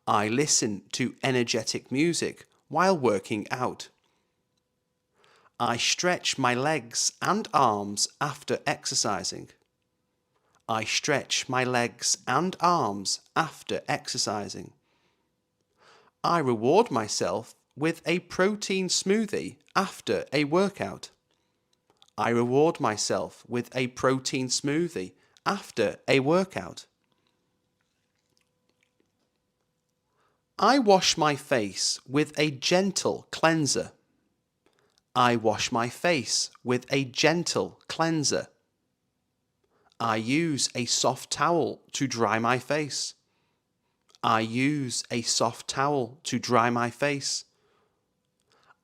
I listen to energetic music while working out. I stretch my legs and arms after exercising. I stretch my legs and arms after exercising. I reward myself with a protein smoothie after a workout. I reward myself with a protein smoothie after a workout. I wash my face with a gentle cleanser. I wash my face with a gentle cleanser. I use a soft towel to dry my face. I use a soft towel to dry my face.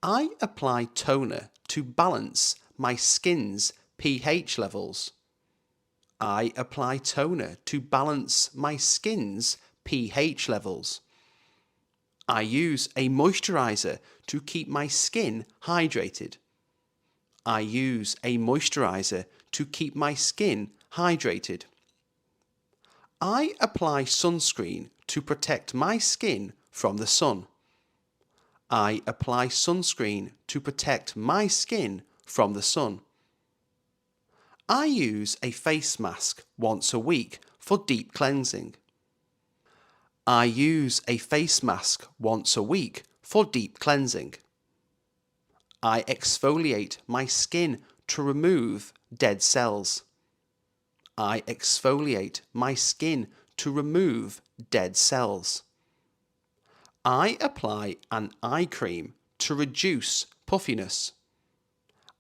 I apply toner to balance my skin's pH levels. I apply toner to balance my skin's pH levels. I use a moisturizer to keep my skin hydrated. I use a moisturizer to keep my skin hydrated. I apply sunscreen to protect my skin from the sun. I apply sunscreen to protect my skin from the sun. I use a face mask once a week for deep cleansing. I use a face mask once a week for deep cleansing. I exfoliate my skin to remove dead cells. I exfoliate my skin to remove dead cells. I apply an eye cream to reduce puffiness.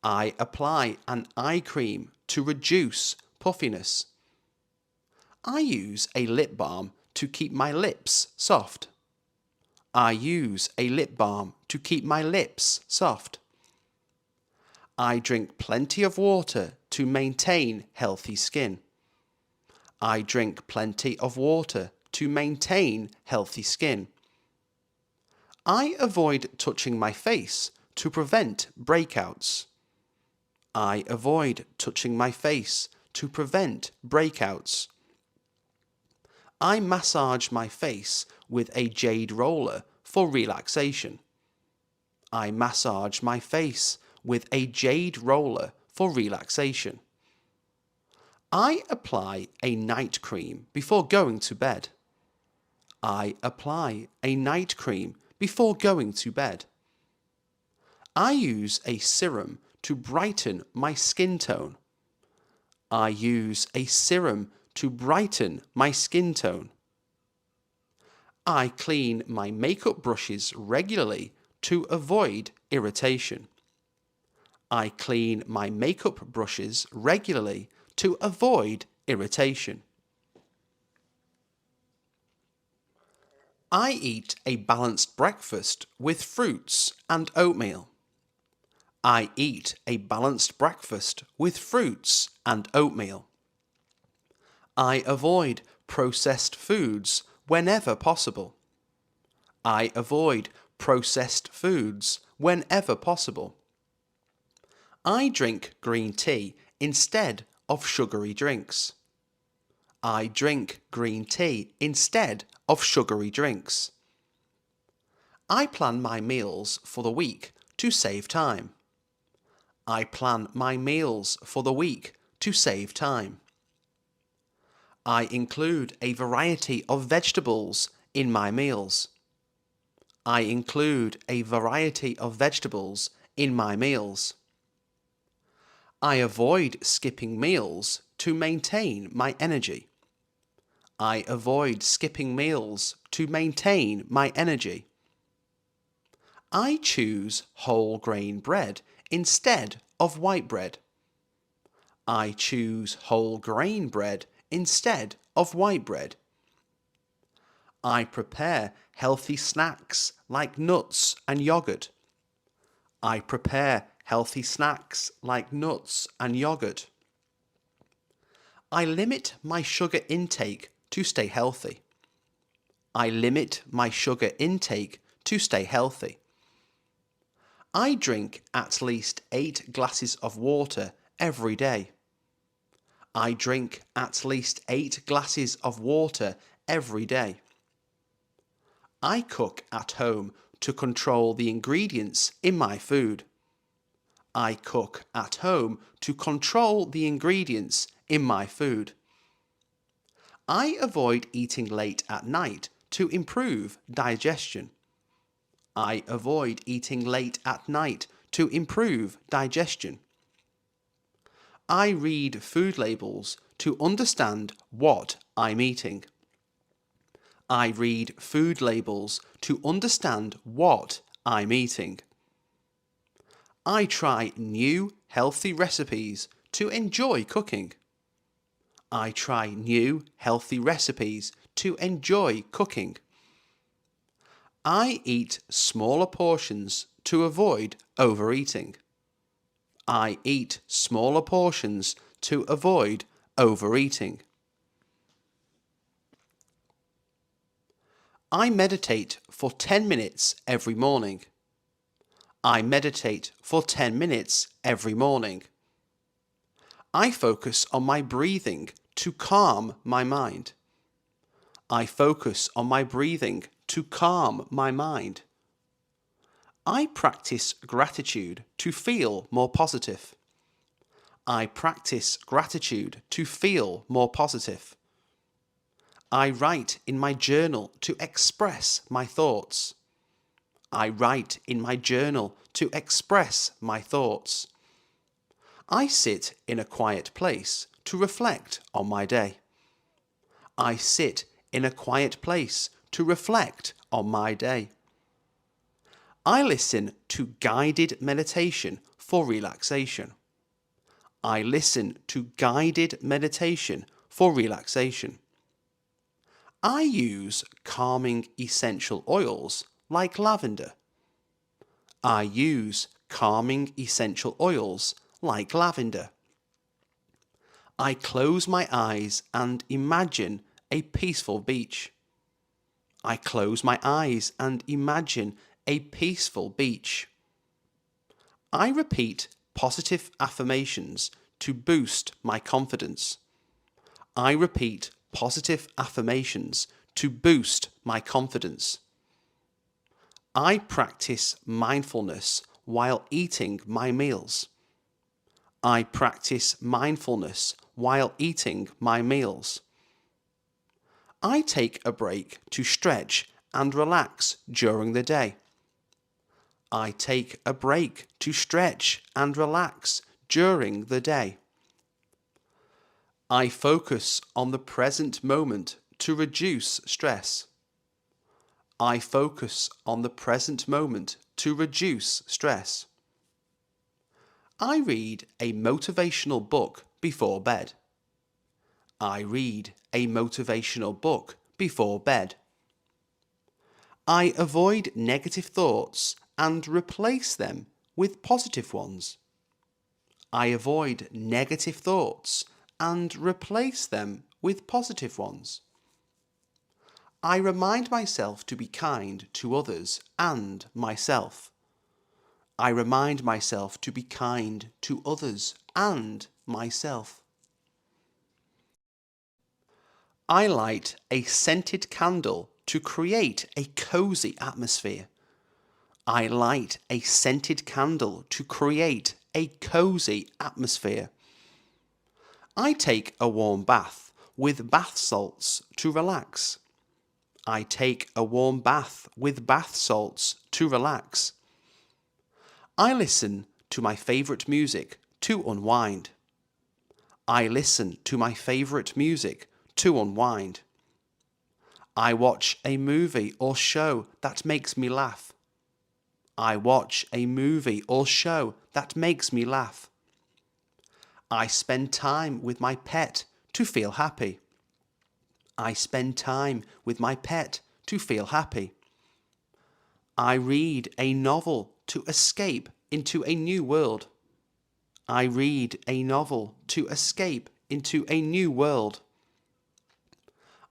I apply an eye cream to reduce puffiness. I use a lip balm to keep my lips soft. I use a lip balm to keep my lips soft. I drink plenty of water to maintain healthy skin. I drink plenty of water to maintain healthy skin. I avoid touching my face to prevent breakouts. I avoid touching my face to prevent breakouts. I massage my face with a jade roller for relaxation. I massage my face with a jade roller for relaxation. I apply a night cream before going to bed. I apply a night cream before going to bed. I use a serum to brighten my skin tone. I use a serum to brighten my skin tone. I clean my makeup brushes regularly to avoid irritation. I clean my makeup brushes regularly to avoid irritation. I eat a balanced breakfast with fruits and oatmeal. I eat a balanced breakfast with fruits and oatmeal. I avoid processed foods whenever possible. I avoid processed foods whenever possible. I drink green tea instead of sugary drinks. I drink green tea instead of sugary drinks. I plan my meals for the week to save time. I plan my meals for the week to save time. I include a variety of vegetables in my meals. I include a variety of vegetables in my meals. I avoid skipping meals to maintain my energy. I avoid skipping meals to maintain my energy. I choose whole grain bread instead of white bread. I choose whole grain bread instead of white bread. I prepare healthy snacks like nuts and yogurt. I prepare healthy snacks like nuts and yogurt. I limit my sugar intake to stay healthy. I limit my sugar intake to stay healthy. I drink at least 8 glasses of water every day. I drink at least 8 glasses of water every day. I cook at home to control the ingredients in my food. I cook at home to control the ingredients in my food. I avoid eating late at night to improve digestion. I avoid eating late at night to improve digestion. I read food labels to understand what I'm eating. I read food labels to understand what I'm eating. I try new healthy recipes to enjoy cooking. I try new healthy recipes to enjoy cooking. I eat smaller portions to avoid overeating. I eat smaller portions to avoid overeating. I meditate for 10 minutes every morning. I meditate for 10 minutes every morning. I focus on my breathing to calm my mind. I focus on my breathing to calm my mind. I practice gratitude to feel more positive. I practice gratitude to feel more positive. I write in my journal to express my thoughts. I write in my journal to express my thoughts. I sit in a quiet place to reflect on my day. I sit in a quiet place to reflect on my day. I listen to guided meditation for relaxation. I listen to guided meditation for relaxation. I use calming essential oils like lavender. I use calming essential oils like lavender. I close my eyes and imagine a peaceful beach. I close my eyes and imagine a peaceful beach. I repeat positive affirmations to boost my confidence. I repeat positive affirmations to boost my confidence. I practice mindfulness while eating my meals. I practice mindfulness while eating my meals. I take a break to stretch and relax during the day. I take a break to stretch and relax during the day. I focus on the present moment to reduce stress. I focus on the present moment to reduce stress. I read a motivational book before bed. I read a motivational book before bed. I avoid negative thoughts and replace them with positive ones. I avoid negative thoughts and replace them with positive ones. I remind myself to be kind to others and myself. I remind myself to be kind to others and myself. I light a scented candle to create a cozy atmosphere. I light a scented candle to create a cozy atmosphere. I take a warm bath with bath salts to relax. I take a warm bath with bath salts to relax. I listen to my favourite music to unwind. I listen to my favourite music to unwind. I watch a movie or show that makes me laugh. I watch a movie or show that makes me laugh. I spend time with my pet to feel happy. I spend time with my pet to feel happy. I read a novel to escape into a new world. I read a novel to escape into a new world.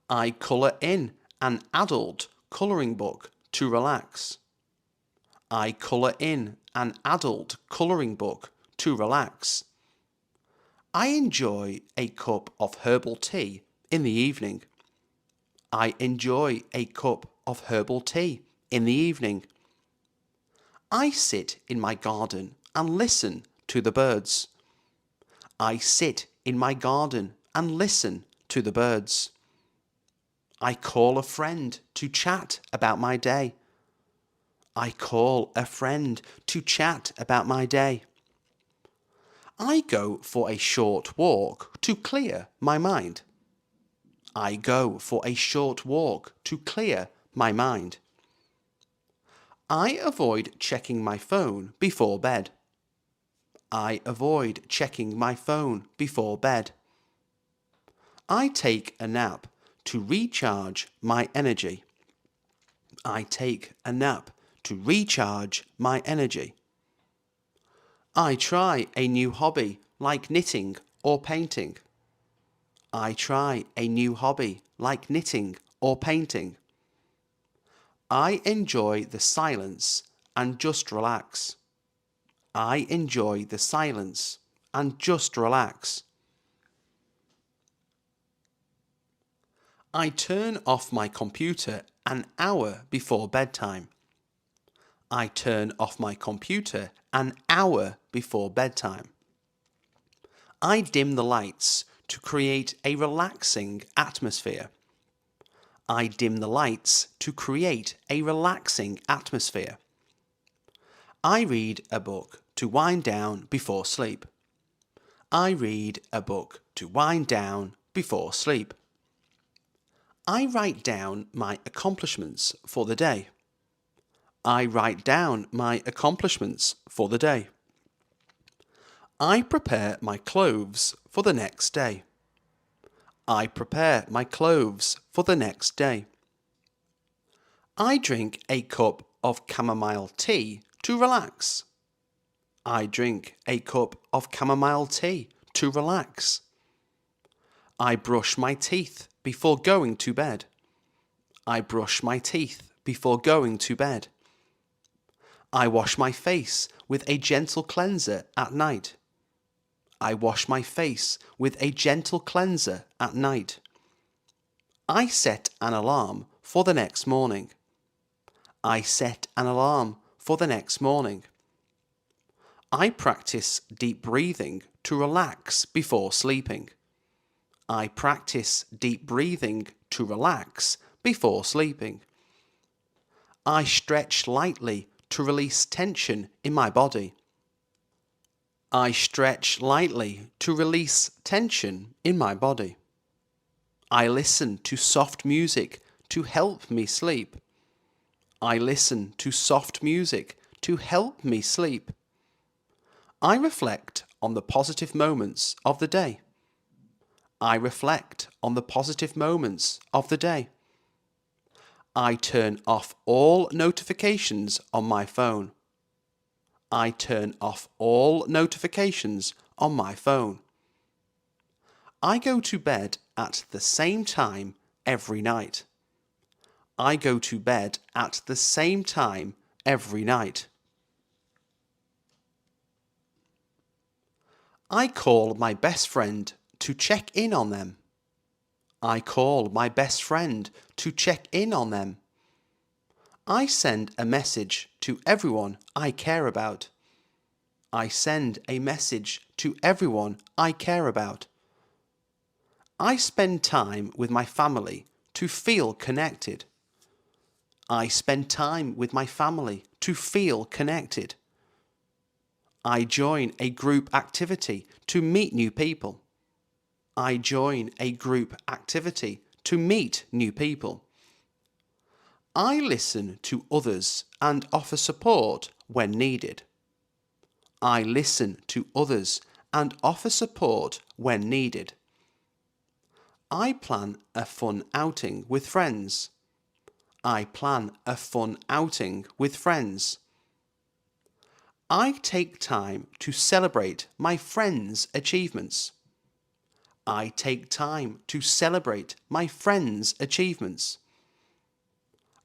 I colour in an adult colouring book to relax. I colour in an adult colouring book to relax. I enjoy a cup of herbal tea in the evening. I enjoy a cup of herbal tea in the evening. I sit in my garden and listen to the birds. I sit in my garden and listen to the birds. I call a friend to chat about my day. I call a friend to chat about my day. I go for a short walk to clear my mind. I go for a short walk to clear my mind. I avoid checking my phone before bed. I avoid checking my phone before bed. I take a nap to recharge my energy. I take a nap to recharge my energy. I try a new hobby like knitting or painting. I try a new hobby like knitting or painting. I enjoy the silence and just relax. I enjoy the silence and just relax. I turn off my computer an hour before bedtime. I turn off my computer an hour before bedtime. I dim the lights to create a relaxing atmosphere. I dim the lights to create a relaxing atmosphere. I read a book to wind down before sleep. I read a book to wind down before sleep. I write down my accomplishments for the day. I write down my accomplishments for the day. I prepare my clothes for the next day. I prepare my clothes for the next day. I drink a cup of chamomile tea to relax. I drink a cup of chamomile tea to relax. I brush my teeth before going to bed. I brush my teeth before going to bed. I wash my face with a gentle cleanser at night. I wash my face with a gentle cleanser at night. I set an alarm for the next morning. I set an alarm for the next morning. I practice deep breathing to relax before sleeping. I practice deep breathing to relax before sleeping. I stretch lightly to release tension in my body. I stretch lightly to release tension in my body. I listen to soft music to help me sleep. I listen to soft music to help me sleep. I reflect on the positive moments of the day. I reflect on the positive moments of the day. I turn off all notifications on my phone. I turn off all notifications on my phone. I go to bed at the same time every night. I go to bed at the same time every night. I call my best friend to check in on them. I call my best friend to check in on them. I send a message to everyone I care about. I send a message to everyone I care about. I spend time with my family to feel connected. I spend time with my family to feel connected. I join a group activity to meet new people. I join a group activity to meet new people. I listen to others and offer support when needed. I listen to others and offer support when needed. I plan a fun outing with friends. I plan a fun outing with friends. I take time to celebrate my friends' achievements. I take time to celebrate my friends' achievements.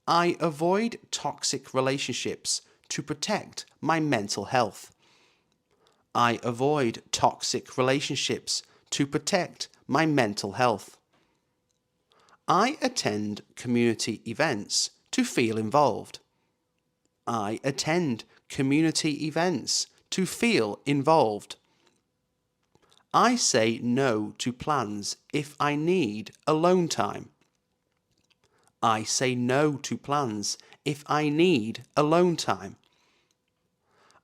I avoid toxic relationships to protect my mental health. I avoid toxic relationships to protect my mental health. I attend community events to feel involved. I attend community events to feel involved. I say no to plans if I need alone time. I say no to plans if I need alone time.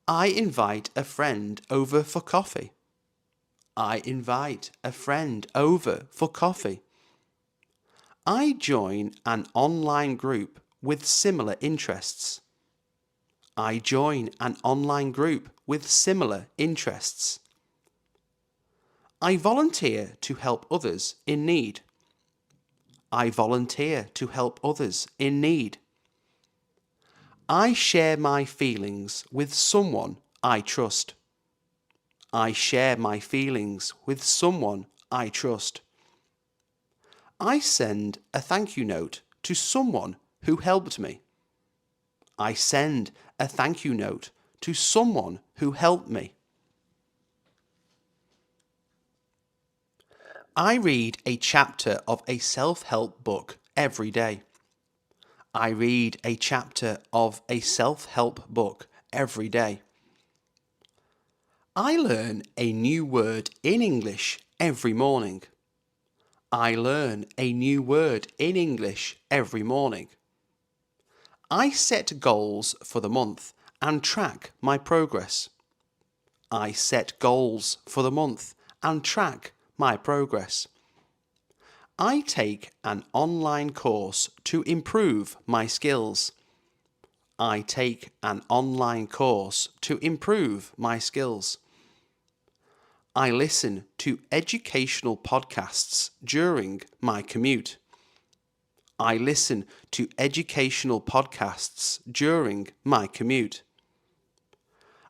I invite a friend over for coffee. I invite a friend over for coffee. I join an online group with similar interests. I join an online group with similar interests. I volunteer to help others in need. I volunteer to help others in need. I share my feelings with someone I trust. I share my feelings with someone I trust. I send a thank you note to someone who helped me. I send a thank you note to someone who helped me. I read a chapter of a self-help book every day. I read a chapter of a self-help book every day. I learn a new word in English every morning. I learn a new word in English every morning. I set goals for the month and track my progress. I set goals for the month and track my progress. I take an online course to improve my skills. I take an online course to improve my skills. I listen to educational podcasts during my commute. I listen to educational podcasts during my commute.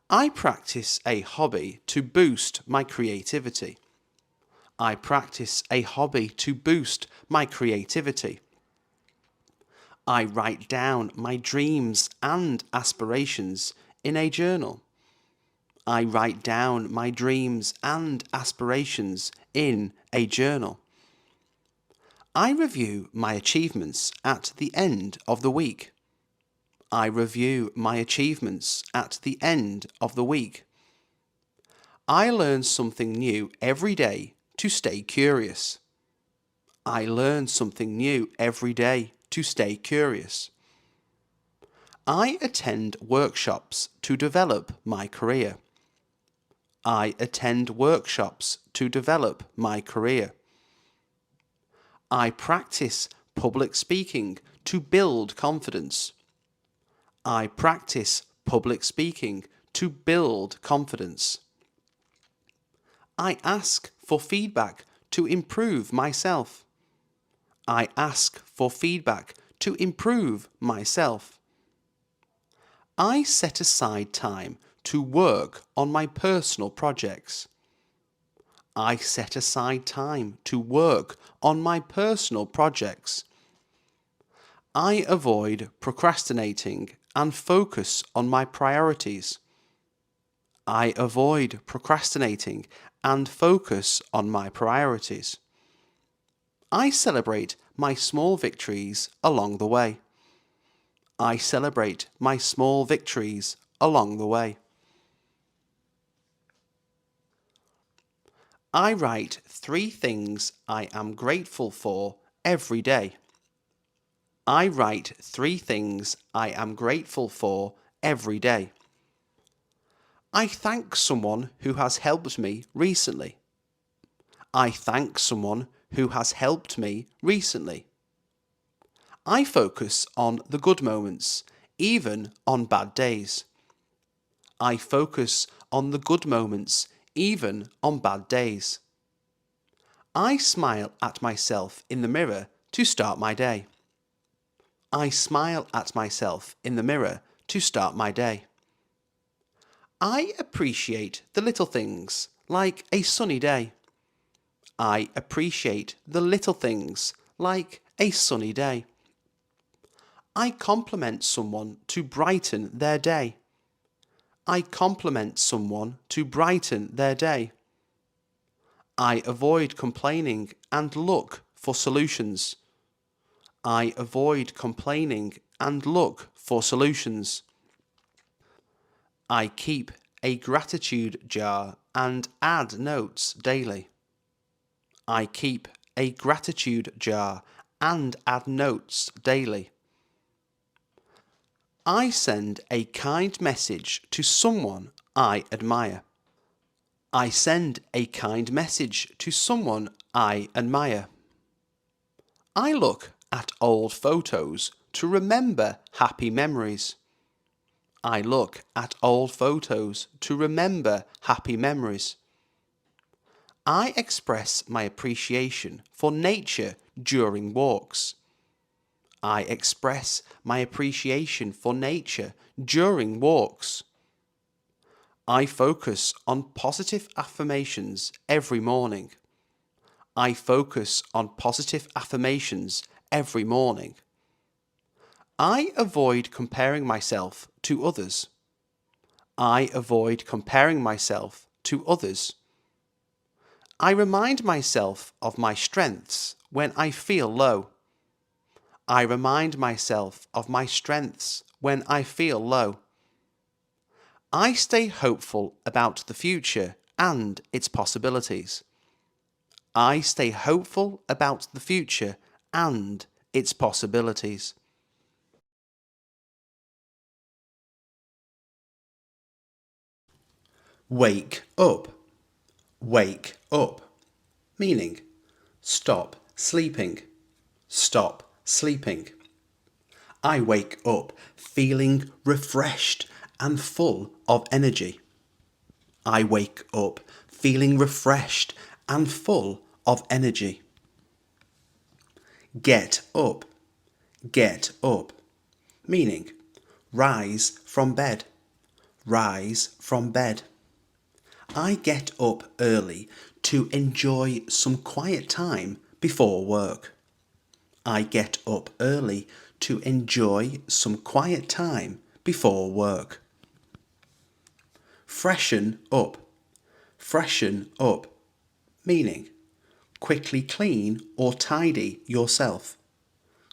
I practice a hobby to boost my creativity. I practice a hobby to boost my creativity. I write down my dreams and aspirations in a journal. I write down my dreams and aspirations in a journal. I review my achievements at the end of the week. I review my achievements at the end of the week. I learn something new every day to stay curious. I learn something new every day to stay curious. I attend workshops to develop my career. I attend workshops to develop my career. I practice public speaking to build confidence. I practice public speaking to build confidence. I ask for feedback to improve myself. I ask for feedback to improve myself. I set aside time to work on my personal projects. I set aside time to work on my personal projects. I avoid procrastinating and focus on my priorities. I avoid procrastinating and focus on my priorities. I celebrate my small victories along the way. I celebrate my small victories along the way. I write 3 things I am grateful for every day. I write 3 things I am grateful for every day. I thank someone who has helped me recently. I thank someone who has helped me recently. I focus on the good moments, even on bad days. I focus on the good moments, even on bad days. I smile at myself in the mirror to start my day. I smile at myself in the mirror to start my day. I appreciate the little things, like a sunny day. I appreciate the little things, like a sunny day. I compliment someone to brighten their day. I compliment someone to brighten their day. I avoid complaining and look for solutions. I avoid complaining and look for solutions. I keep a gratitude jar and add notes daily. I keep a gratitude jar and add notes daily. I send a kind message to someone I admire. I send a kind message to someone I admire. I look at old photos to remember happy memories. I look at old photos to remember happy memories. I express my appreciation for nature during walks. I express my appreciation for nature during walks. I focus on positive affirmations every morning. I focus on positive affirmations every morning. I avoid comparing myself to others. I avoid comparing myself to others. I remind myself of my strengths when I feel low. I remind myself of my strengths when I feel low. I stay hopeful about the future and its possibilities. I stay hopeful about the future and its possibilities. Wake up. Wake up. Meaning, stop sleeping. Stop sleeping. I wake up feeling refreshed and full of energy. I wake up feeling refreshed and full of energy. Get up. Get up. Meaning, rise from bed. Rise from bed. I get up early to enjoy some quiet time before work. I get up early to enjoy some quiet time before work. Freshen up. Freshen up. Meaning, quickly clean or tidy yourself.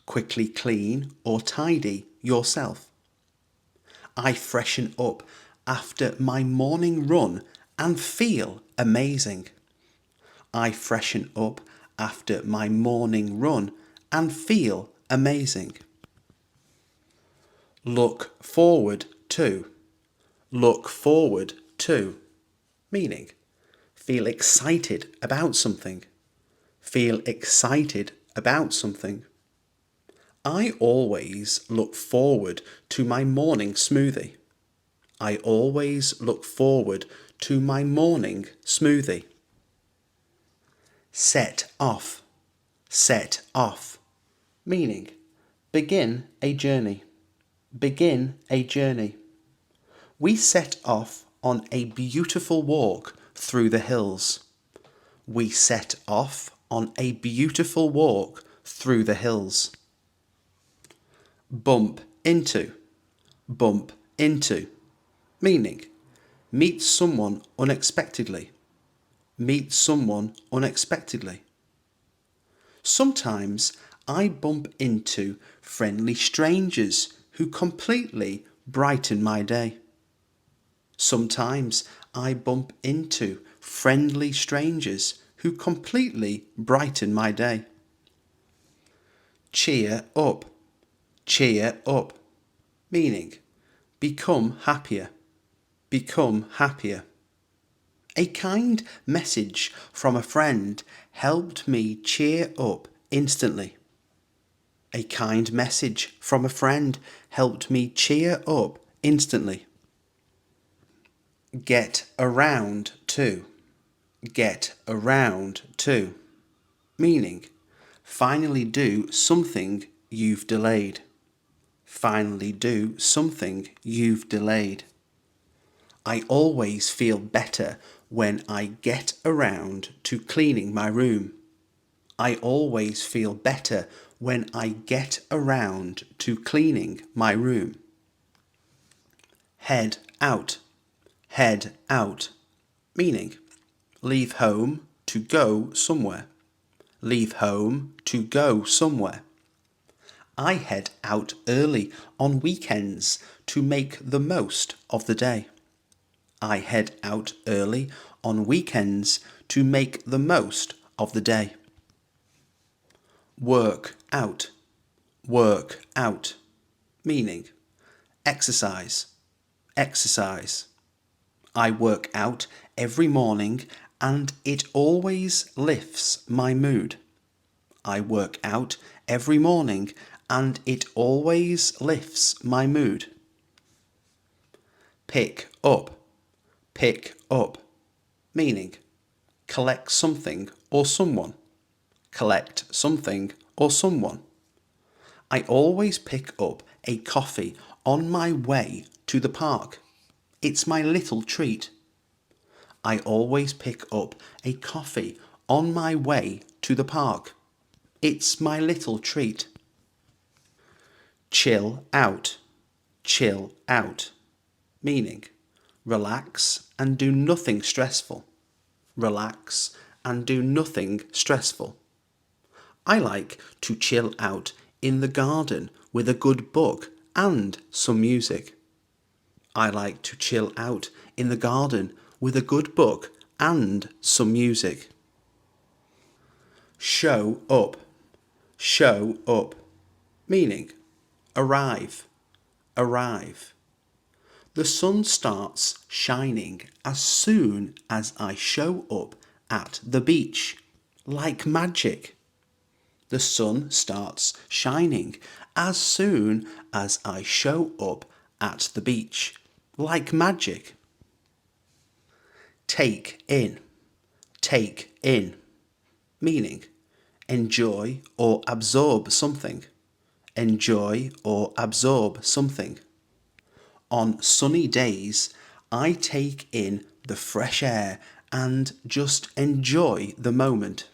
Quickly clean or tidy yourself. I freshen up after my morning run and feel amazing. I freshen up after my morning run and feel amazing. Look forward to. Look forward to. Meaning, feel excited about something. Feel excited about something. I always look forward to my morning smoothie. I always look forward to my morning smoothie. Set off. Set off. Meaning, begin a journey. Begin a journey. We set off on a beautiful walk through the hills. We set off on a beautiful walk through the hills. Bump into. Bump into. Meaning, meet someone unexpectedly. Meet someone unexpectedly. Sometimes I bump into friendly strangers who completely brighten my day. Sometimes I bump into friendly strangers who completely brighten my day. Cheer up. Cheer up. Meaning, become happier. Become happier. A kind message from a friend helped me cheer up instantly. A kind message from a friend helped me cheer up instantly. Get around to. Get around to. Meaning, finally do something you've delayed. Finally do something you've delayed. I always feel better when I get around to cleaning my room. I always feel better when I get around to cleaning my room. Head out. Head out. Meaning, leave home to go somewhere. Leave home to go somewhere. I head out early on weekends to make the most of the day. I head out early on weekends to make the most of the day. Work out. Work out. Meaning, exercise. Exercise. I work out every morning and it always lifts my mood. I work out every morning and it always lifts my mood. Pick up. Pick up. Meaning, collect something or someone. Collect something or someone. I always pick up a coffee on my way to the park. It's my little treat. I always pick up a coffee on my way to the park. It's my little treat. Chill out. Chill out. Meaning, relax and do nothing stressful. Relax and do nothing stressful. I like to chill out in the garden with a good book and some music. I like to chill out in the garden with a good book and some music. Show up. Show up. Meaning, arrive. Arrive. The sun starts shining as soon as I show up at the beach, like magic. The sun starts shining as soon as I show up at the beach, like magic. Take in. Take in. Meaning, enjoy or absorb something. Enjoy or absorb something. On sunny days, I take in the fresh air and just enjoy the moment.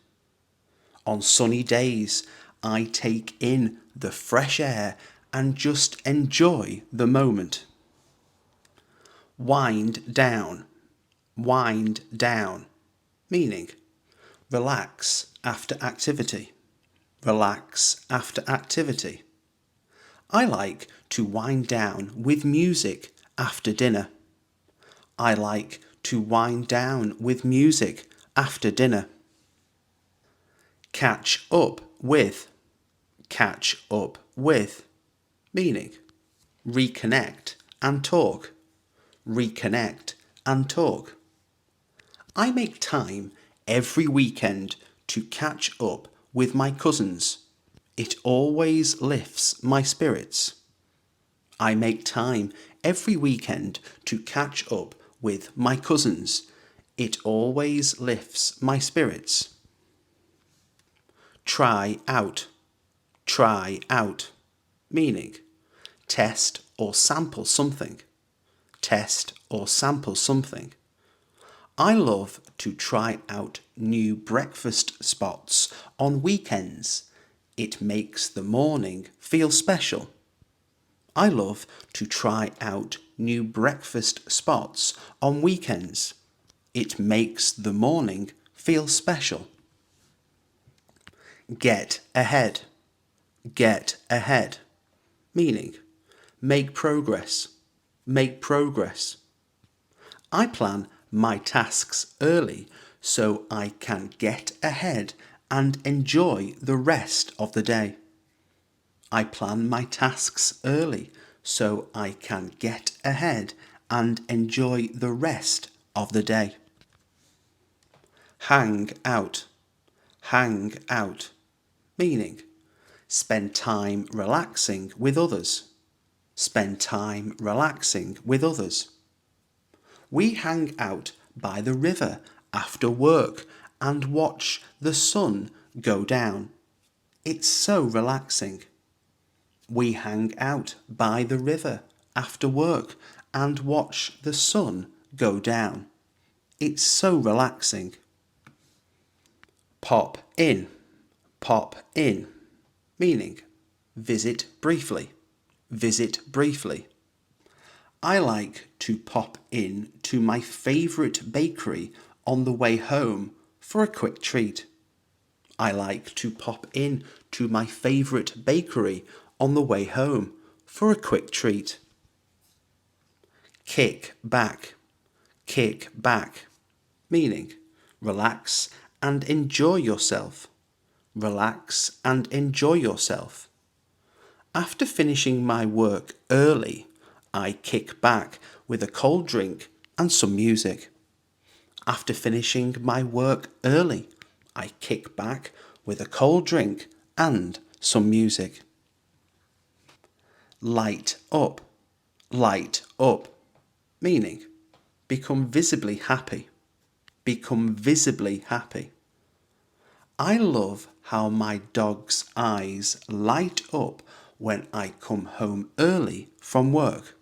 On sunny days, I take in the fresh air and just enjoy the moment. Wind down. Wind down. Meaning, relax after activity. Relax after activity. I like to wind down with music after dinner. I like to wind down with music after dinner. Catch up with. Catch up with. Meaning, reconnect and talk. Reconnect and talk. I make time every weekend to catch up with my cousins. It always lifts my spirits. I make time every weekend to catch up with my cousins. It always lifts my spirits. Try out. Try out. Meaning, test or sample something. Test or sample something. I love to try out new breakfast spots on weekends. It makes the morning feel special. I love to try out new breakfast spots on weekends. It makes the morning feel special. Get ahead. Get ahead. Meaning, make progress. Make progress. I plan my tasks early so I can get ahead and enjoy the rest of the day. I plan my tasks early so I can get ahead and enjoy the rest of the day. Hang out. Hang out. Meaning, Spend time relaxing with others. Spend time relaxing with others. We hang out by the river after work and watch the sun go down. It's so relaxing. We hang out by the river after work and watch the sun go down. It's so relaxing. Pop in, meaning visit briefly, visit briefly. I like to pop in to my favourite bakery on the way home for a quick treat. I like to pop in to my favourite bakery on the way home for a quick treat. Kick back, meaning relax and enjoy yourself. Relax and enjoy yourself. After finishing my work early, I kick back with a cold drink and some music. After finishing my work early, I kick back with a cold drink and some music. Light up, meaning become visibly happy, become visibly happy. I love how my dog's eyes light up when I come home early from work.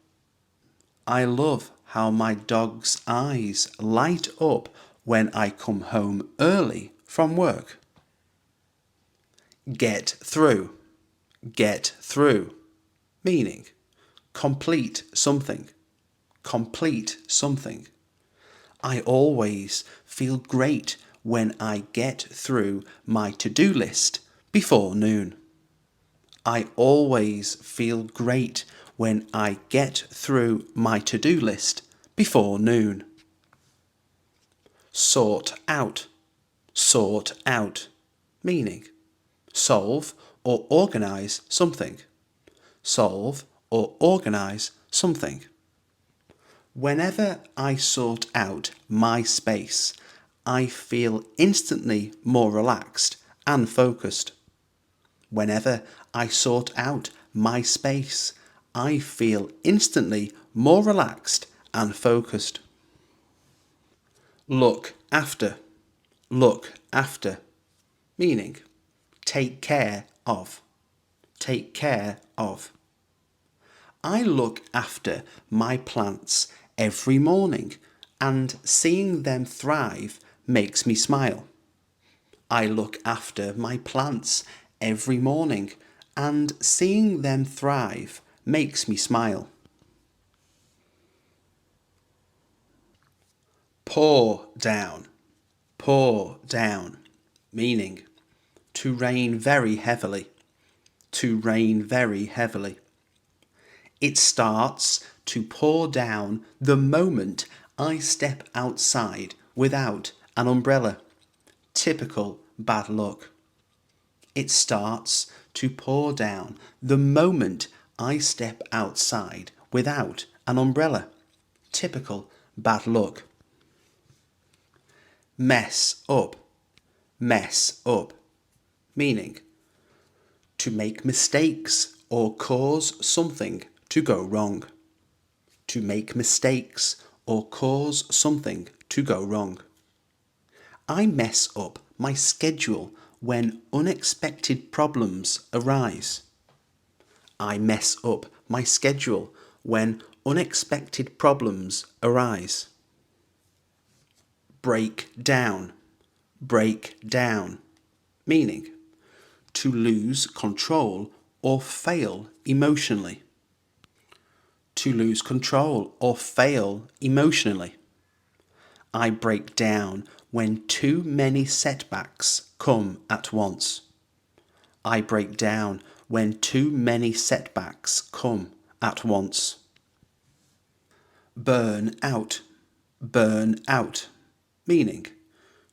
I love how my dog's eyes light up when I come home early from work. Get through, meaning complete something, complete something. I always feel great when I get through my to-do list before noon. I always feel great when I get through my to-do list before noon. Sort out, meaning solve or organise something. Solve or organise something. Whenever I sort out my space, I feel instantly more relaxed and focused. Whenever I sort out my space, I feel instantly more relaxed and focused. Look after, meaning take care of, take care of. I look after my plants every morning and seeing them thrive makes me smile. I look after my plants every morning and seeing them thrive makes me smile. Pour down, meaning to rain very heavily, to rain very heavily. It starts to pour down the moment I step outside without an umbrella. Typical bad luck. It starts to pour down the moment I step outside without an umbrella. Typical bad luck. Mess up, meaning to make mistakes or cause something to go wrong. To make mistakes or cause something to go wrong. I mess up my schedule when unexpected problems arise. I mess up my schedule when unexpected problems arise. Break down, meaning to lose control or fail emotionally. To lose control or fail emotionally. I break down when too many setbacks come at once. I break down when too many setbacks come at once. Burn out, meaning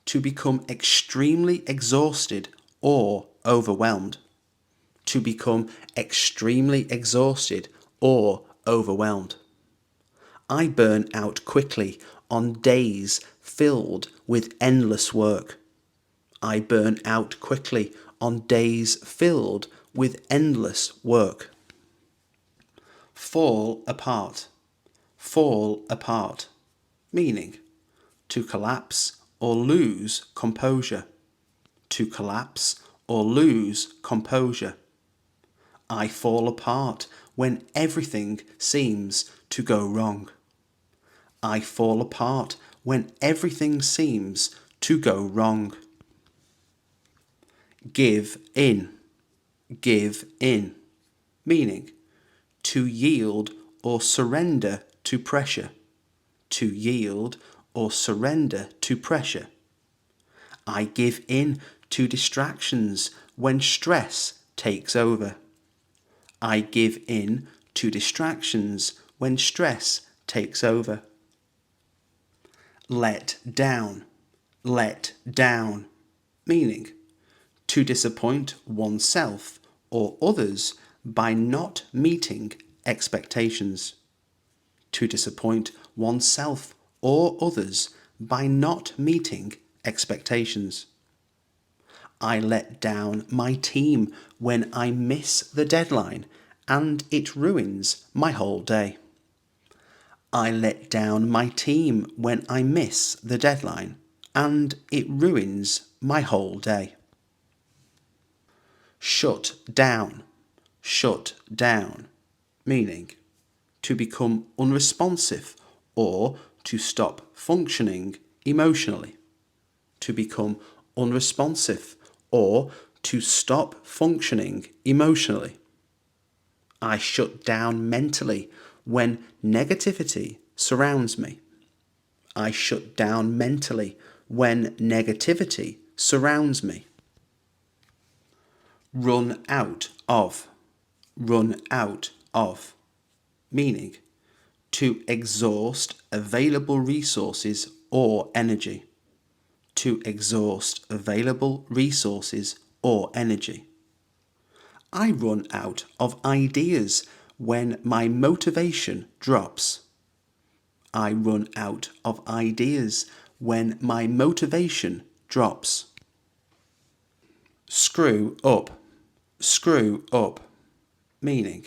to become extremely exhausted or overwhelmed. To become extremely exhausted or overwhelmed. I burn out quickly on days filled with endless work. I burn out quickly on days filled with endless work. Fall apart. Fall apart. Meaning, to collapse or lose composure. To collapse or lose composure. I fall apart when everything seems to go wrong. I fall apart when everything seems to go wrong. Give in. Give in. Meaning, to yield or surrender to pressure. To yield or surrender to pressure. I give in to distractions when stress takes over. I give in to distractions when stress takes over. Let down. Let down. Meaning, to disappoint oneself or others by not meeting expectations. To disappoint oneself or others by not meeting expectations. I let down my team when I miss the deadline and it ruins my whole day. I let down my team when I miss the deadline and it ruins my whole day. Shut down. Shut down. Meaning, to become unresponsive or to stop functioning emotionally. To become unresponsive or to stop functioning emotionally. I shut down mentally when negativity surrounds me. I shut down mentally when negativity surrounds me. Run out of. Run out of. Meaning, to exhaust available resources or energy. To exhaust available resources or energy. I run out of ideas when my motivation drops. I run out of ideas when my motivation drops. Screw up. Screw up. Meaning,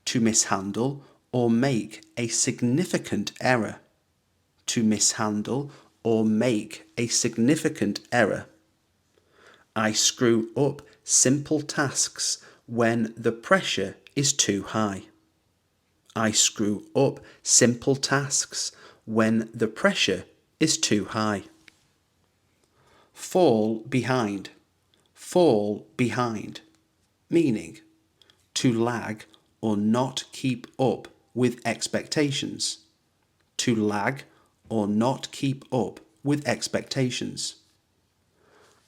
to mishandle or make a significant error. To mishandle or make a significant error. I screw up simple tasks when the pressure is too high. I screw up simple tasks when the pressure is too high. Fall behind. Fall behind. Meaning, to lag or not keep up with expectations. To lag or not keep up with expectations.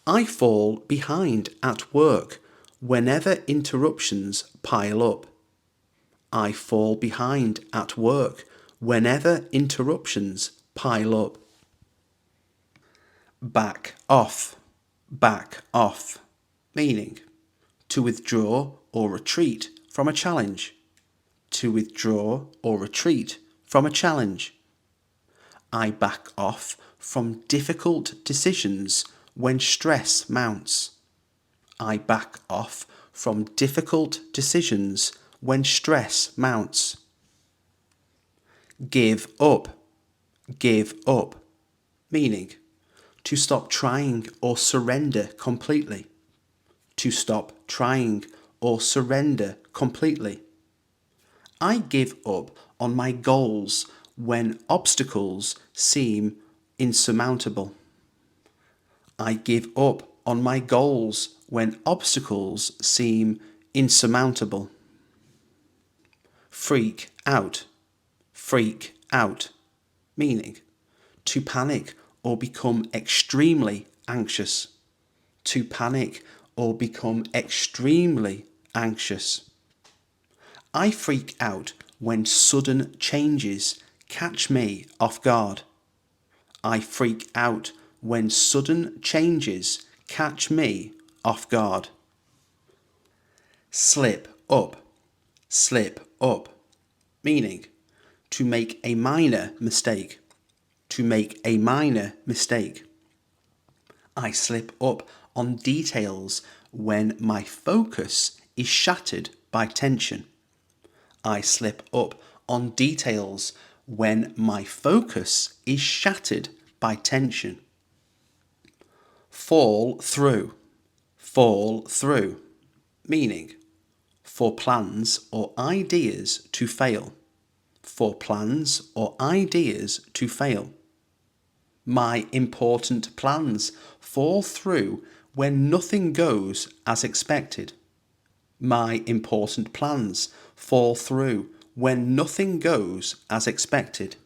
I fall behind at work whenever interruptions pile up. I fall behind at work whenever interruptions pile up. Back off. Back off. Meaning, to withdraw or retreat from a challenge. To withdraw or retreat from a challenge. I back off from difficult decisions when stress mounts. I back off from difficult decisions when stress mounts. Give up. Give up. Meaning, to stop trying or surrender completely. To stop trying or surrender completely. I give up on my goals when obstacles seem insurmountable. I give up on my goals when obstacles seem insurmountable. Freak out. Freak out. Meaning, to panic or become extremely anxious. To panic or become extremely anxious. I freak out when sudden changes catch me off guard. I freak out when sudden changes catch me off guard. Slip up. Slip up. Meaning, to make a minor mistake. To make a minor mistake. I slip up on details when my focus is shattered by tension. I slip up on details when my focus is shattered by tension. Fall through. Fall through. Meaning, for plans or ideas to fail. For plans or ideas to fail. My important plans fall through when nothing goes as expected. My important plans fall through when nothing goes as expected.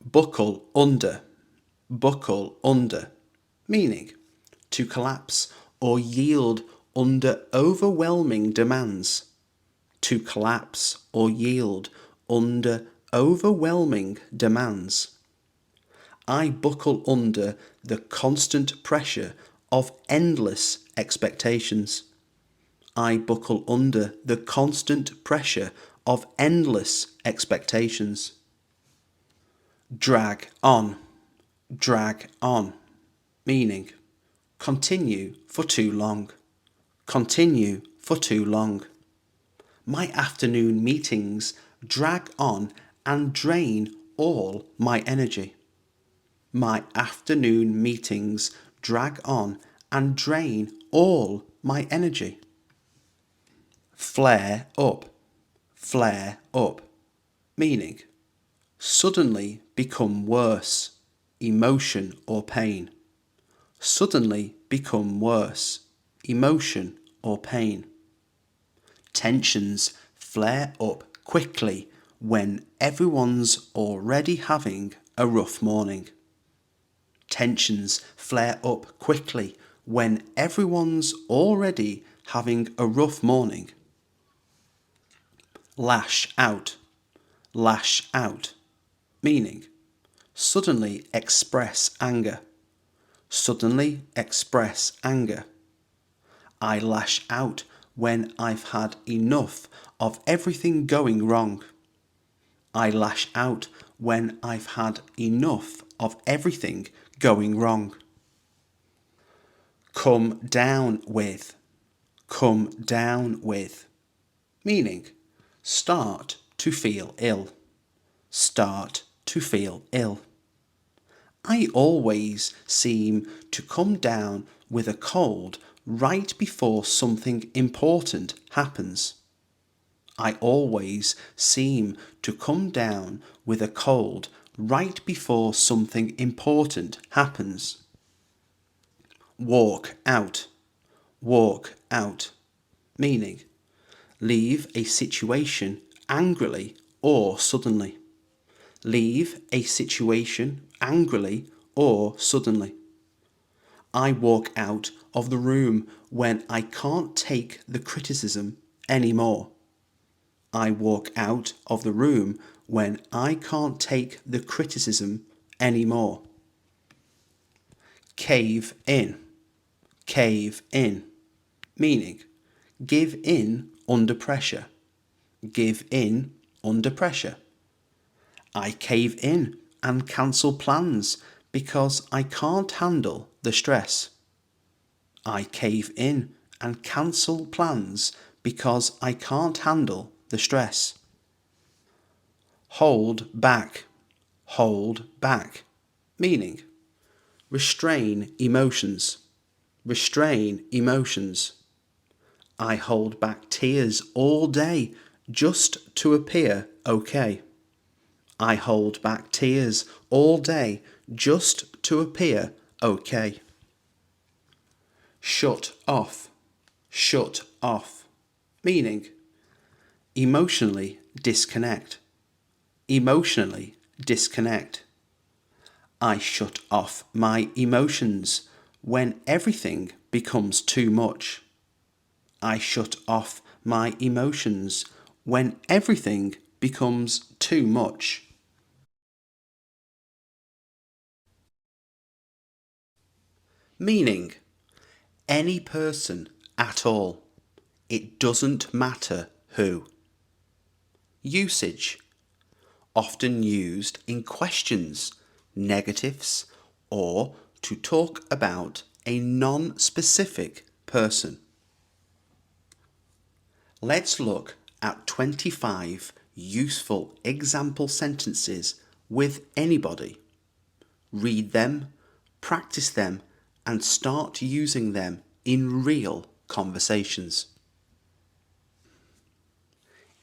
Buckle under. Buckle under. Meaning, to collapse or yield under overwhelming demands. To collapse or yield under overwhelming demands. I buckle under the constant pressure of endless expectations. I buckle under the constant pressure of endless expectations. Drag on. Drag on. Meaning, continue for too long. Continue for too long. My afternoon meetings drag on and drain all my energy. My afternoon meetings drag on and drain all my energy. Flare up. Flare up. Meaning, suddenly become worse, emotion or pain. Suddenly become worse, emotion or pain. Tensions flare up quickly when everyone's already having a rough morning. Tensions flare up quickly when everyone's already having a rough morning. Lash out. Lash out. Meaning, suddenly express anger. Suddenly express anger. I lash out when I've had enough of everything going wrong. I lash out when I've had enough of everything going wrong. Come down with. Come down with. Meaning, start to feel ill. Start to feel ill. I always seem to come down with a cold right before something important happens. I always seem to come down with a cold right before something important happens. Walk out. Walk out. Meaning, leave a situation angrily or suddenly. Leave a situation angrily or suddenly. I walk out of the room when I can't take the criticism anymore. I walk out of the room when I can't take the criticism anymore. Cave in. Cave in. Meaning, give in under pressure. Give in under pressure. I cave in and cancel plans because I can't handle the stress. I cave in and cancel plans because I can't handle the stress. Hold back. Hold back. Meaning, restrain emotions. Restrain emotions. I hold back tears all day just to appear okay. I hold back tears all day just to appear okay. Shut off. Shut off. Meaning, emotionally disconnect. Emotionally disconnect. I shut off my emotions when everything becomes too much. I shut off my emotions when everything becomes too much. Meaning, any person at all. It doesn't matter who. Usage, often used in questions, negatives, or to talk about a non-specific person. Let's look at 25 useful example sentences with anybody. Read them, practice them, and start using them in real conversations.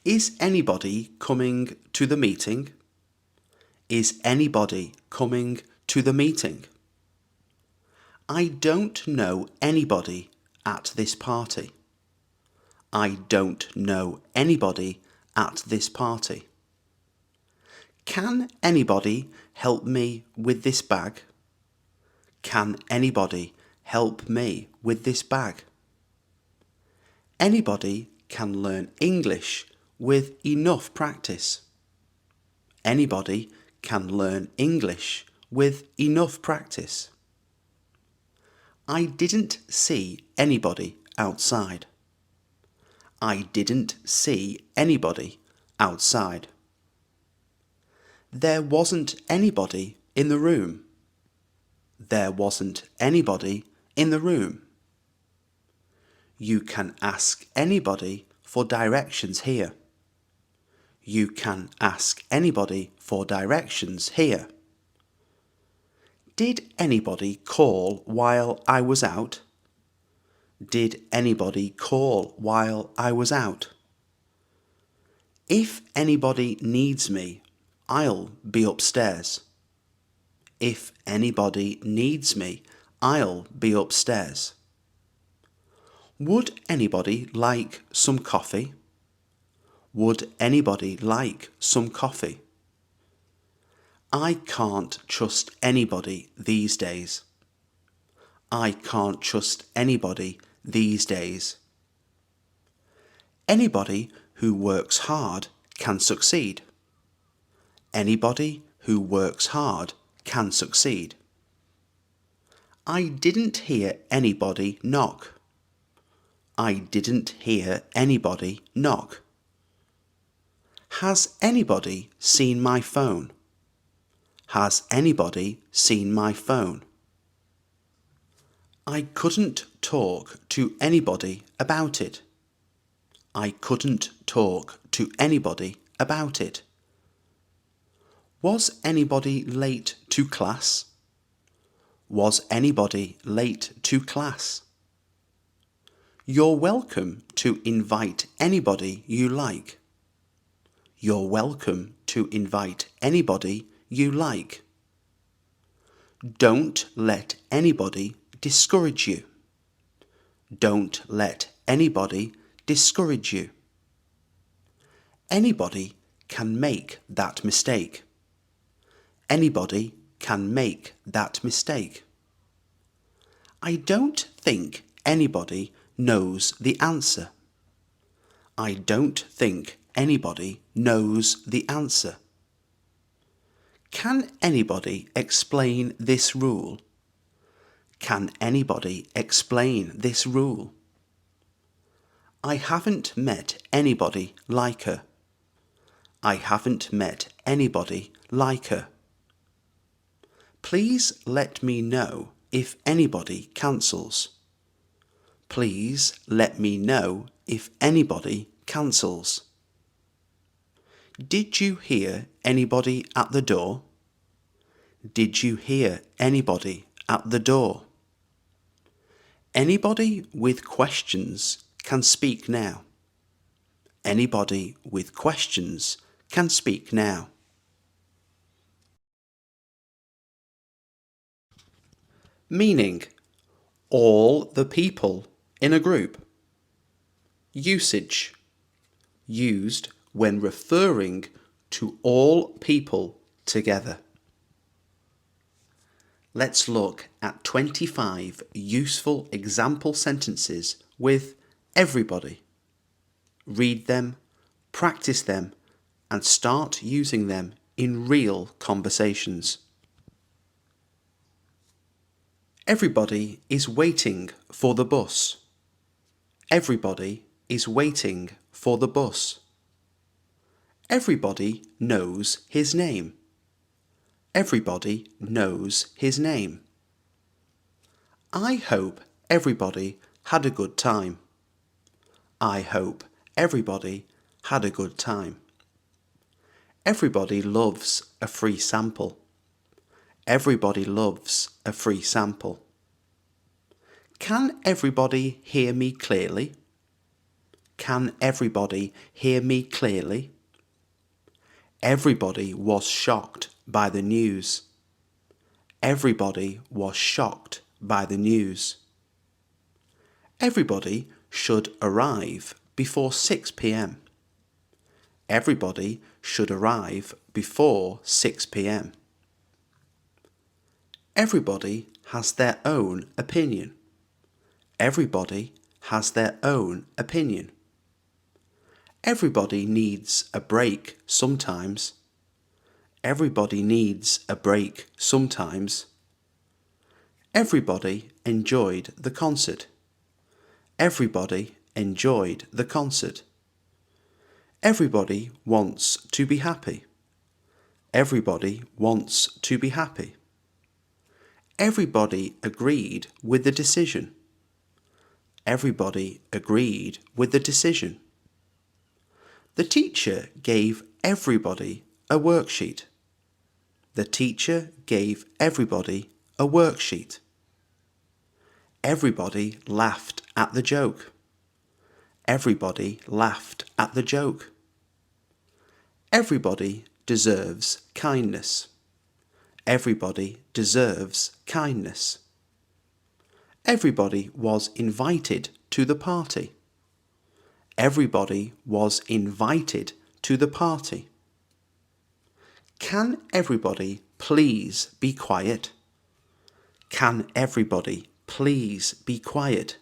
Is anybody coming to the meeting? Is anybody coming to the meeting? I don't know anybody at this party. I don't know anybody at this party. Can anybody help me with this bag? Can anybody help me with this bag? Anybody can learn English with enough practice. Anybody can learn English with enough practice. I didn't see anybody outside. I didn't see anybody outside. There wasn't anybody in the room. There wasn't anybody in the room. You can ask anybody for directions here. You can ask anybody for directions here. Did anybody call while I was out? Did anybody call while I was out? If anybody needs me, I'll be upstairs. If anybody needs me, I'll be upstairs. Would anybody like some coffee? Would anybody like some coffee? I can't trust anybody these days. I can't trust anybody these days. Anybody who works hard can succeed. Anybody who works hard can succeed. I didn't hear anybody knock. I didn't hear anybody knock. Has anybody seen my phone? Has anybody seen my phone? I couldn't talk to anybody about it. I couldn't talk to anybody about it. Was anybody late to class? Was anybody late to class? You're welcome to invite anybody you like. You're welcome to invite anybody you like. Don't let anybody discourage you. Don't let anybody discourage you. Anybody can make that mistake. Anybody can make that mistake. I don't think anybody knows the answer. I don't think anybody knows the answer. Can anybody explain this rule? Can anybody explain this rule? I haven't met anybody like her. I haven't met anybody like her. Please let me know if anybody cancels. Please let me know if anybody cancels. Did you hear anybody at the door? Did you hear anybody at the door? Anybody with questions can speak now. Anybody with questions can speak now. Meaning: all the people in a group. Usage: used when referring to all people together. Let's look at 25 useful example sentences with everybody. Read them, practice them, and start using them in real conversations. Everybody is waiting for the bus. Everybody is waiting for the bus. Everybody knows his name. Everybody knows his name. I hope everybody had a good time. I hope everybody had a good time. Everybody loves a free sample. Everybody loves a free sample. Can everybody hear me clearly? Can everybody hear me clearly? Everybody was shocked by the news. Everybody was shocked by the news. Everybody should arrive before 6 p.m. Everybody should arrive before 6 p.m. Everybody has their own opinion. Everybody has their own opinion. Everybody needs a break sometimes. Everybody needs a break sometimes. Everybody enjoyed the concert. Everybody enjoyed the concert. Everybody wants to be happy. Everybody wants to be happy. Everybody agreed with the decision. Everybody agreed with the decision. The teacher gave everybody a worksheet. The teacher gave everybody a worksheet. Everybody laughed at the joke. Everybody laughed at the joke. Everybody deserves kindness. Everybody deserves kindness. Everybody was invited to the party. Everybody was invited to the party. Can everybody please be quiet? Can everybody please be quiet?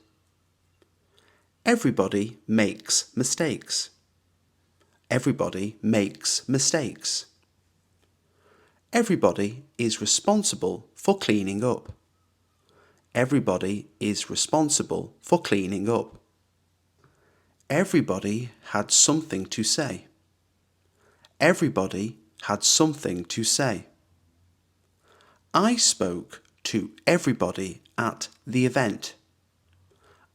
Everybody makes mistakes. Everybody makes mistakes. Everybody is responsible for cleaning up. Everybody is responsible for cleaning up. Everybody had something to say. Everybody had something to say. I spoke to everybody at the event.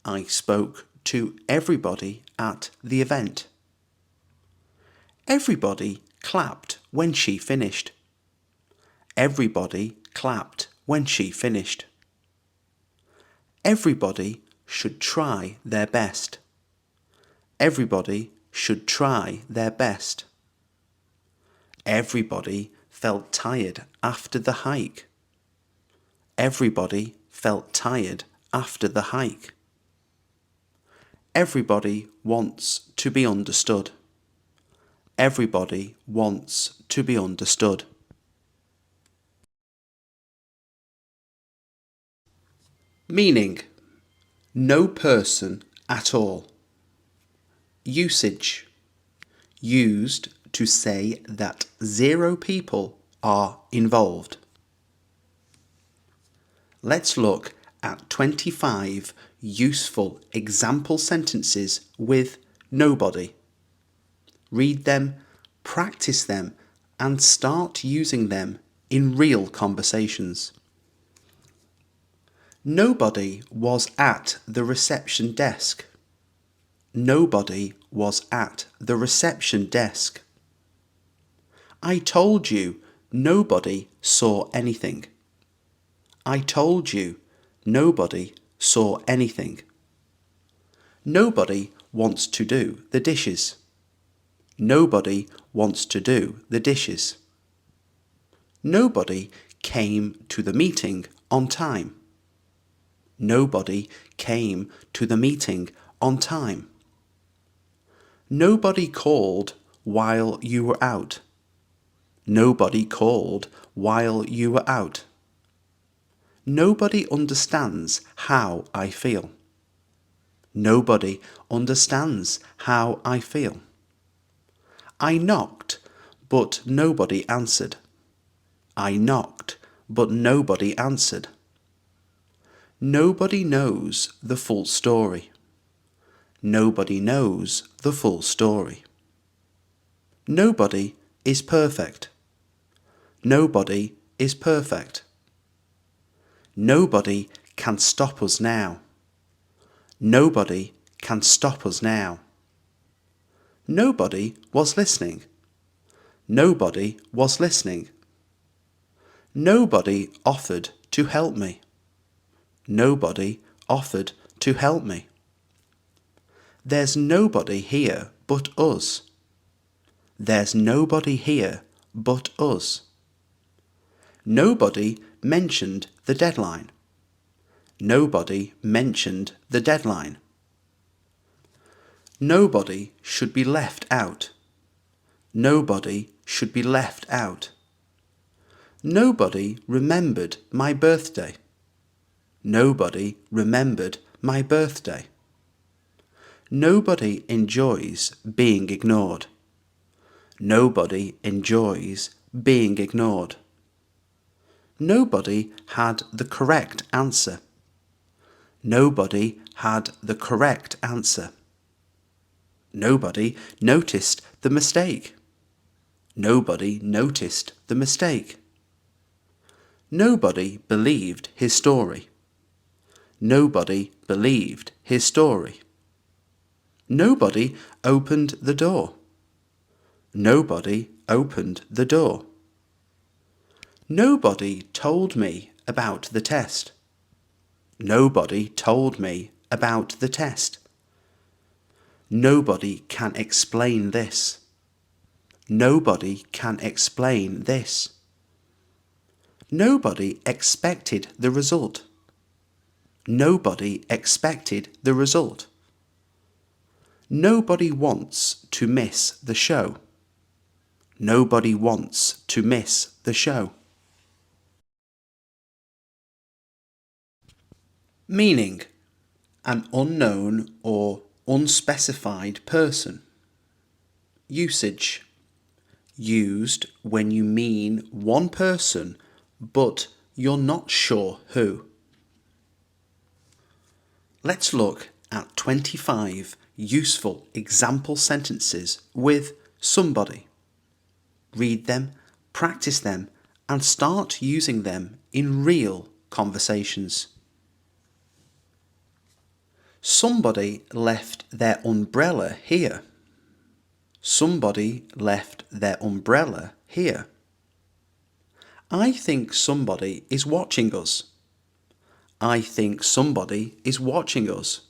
I spoke to everybody at the event. Everybody clapped when she finished. Everybody clapped when she finished. Everybody should try their best. Everybody should try their best. Everybody felt tired after the hike. Everybody felt tired after the hike. Everybody wants to be understood. Everybody wants to be understood. Meaning: no person at all. Usage: used to say that 0 people are involved. Let's look at 25 useful example sentences with nobody. Read them, practice them, and start using them in real conversations. Nobody was at the reception desk. Nobody was at the reception desk. I told you nobody saw anything. I told you nobody saw anything. Nobody wants to do the dishes. Nobody wants to do the dishes. Nobody came to the meeting on time. Nobody came to the meeting on time. Nobody called while you were out. Nobody called while you were out. Nobody understands how I feel. Nobody understands how I feel. I knocked, but nobody answered. I knocked, but nobody answered. Nobody knows the full story. Nobody knows the full story. Nobody is perfect. Nobody is perfect. Nobody can stop us now. Nobody can stop us now. Nobody was listening. Nobody was listening. Nobody offered to help me. Nobody offered to help me. There's nobody here but us. There's nobody here but us. Nobody mentioned the deadline. Nobody mentioned the deadline. Nobody should be left out. Nobody should be left out. Nobody remembered my birthday. Nobody remembered my birthday. Nobody enjoys being ignored. Nobody enjoys being ignored. Nobody had the correct answer. Nobody had the correct answer. Nobody noticed the mistake. Nobody noticed the mistake. Nobody believed his story. Nobody believed his story. Nobody opened the door. Nobody opened the door. Nobody told me about the test. Nobody told me about the test. Nobody can explain this. Nobody can explain this. Nobody expected the result. Nobody expected the result. Nobody wants to miss the show. Nobody wants to miss the show. Meaning: an unknown or unspecified person. Usage: used when you mean one person but you're not sure who. Let's look at 25 useful example sentences with somebody. Read them, practice them, and start using them in real conversations. Somebody left their umbrella here. Somebody left their umbrella here. I think somebody is watching us. I think somebody is watching us.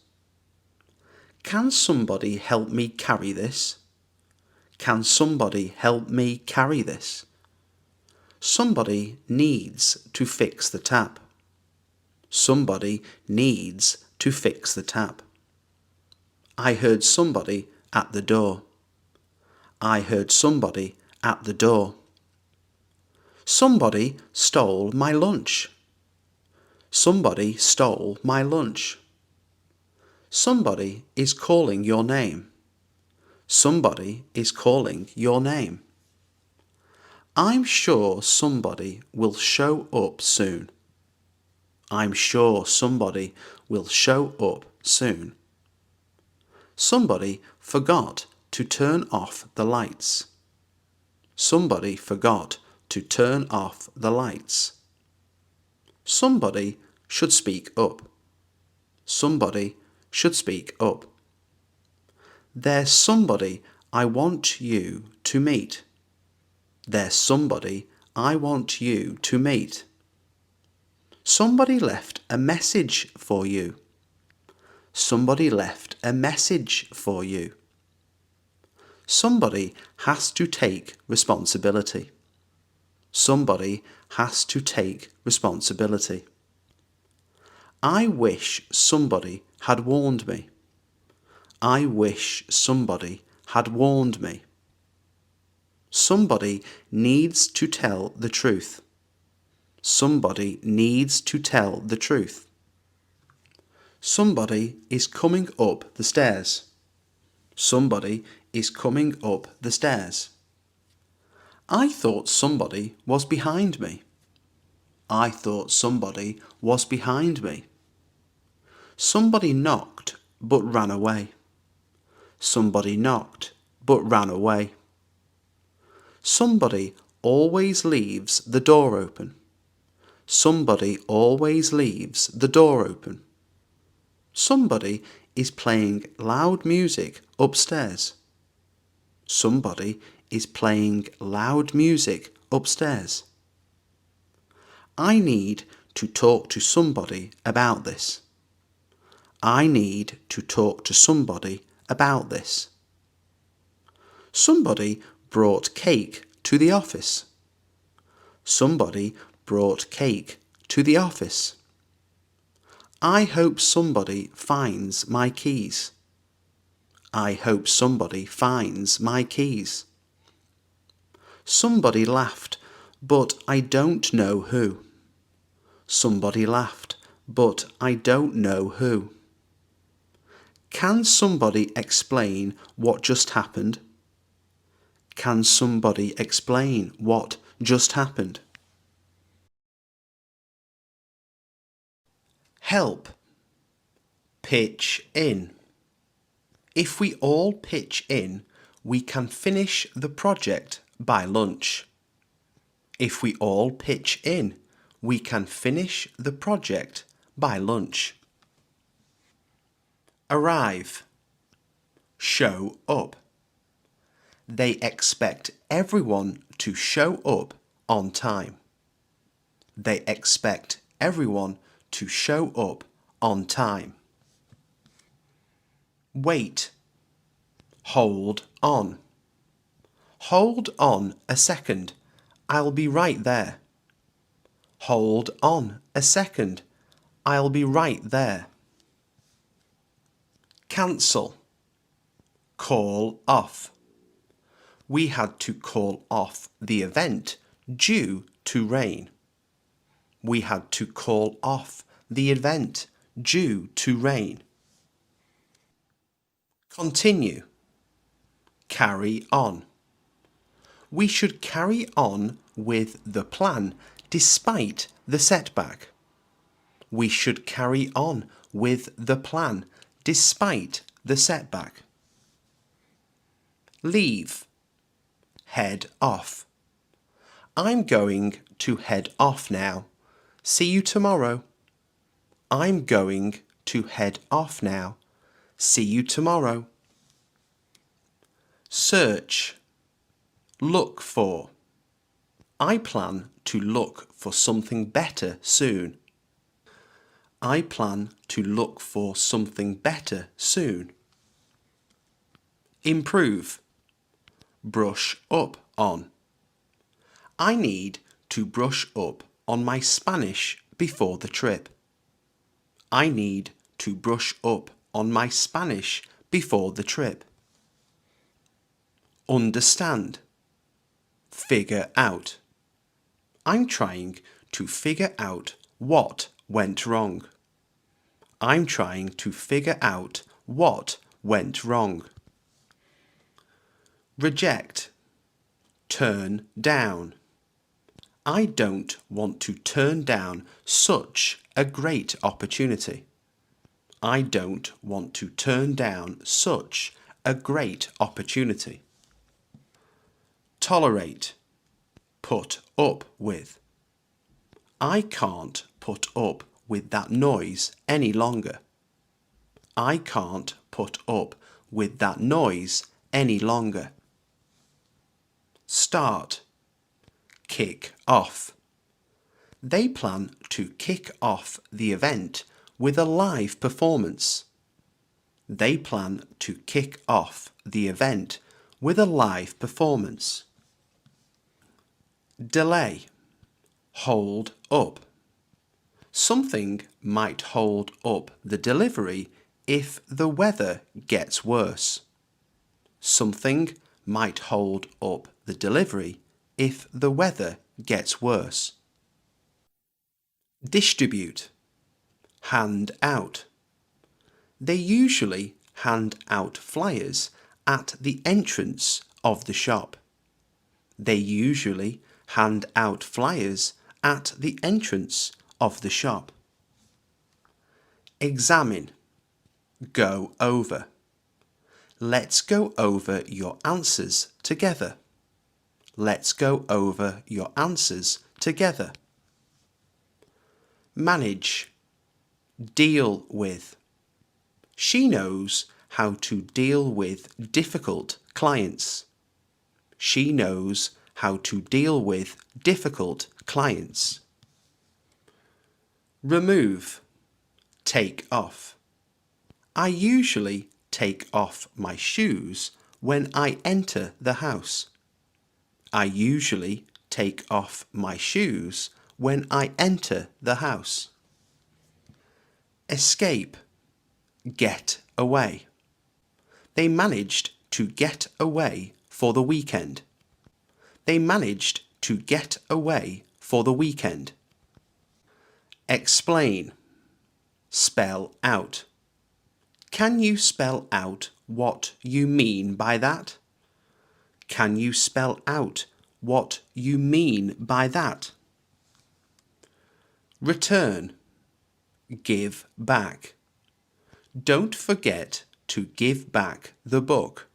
Can somebody help me carry this? Can somebody help me carry this? Somebody needs to fix the tap. Somebody needs to fix the tap. I heard somebody at the door. I heard somebody at the door. Somebody stole my lunch. Somebody stole my lunch. Somebody is calling your name. Somebody is calling your name. I'm sure somebody will show up soon. I'm sure somebody will show up soon. Somebody forgot to turn off the lights. Somebody forgot to turn off the lights. Somebody should speak up. Somebody should speak up. There's somebody I want you to meet. There's somebody I want you to meet. Somebody left a message for you. Somebody left a message for you. Somebody has to take responsibility. Somebody has to take responsibility. I wish somebody had warned me. I wish somebody had warned me. Somebody needs to tell the truth. Somebody needs to tell the truth. Somebody is coming up the stairs. Somebody is coming up the stairs. I thought somebody was behind me. I thought somebody was behind me. Somebody knocked but ran away. Somebody knocked but ran away. Somebody always leaves the door open. Somebody always leaves the door open. Somebody is playing loud music upstairs. Somebody is playing loud music upstairs. I need to talk to somebody about this. I need to talk to somebody about this. Somebody brought cake to the office. Somebody brought cake to the office. I hope somebody finds my keys. I hope somebody finds my keys. Somebody laughed, but I don't know who. Somebody laughed, but I don't know who. Can somebody explain what just happened? Can somebody explain what just happened? Help. Pitch in. If we all pitch in, we can finish the project by lunch. If we all pitch in, we can finish the project by lunch. Arrive. Show up. They expect everyone to show up on time. They expect everyone to show up on time. Wait. Hold on. Hold on a second. I'll be right there. Hold on a second. I'll be right there. Cancel. Call off. We had to call off the event due to rain. We had to call off the event due to rain. Continue. Carry on. We should carry on with the plan despite the setback. We should carry on with the plan despite the setback. Leave. Head off. I'm going to head off now. See you tomorrow. I'm going to head off now. See you tomorrow. Search. Look for. I plan to look for something better soon. I plan to look for something better soon. Improve. Brush up on. I need to brush up on my Spanish before the trip. I need to brush up on my Spanish before the trip. Understand. Figure out. I'm trying to figure out what went wrong. I'm trying to figure out what went wrong. Reject. Turn down. I don't want to turn down such a great opportunity. I don't want to turn down such a great opportunity. Tolerate. Put up with. I can't put up with that noise any longer. I can't put up with that noise any longer. Start. Kick off. They plan to kick off the event with a live performance. They plan to kick off the event with a live performance. Delay. Hold up. Something might hold up the delivery if the weather gets worse. Something might hold up the delivery if the weather gets worse. Distribute. Hand out. They usually hand out flyers at the entrance of the shop. They usually hand out flyers at the entrance of the shop. Examine. Go over. Let's go over your answers together. Let's go over your answers together. Manage. Deal with. She knows how to deal with difficult clients. She knows how to deal with difficult clients. Remove, take off. I usually take off my shoes when I enter the house. I usually take off my shoes when I enter the house. Escape, get away. They managed to get away for the weekend. They managed to get away for the weekend. Explain, spell out. Can you spell out what you mean by that? Can you spell out what you mean by that? Return, give back. Don't forget to give back the book.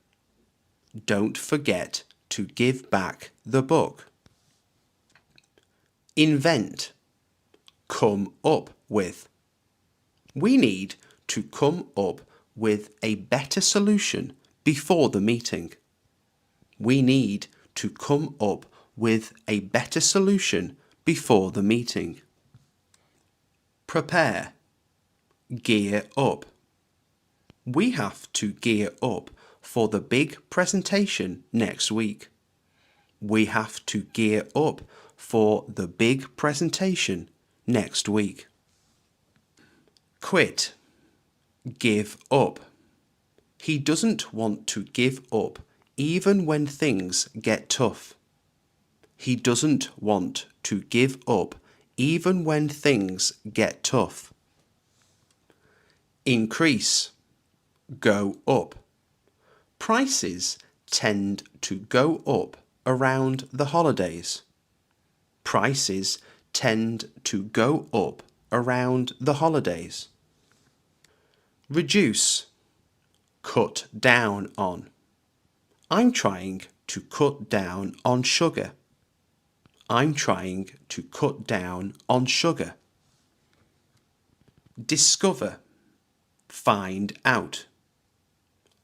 Don't forget to give back the book. Invent, come up with. We need to come up with a better solution before the meeting. We need to come up with a better solution before the meeting. Prepare, gear up. We have to gear up for the big presentation next week. We have to gear up for the big presentation next week. Quit, give up. He doesn't want to give up even when things get tough. He doesn't want to give up even when things get tough. Increase, go up. Prices tend to go up around the holidays. Prices tend to go up around the holidays. Reduce, cut down on. I'm trying to cut down on sugar. I'm trying to cut down on sugar. Discover, find out.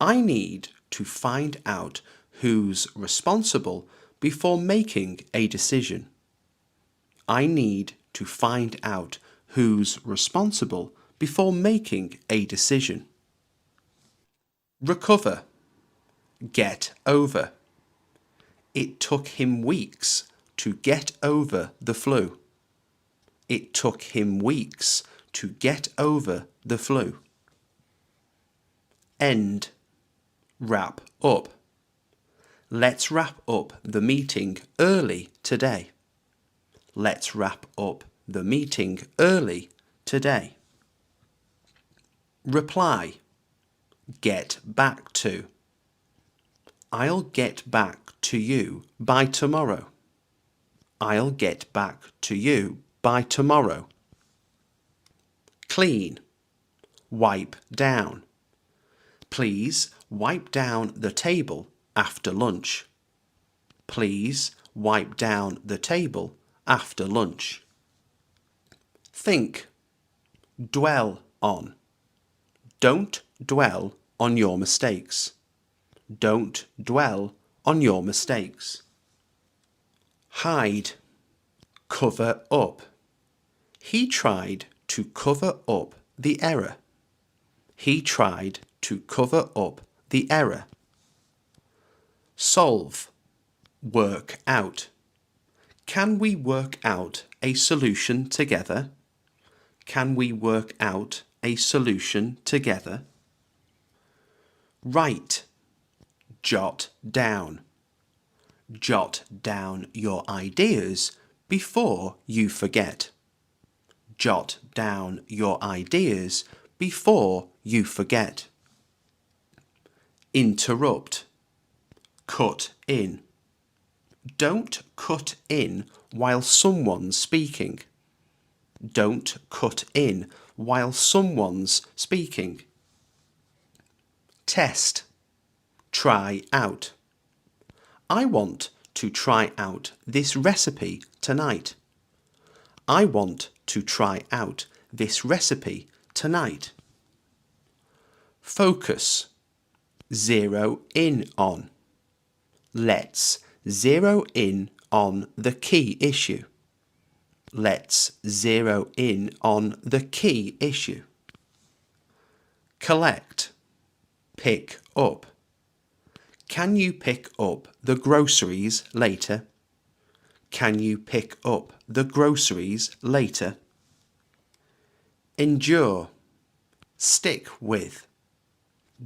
I need to find out who's responsible before making a decision. I need to find out who's responsible before making a decision. Recover, get over. It took him weeks to get over the flu. It took him weeks to get over the flu. End, wrap up. Let's wrap up the meeting early today. Let's wrap up the meeting early today. Reply, get back to. I'll get back to you by tomorrow. I'll get back to you by tomorrow. Clean, wipe down. Please wipe down the table after lunch. Please wipe down the table after lunch. Think, dwell on. Don't dwell on your mistakes. Don't dwell on your mistakes. Hide, cover up. He tried to cover up the error. He tried to cover up the error. Solve, work out. Can we work out a solution together? Can we work out a solution together? Write, jot down. Jot down your ideas before you forget. Jot down your ideas before you forget. Interrupt, cut in. Don't cut in while someone's speaking. Don't cut in while someone's speaking. Test, try out. I want to try out this recipe tonight. I want to try out this recipe tonight. Focus, zero in on. Let's zero in on the key issue. Let's zero in on the key issue. Collect. Pick up. Can you pick up the groceries later? Can you pick up the groceries later? Endure. Stick with.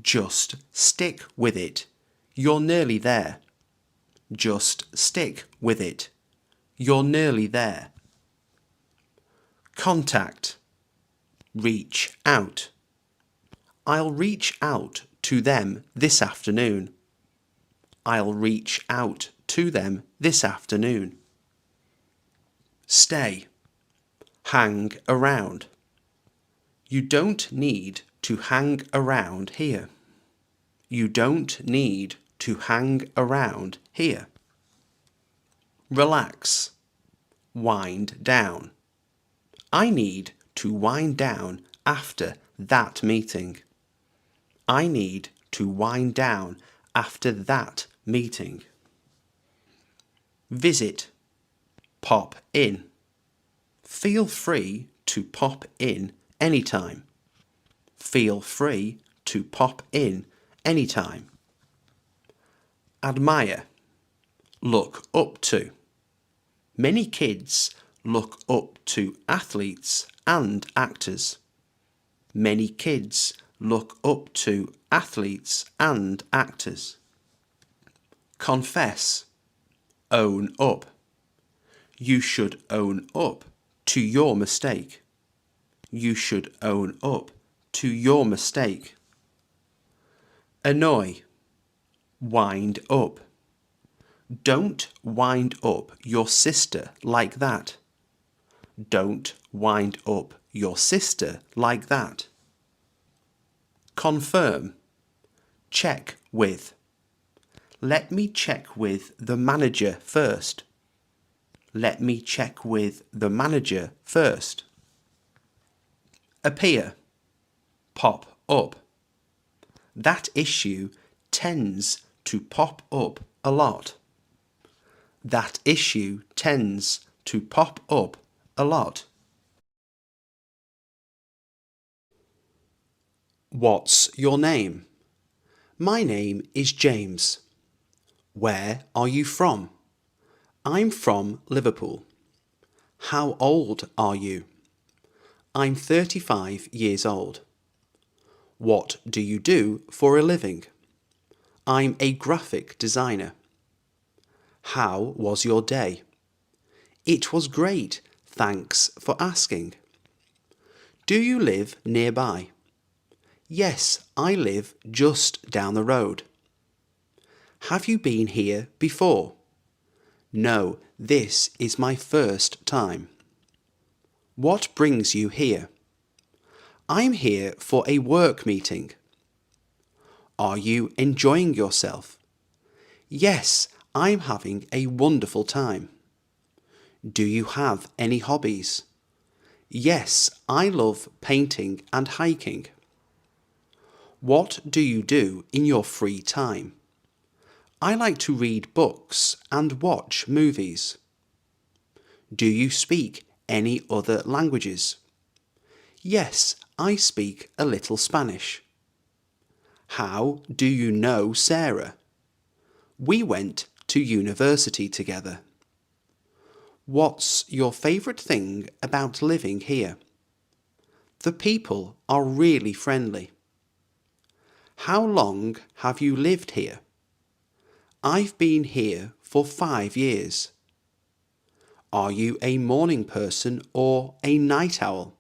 Just stick with it. You're nearly there. Just stick with it. You're nearly there. Contact. Reach out. I'll reach out to them this afternoon. I'll reach out to them this afternoon. Stay. Hang around. You don't need to hang around here. You don't need to hang around here. Relax. Wind down. I need to wind down after that meeting. I need to wind down after that meeting. Visit. Pop in. Feel free to pop in anytime. Feel free to pop in anytime. Admire. Look up to. Many kids look up to athletes and actors. Many kids look up to athletes and actors. Confess. Own up. You should own up to your mistake. You should own up to your mistake. Annoy. Wind up. Don't wind up your sister like that. Don't wind up your sister like that. Confirm. Check with. Let me check with the manager first. Let me check with the manager first. Appear. Pop up. That issue tends to pop up a lot. That issue tends to pop up a lot. What's your name? My name is James. Where are you from? I'm from Liverpool. How old are you? I'm 35 years old. What do you do for a living? I'm a graphic designer. How was your day? It was great, thanks for asking. Do you live nearby? Yes, I live just down the road. Have you been here before? No, this is my first time. What brings you here? I'm here for a work meeting. Are you enjoying yourself? Yes, I'm having a wonderful time. Do you have any hobbies? Yes, I love painting and hiking. What do you do in your free time? I like to read books and watch movies. Do you speak any other languages? Yes, I speak a little Spanish. How do you know Sarah? We went to university together. What's your favourite thing about living here? The people are really friendly. How long have you lived here? I've been here for 5 years. Are you a morning person or a night owl?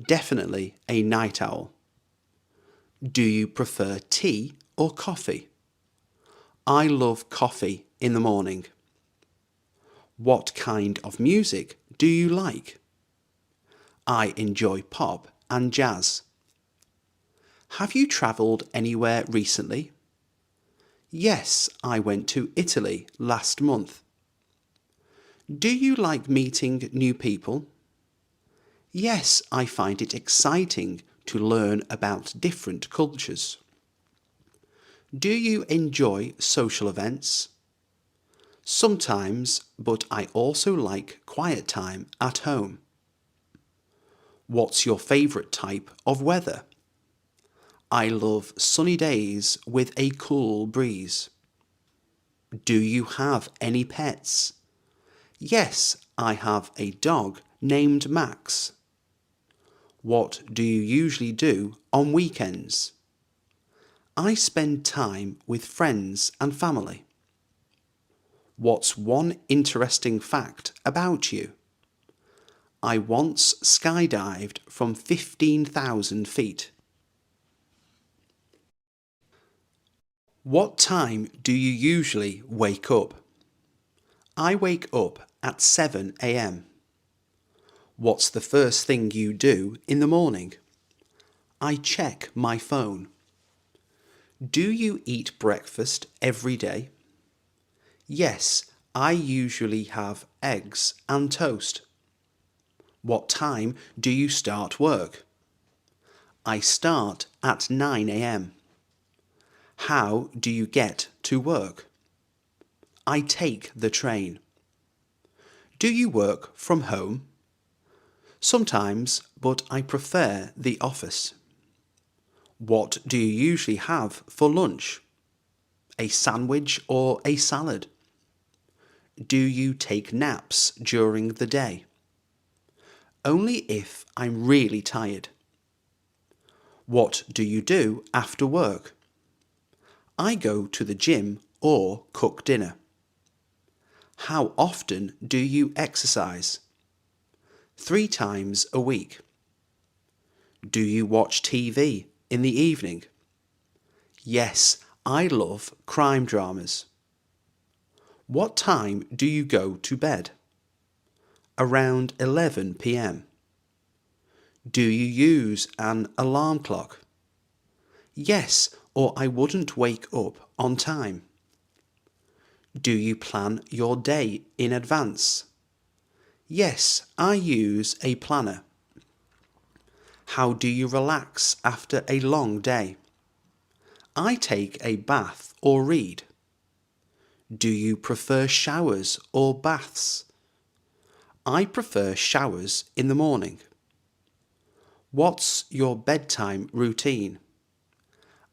Definitely a night owl. Do you prefer tea or coffee? I love coffee in the morning. What kind of music do you like? I enjoy pop and jazz. Have you travelled anywhere recently? Yes, I went to Italy last month. Do you like meeting new people? Yes, I find it exciting to learn about different cultures. Do you enjoy social events? Sometimes, but I also like quiet time at home. What's your favourite type of weather? I love sunny days with a cool breeze. Do you have any pets? Yes, I have a dog named Max. What do you usually do on weekends? I spend time with friends and family. What's one interesting fact about you? I once skydived from 15,000 feet. What time do you usually wake up? I wake up at 7 a.m. What's the first thing you do in the morning? I check my phone. Do you eat breakfast every day? Yes, I usually have eggs and toast. What time do you start work? I start at 9 a.m. How do you get to work? I take the train. Do you work from home? Sometimes, but I prefer the office. What do you usually have for lunch? A sandwich or a salad? Do you take naps during the day? Only if I'm really tired. What do you do after work? I go to the gym or cook dinner. How often do you exercise? 3 times a week. Do you watch TV in the evening? Yes, I love crime dramas. What time do you go to bed? Around 11 p.m. Do you use an alarm clock? Yes, or I wouldn't wake up on time. Do you plan your day in advance? Yes, I use a planner. How do you relax after a long day? I take a bath or read. Do you prefer showers or baths? I prefer showers in the morning. What's your bedtime routine?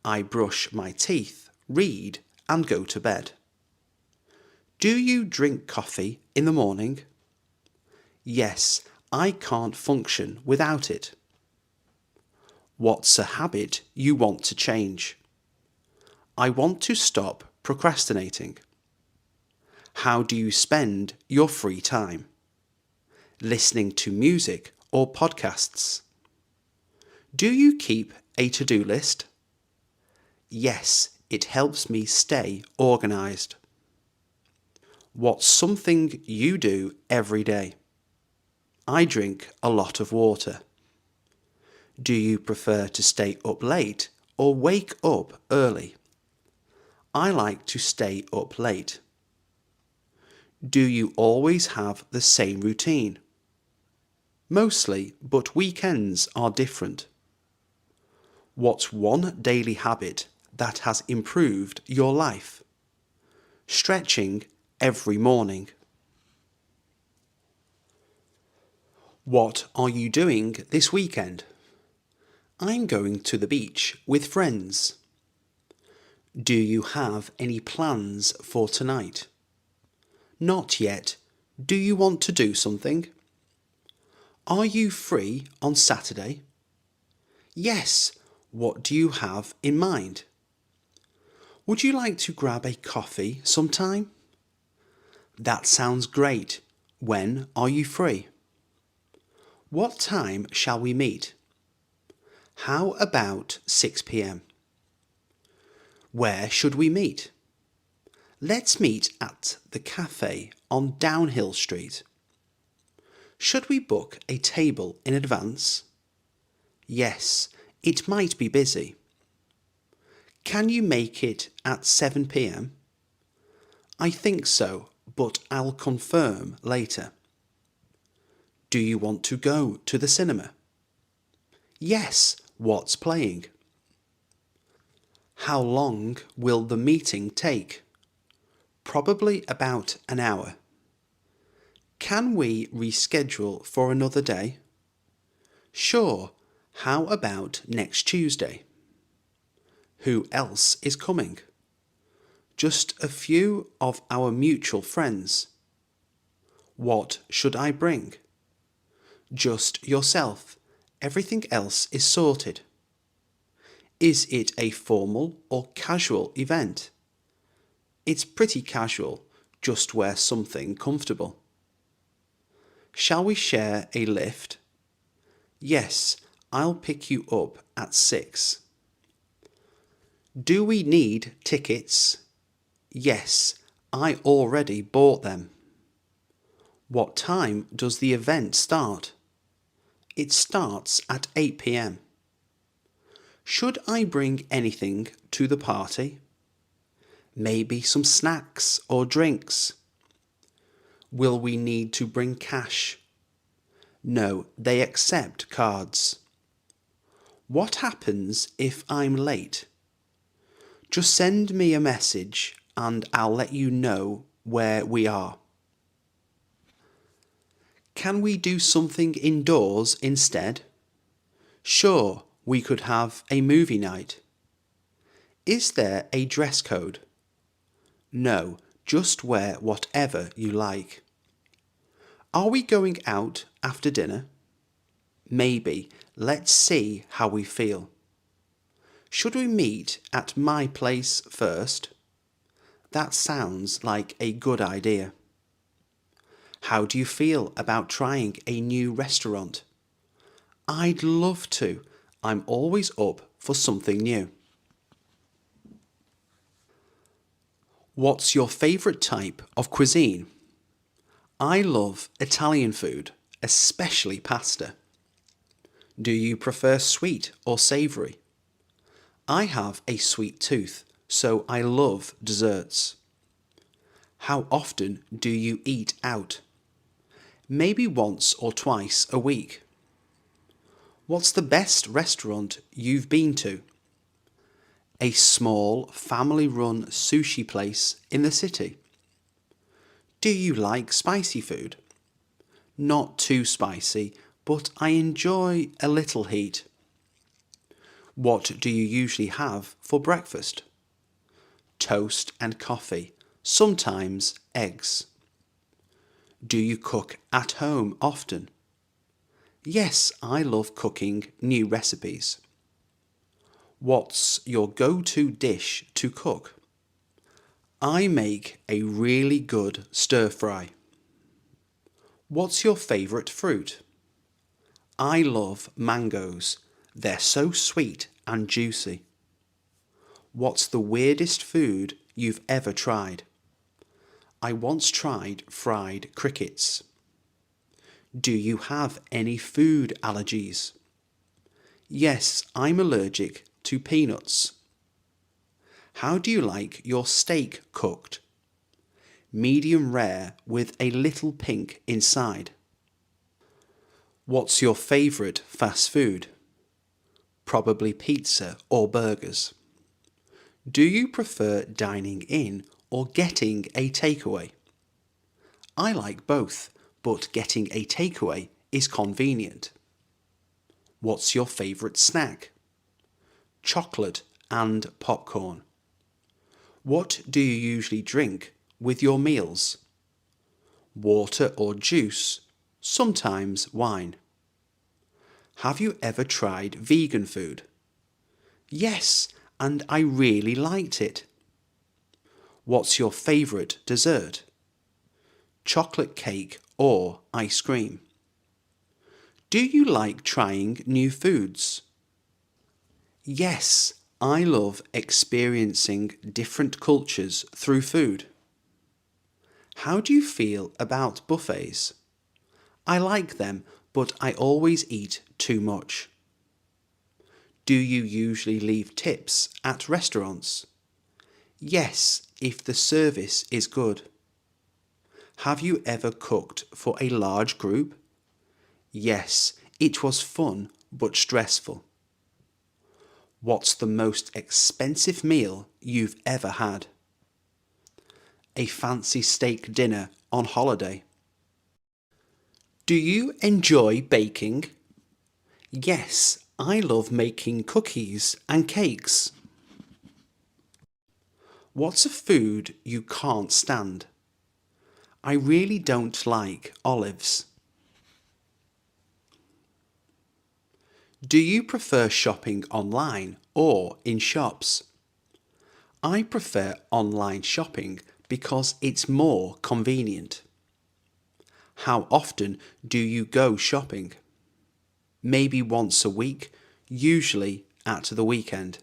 I brush my teeth, read, and go to bed. Do you drink coffee in the morning? Yes, I can't function without it. What's a habit you want to change? I want to stop procrastinating. How do you spend your free time? Listening to music or podcasts? Do you keep a to-do list? Yes, it helps me stay organised. What's something you do every day? I drink a lot of water. Do you prefer to stay up late or wake up early? I like to stay up late. Do you always have the same routine? Mostly, but weekends are different. What's one daily habit that has improved your life? Stretching every morning. What are you doing this weekend? I'm going to the beach with friends. Do you have any plans for tonight? Not yet. Do you want to do something? Are you free on Saturday? Yes. What do you have in mind? Would you like to grab a coffee sometime? That sounds great. When are you free? What time shall we meet? How about 6 p.m? Where should we meet? Let's meet at the cafe on Downhill Street. Should we book a table in advance? Yes, it might be busy. Can you make it at 7 p.m? I think so, but I'll confirm later. Do you want to go to the cinema? Yes, what's playing? How long will the meeting take? Probably about an hour. Can we reschedule for another day? Sure. How about next Tuesday? Who else is coming? Just a few of our mutual friends. What should I bring? Just yourself. Everything else is sorted. Is it a formal or casual event? It's pretty casual. Just wear something comfortable. Shall we share a lift? Yes, I'll pick you up at 6. Do we need tickets? Yes, I already bought them. What time does the event start? It starts at 8 p.m. Should I bring anything to the party? Maybe some snacks or drinks. Will we need to bring cash? No, they accept cards. What happens if I'm late? Just send me a message and I'll let you know where we are. Can we do something indoors instead? Sure, we could have a movie night. Is there a dress code? No, just wear whatever you like. Are we going out after dinner? Maybe. Let's see how we feel. Should we meet at my place first? That sounds like a good idea. How do you feel about trying a new restaurant? I'd love to. I'm always up for something new. What's your favourite type of cuisine? I love Italian food, especially pasta. Do you prefer sweet or savoury? I have a sweet tooth, so I love desserts. How often do you eat out? Maybe once or twice a week. What's the best restaurant you've been to? A small family-run sushi place in the city. Do you like spicy food? Not too spicy, but I enjoy a little heat. What do you usually have for breakfast? Toast and coffee, sometimes eggs. Do you cook at home often? Yes, I love cooking new recipes. What's your go-to dish to cook? I make a really good stir-fry. What's your favourite fruit? I love mangoes. They're so sweet and juicy. What's the weirdest food you've ever tried? I once tried fried crickets. Do you have any food allergies? Yes, I'm allergic to peanuts. How do you like your steak cooked? Medium rare with a little pink inside. What's your favourite fast food? Probably pizza or burgers. Do you prefer dining in or getting a takeaway? I like both, but getting a takeaway is convenient. What's your favourite snack? Chocolate and popcorn. What do you usually drink with your meals? Water or juice, sometimes wine. Have you ever tried vegan food? Yes, and I really liked it. What's your favourite dessert? Chocolate cake or ice cream? Do you like trying new foods? Yes, I love experiencing different cultures through food. How do you feel about buffets? I like them, but I always eat too much. Do you usually leave tips at restaurants? Yes, if the service is good. Have you ever cooked for a large group? Yes, it was fun but stressful. What's the most expensive meal you've ever had? a fancy steak dinner on holiday? Do you enjoy baking? Yes, I love making cookies and cakes. What's a food you can't stand? I really don't like olives. Do you prefer shopping online or in shops? I prefer online shopping because it's more convenient. How often do you go shopping? Maybe once a week, usually at the weekend.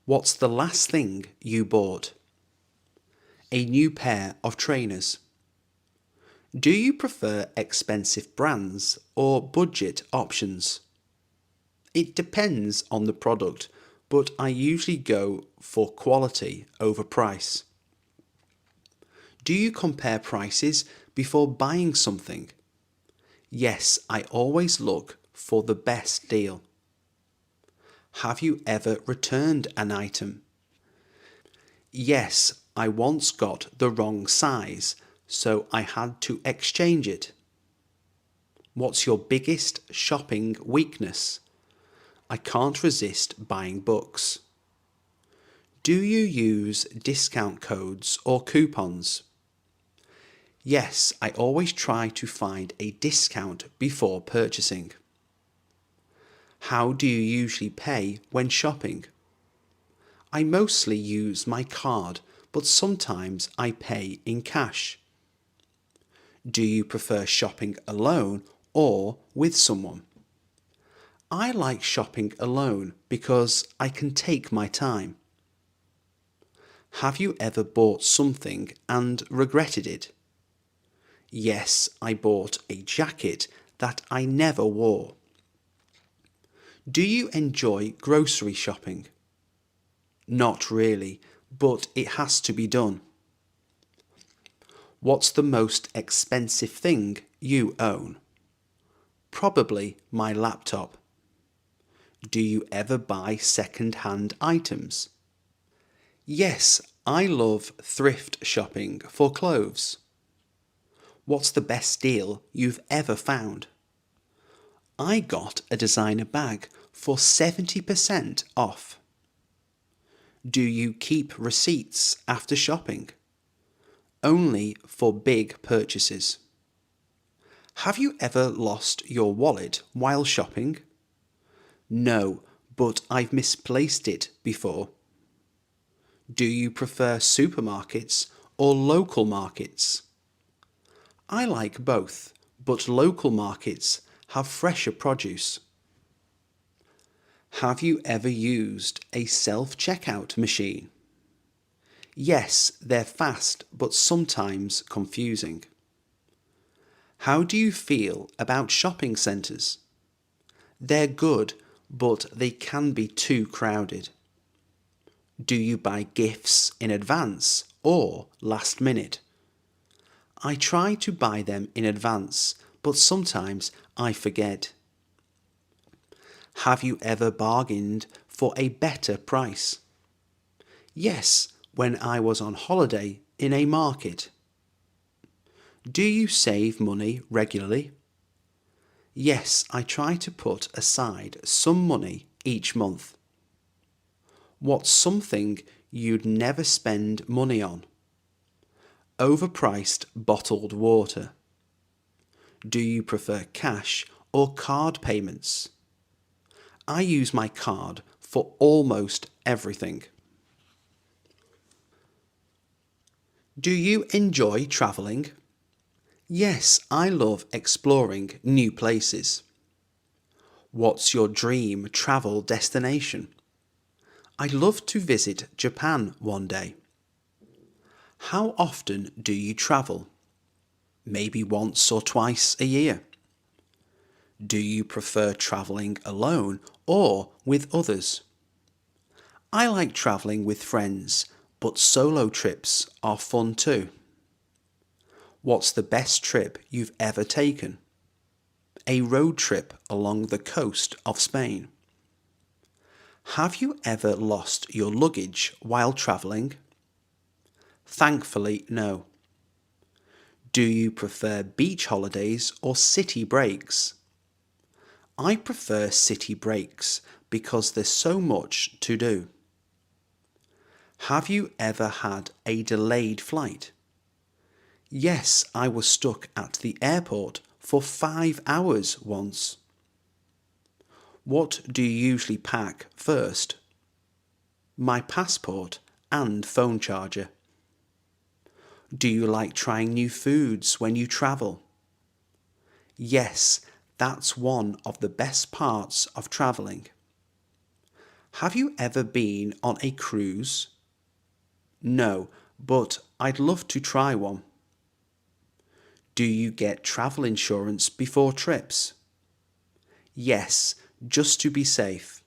What's the last thing you bought? A new pair of trainers. Do you prefer expensive brands or budget options? It depends on the product, but I usually go for quality over price. Do you compare prices before buying something? Yes, I always look for the best deal. Have you ever returned an item? Yes, I once got the wrong size, so I had to exchange it. What's your biggest shopping weakness? I can't resist buying books. Do you use discount codes or coupons? Yes, I always try to find a discount before purchasing. How do you usually pay when shopping? I mostly use my card, but sometimes I pay in cash. Do you prefer shopping alone or with someone? I like shopping alone because I can take my time. Have you ever bought something and regretted it? Yes, I bought a jacket that I never wore. Do you enjoy grocery shopping? Not really, but it has to be done. What's the most expensive thing you own? Probably my laptop. Do you ever buy second-hand items? Yes, I love thrift shopping for clothes. What's the best deal you've ever found? I got a designer bag for 70% off. Do you keep receipts after shopping? Only for big purchases. Have you ever lost your wallet while shopping? No, but I've misplaced it before. Do you prefer supermarkets or local markets? I like both, but local markets have fresher produce. Have you ever used a self-checkout machine? Yes, they're fast, but sometimes confusing. How do you feel about shopping centres? They're good, but they can be too crowded. Do you buy gifts in advance or last minute? I try to buy them in advance, but sometimes I forget. Have you ever bargained for a better price? Yes, when I was on holiday in a market. Do you save money regularly? Yes, I try to put aside some money each month. What's something you'd never spend money on? Overpriced bottled water. Do you prefer cash or card payments? I use my card for almost everything. Do you enjoy travelling? Yes, I love exploring new places. What's your dream travel destination? I'd love to visit Japan one day. How often do you travel? Maybe once or twice a year. Do you prefer travelling alone or with others? I like travelling with friends, but solo trips are fun too. What's the best trip you've ever taken? A road trip along the coast of Spain. Have you ever lost your luggage while travelling? Thankfully, no. Do you prefer beach holidays or city breaks? I prefer city breaks because there's so much to do. Have you ever had a delayed flight? Yes, I was stuck at the airport for 5 hours once. What do you usually pack first? My passport and phone charger. Do you like trying new foods when you travel? Yes, that's one of the best parts of travelling. Have you ever been on a cruise? No, but I'd love to try one. Do you get travel insurance before trips? Yes, just to be safe.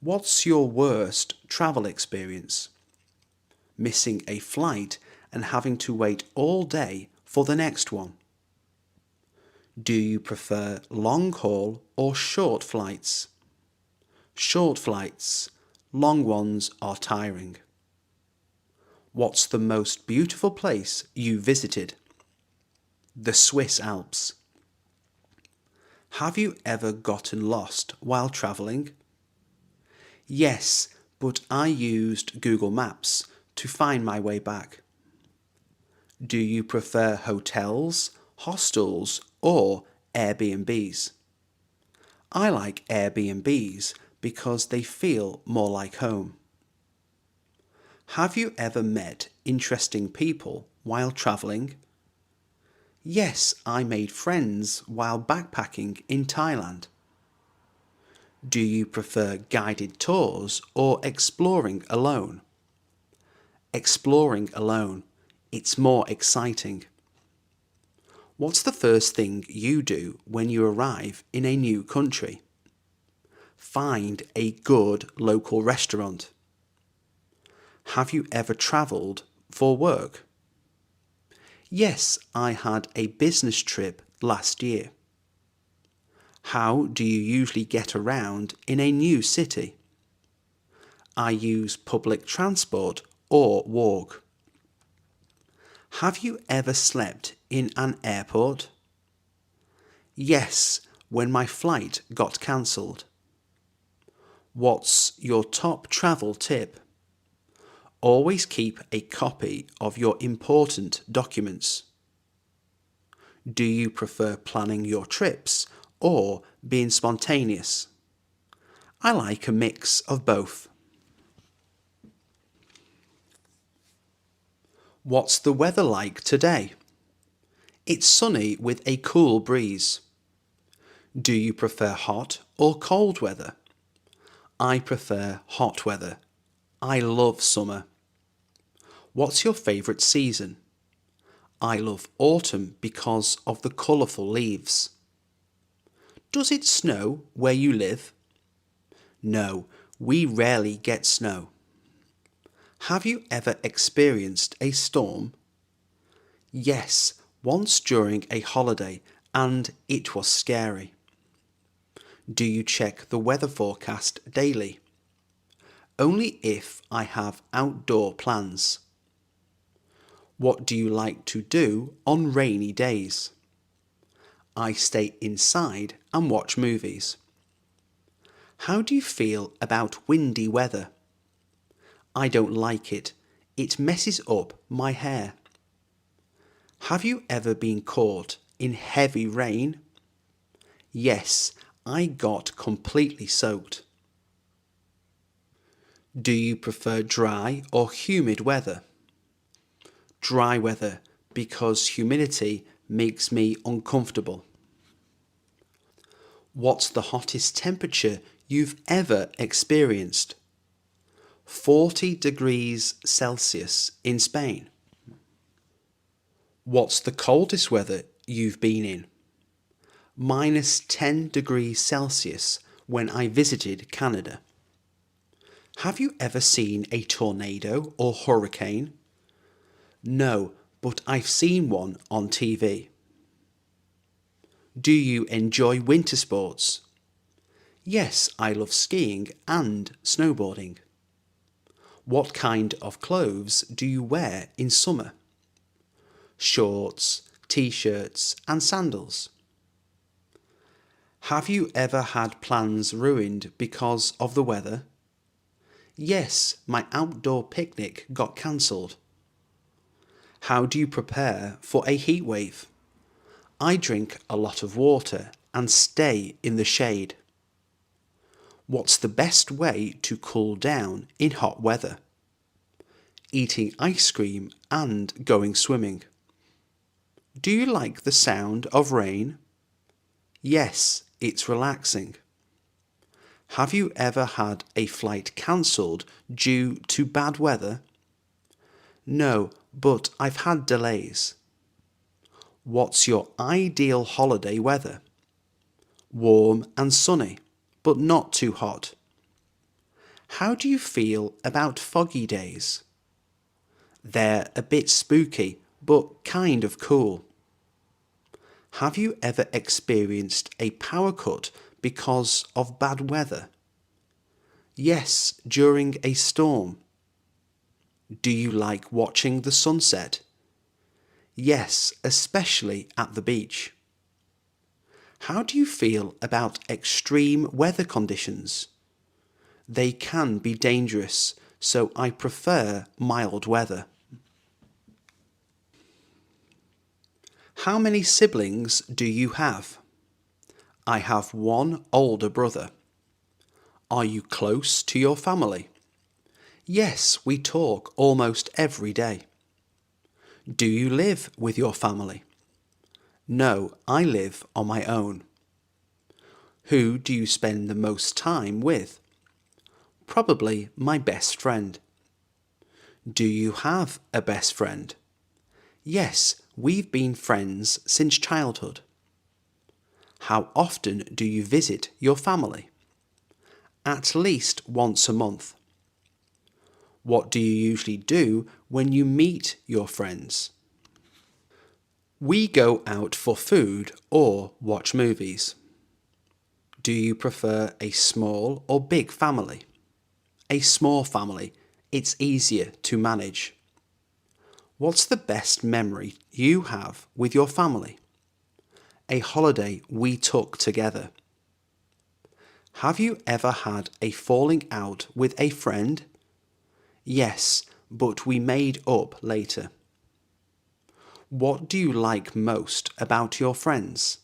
What's your worst travel experience? Missing a flight and having to wait all day for the next one. Do you prefer long haul or short flights? Short flights. Long ones are tiring. What's the most beautiful place you visited? The Swiss Alps. Have you ever gotten lost while travelling? Yes, but I used Google Maps to find my way back. Do you prefer hotels, hostels, or Airbnbs? I like Airbnbs because they feel more like home. Have you ever met interesting people while travelling? Yes, I made friends while backpacking in Thailand. Do you prefer guided tours or exploring alone? Exploring alone. It's more exciting. What's the first thing you do when you arrive in a new country? Find a good local restaurant. Have you ever travelled for work? Yes, I had a business trip last year. How do you usually get around in a new city? I use public transport or walk. Have you ever slept in an airport? Yes, when my flight got cancelled. What's your top travel tip? Always keep a copy of your important documents. Do you prefer planning your trips or being spontaneous? I like a mix of both. What's the weather like today? It's sunny with a cool breeze. Do you prefer hot or cold weather? I prefer hot weather. I love summer. What's your favourite season? I love autumn because of the colourful leaves. Does it snow where you live? No, we rarely get snow. Have you ever experienced a storm? Yes, once during a holiday, and it was scary. Do you check the weather forecast daily? Only if I have outdoor plans. What do you like to do on rainy days? I stay inside and watch movies. How do you feel about windy weather? I don't like it. It messes up my hair. Have you ever been caught in heavy rain? Yes, I got completely soaked. Do you prefer dry or humid weather? Dry weather, because humidity makes me uncomfortable. What's the hottest temperature you've ever experienced? 40 degrees Celsius in Spain. What's the coldest weather you've been in? -10 degrees Celsius when I visited Canada. Have you ever seen a tornado or hurricane? No, but I've seen one on TV. Do you enjoy winter sports? Yes, I love skiing and snowboarding. What kind of clothes do you wear in summer? Shorts, t-shirts and sandals. Have you ever had plans ruined because of the weather? Yes, my outdoor picnic got cancelled. How do you prepare for a heat wave? I drink a lot of water and stay in the shade. What's the best way to cool down in hot weather? Eating ice cream and going swimming. Do you like the sound of rain? Yes, it's relaxing. Have you ever had a flight cancelled due to bad weather? No, but I've had delays. What's your ideal holiday weather? Warm and sunny, but not too hot. How do you feel about foggy days? They're a bit spooky, but kind of cool. Have you ever experienced a power cut because of bad weather? Yes, during a storm. Do you like watching the sunset? Yes, especially at the beach. How do you feel about extreme weather conditions? They can be dangerous, so I prefer mild weather. How many siblings do you have? I have one older brother. Are you close to your family? Yes, we talk almost every day. Do you live with your family? No, I live on my own. Who do you spend the most time with? Probably my best friend. Do you have a best friend? Yes, we've been friends since childhood. How often do you visit your family? At least once a month. What do you usually do when you meet your friends? We go out for food or watch movies. Do you prefer a small or big family? A small family. It's easier to manage. What's the best memory you have with your family? A holiday we took together. Have you ever had a falling out with a friend? Yes, but we made up later. What do you like most about your friends?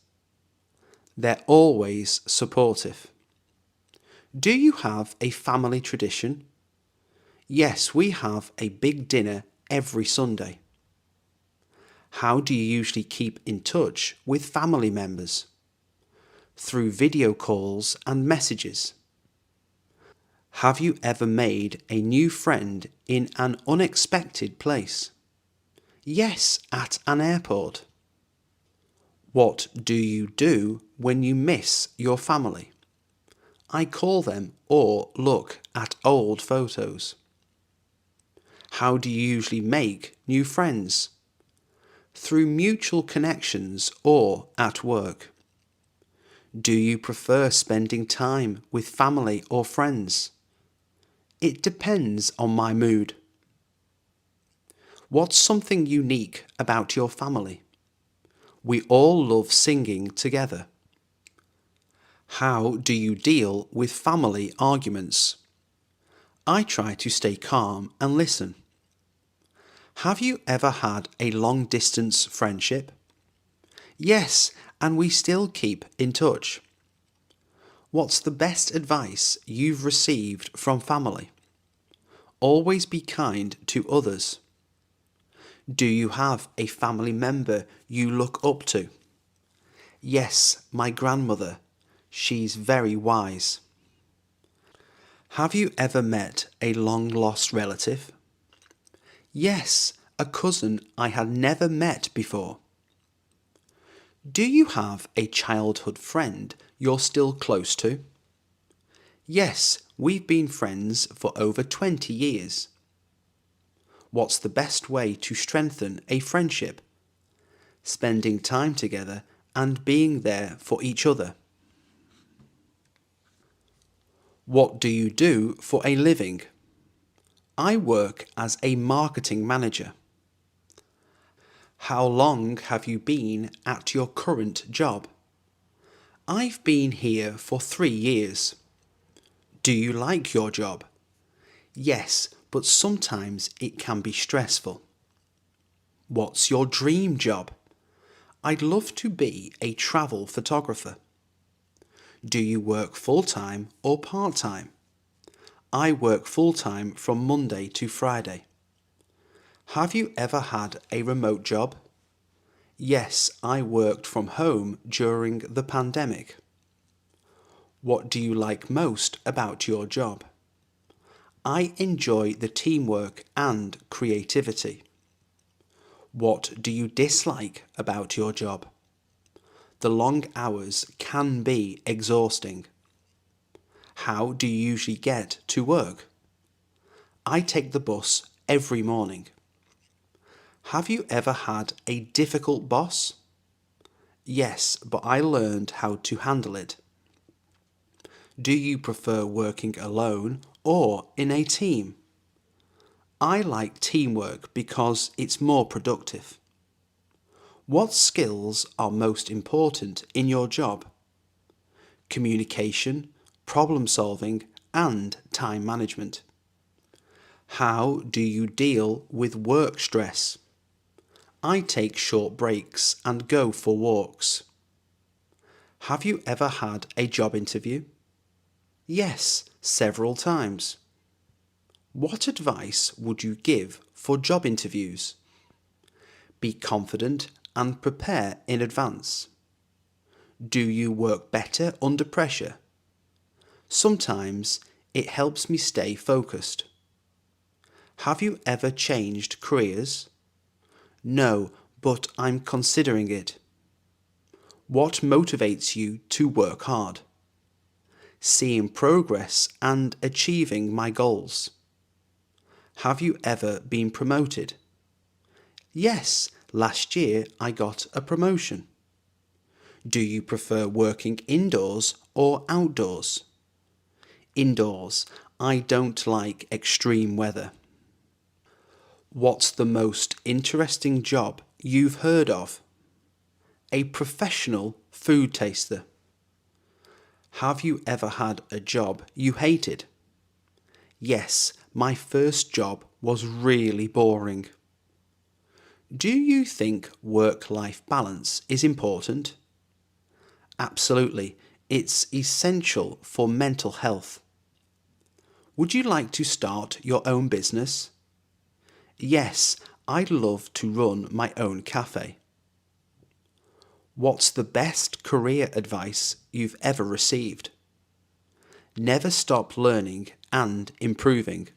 They're always supportive. Do you have a family tradition? Yes, we have a big dinner every Sunday. How do you usually keep in touch with family members? Through video calls and messages. Have you ever made a new friend in an unexpected place? Yes, at an airport. What do you do when you miss your family? I call them or look at old photos. How do you usually make new friends? Through mutual connections or at work. Do you prefer spending time with family or friends? It depends on my mood. What's something unique about your family? We all love singing together. How do you deal with family arguments? I try to stay calm and listen. Have you ever had a long-distance friendship? Yes, and we still keep in touch. What's the best advice you've received from family? Always be kind to others. Do you have a family member you look up to? Yes, my grandmother. She's very wise. Have you ever met a long-lost relative? Yes, a cousin I had never met before. Do you have a childhood friend you're still close to? Yes, we've been friends for over 20 years. What's the best way to strengthen a friendship? Spending time together and being there for each other. What do you do for a living? I work as a marketing manager. How long have you been at your current job? I've been here for 3 years. Do you like your job? Yes, but sometimes it can be stressful. What's your dream job? I'd love to be a travel photographer. Do you work full-time or part-time? I work full-time from Monday to Friday. Have you ever had a remote job? Yes, I worked from home during the pandemic. What do you like most about your job? I enjoy the teamwork and creativity. What do you dislike about your job? The long hours can be exhausting. How do you usually get to work? I take the bus every morning. Have you ever had a difficult boss? Yes, but I learned how to handle it. Do you prefer working alone or in a team? I like teamwork because it's more productive. What skills are most important in your job? Communication, problem solving, and time management. How do you deal with work stress? I take short breaks and go for walks. Have you ever had a job interview? Yes, several times. What advice would you give for job interviews? Be confident and prepare in advance. Do you work better under pressure? Sometimes it helps me stay focused. Have you ever changed careers? No, but I'm considering it. What motivates you to work hard? Seeing progress and achieving my goals. Have you ever been promoted? Yes, last year I got a promotion. Do you prefer working indoors or outdoors? Indoors. I don't like extreme weather. What's the most interesting job you've heard of? A professional food taster. Have you ever had a job you hated? Yes, my first job was really boring. Do you think work-life balance is important? Absolutely, it's essential for mental health. Would you like to start your own business? Yes, I'd love to run my own cafe. What's the best career advice you've ever received? Never stop learning and improving.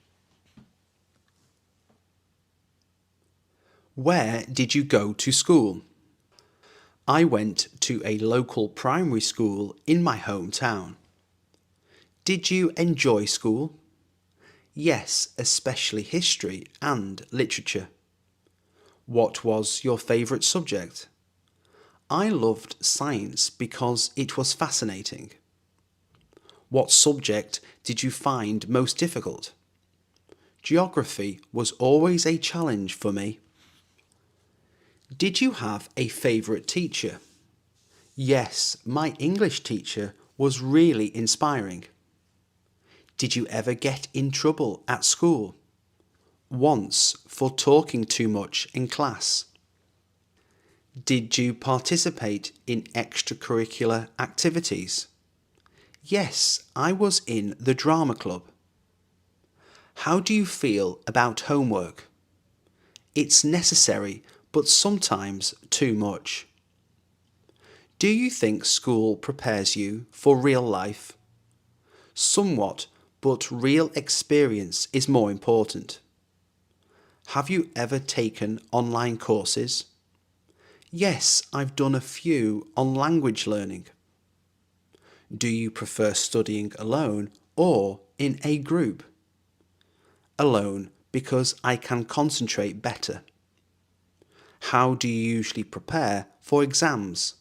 Where did you go to school? I went to a local primary school in my hometown. Did you enjoy school? Yes, especially history and literature. What was your favourite subject? I loved science because it was fascinating. What subject did you find most difficult? Geography was always a challenge for me. Did you have a favourite teacher? Yes, my English teacher was really inspiring. Did you ever get in trouble at school? Once, for talking too much in class. Did you participate in extracurricular activities? Yes, I was in the drama club. How do you feel about homework? It's necessary, but sometimes too much. Do you think school prepares you for real life? Somewhat, but real experience is more important. Have you ever taken online courses? Yes, I've done a few on language learning. Do you prefer studying alone or in a group? Alone, because I can concentrate better. How do you usually prepare for exams?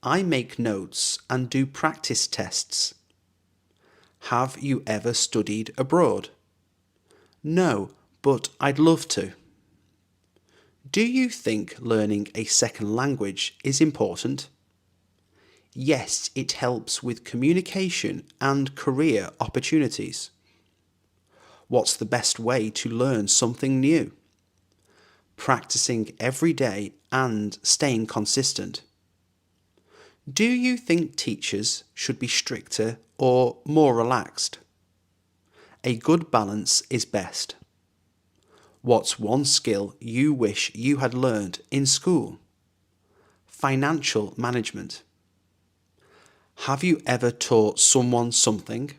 I make notes and do practice tests. Have you ever studied abroad? No, but I'd love to. Do you think learning a second language is important? Yes, it helps with communication and career opportunities. What's the best way to learn something new? Practicing every day and staying consistent. Do you think teachers should be stricter or more relaxed? A good balance is best. What's one skill you wish you had learned in school? Financial management. Have you ever taught someone something?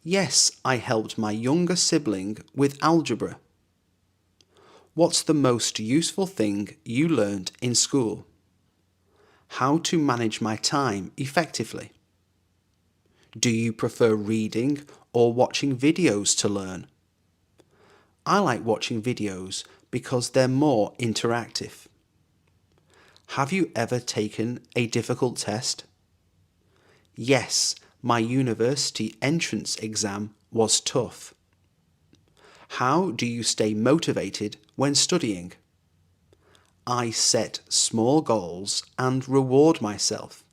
Yes, I helped my younger sibling with algebra. What's the most useful thing you learned in school? How to manage my time effectively. Do you prefer reading or watching videos to learn? I like watching videos because they're more interactive. Have you ever taken a difficult test? Yes, my university entrance exam was tough. How do you stay motivated when studying? I set small goals and reward myself.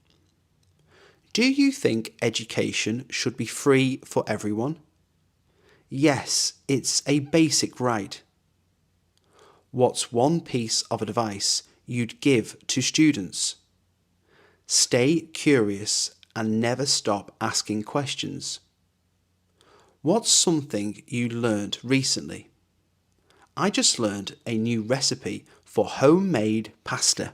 Do you think education should be free for everyone? Yes, it's a basic right. What's one piece of advice you'd give to students? Stay curious and never stop asking questions. What's something you learned recently? I just learned a new recipe for homemade pasta.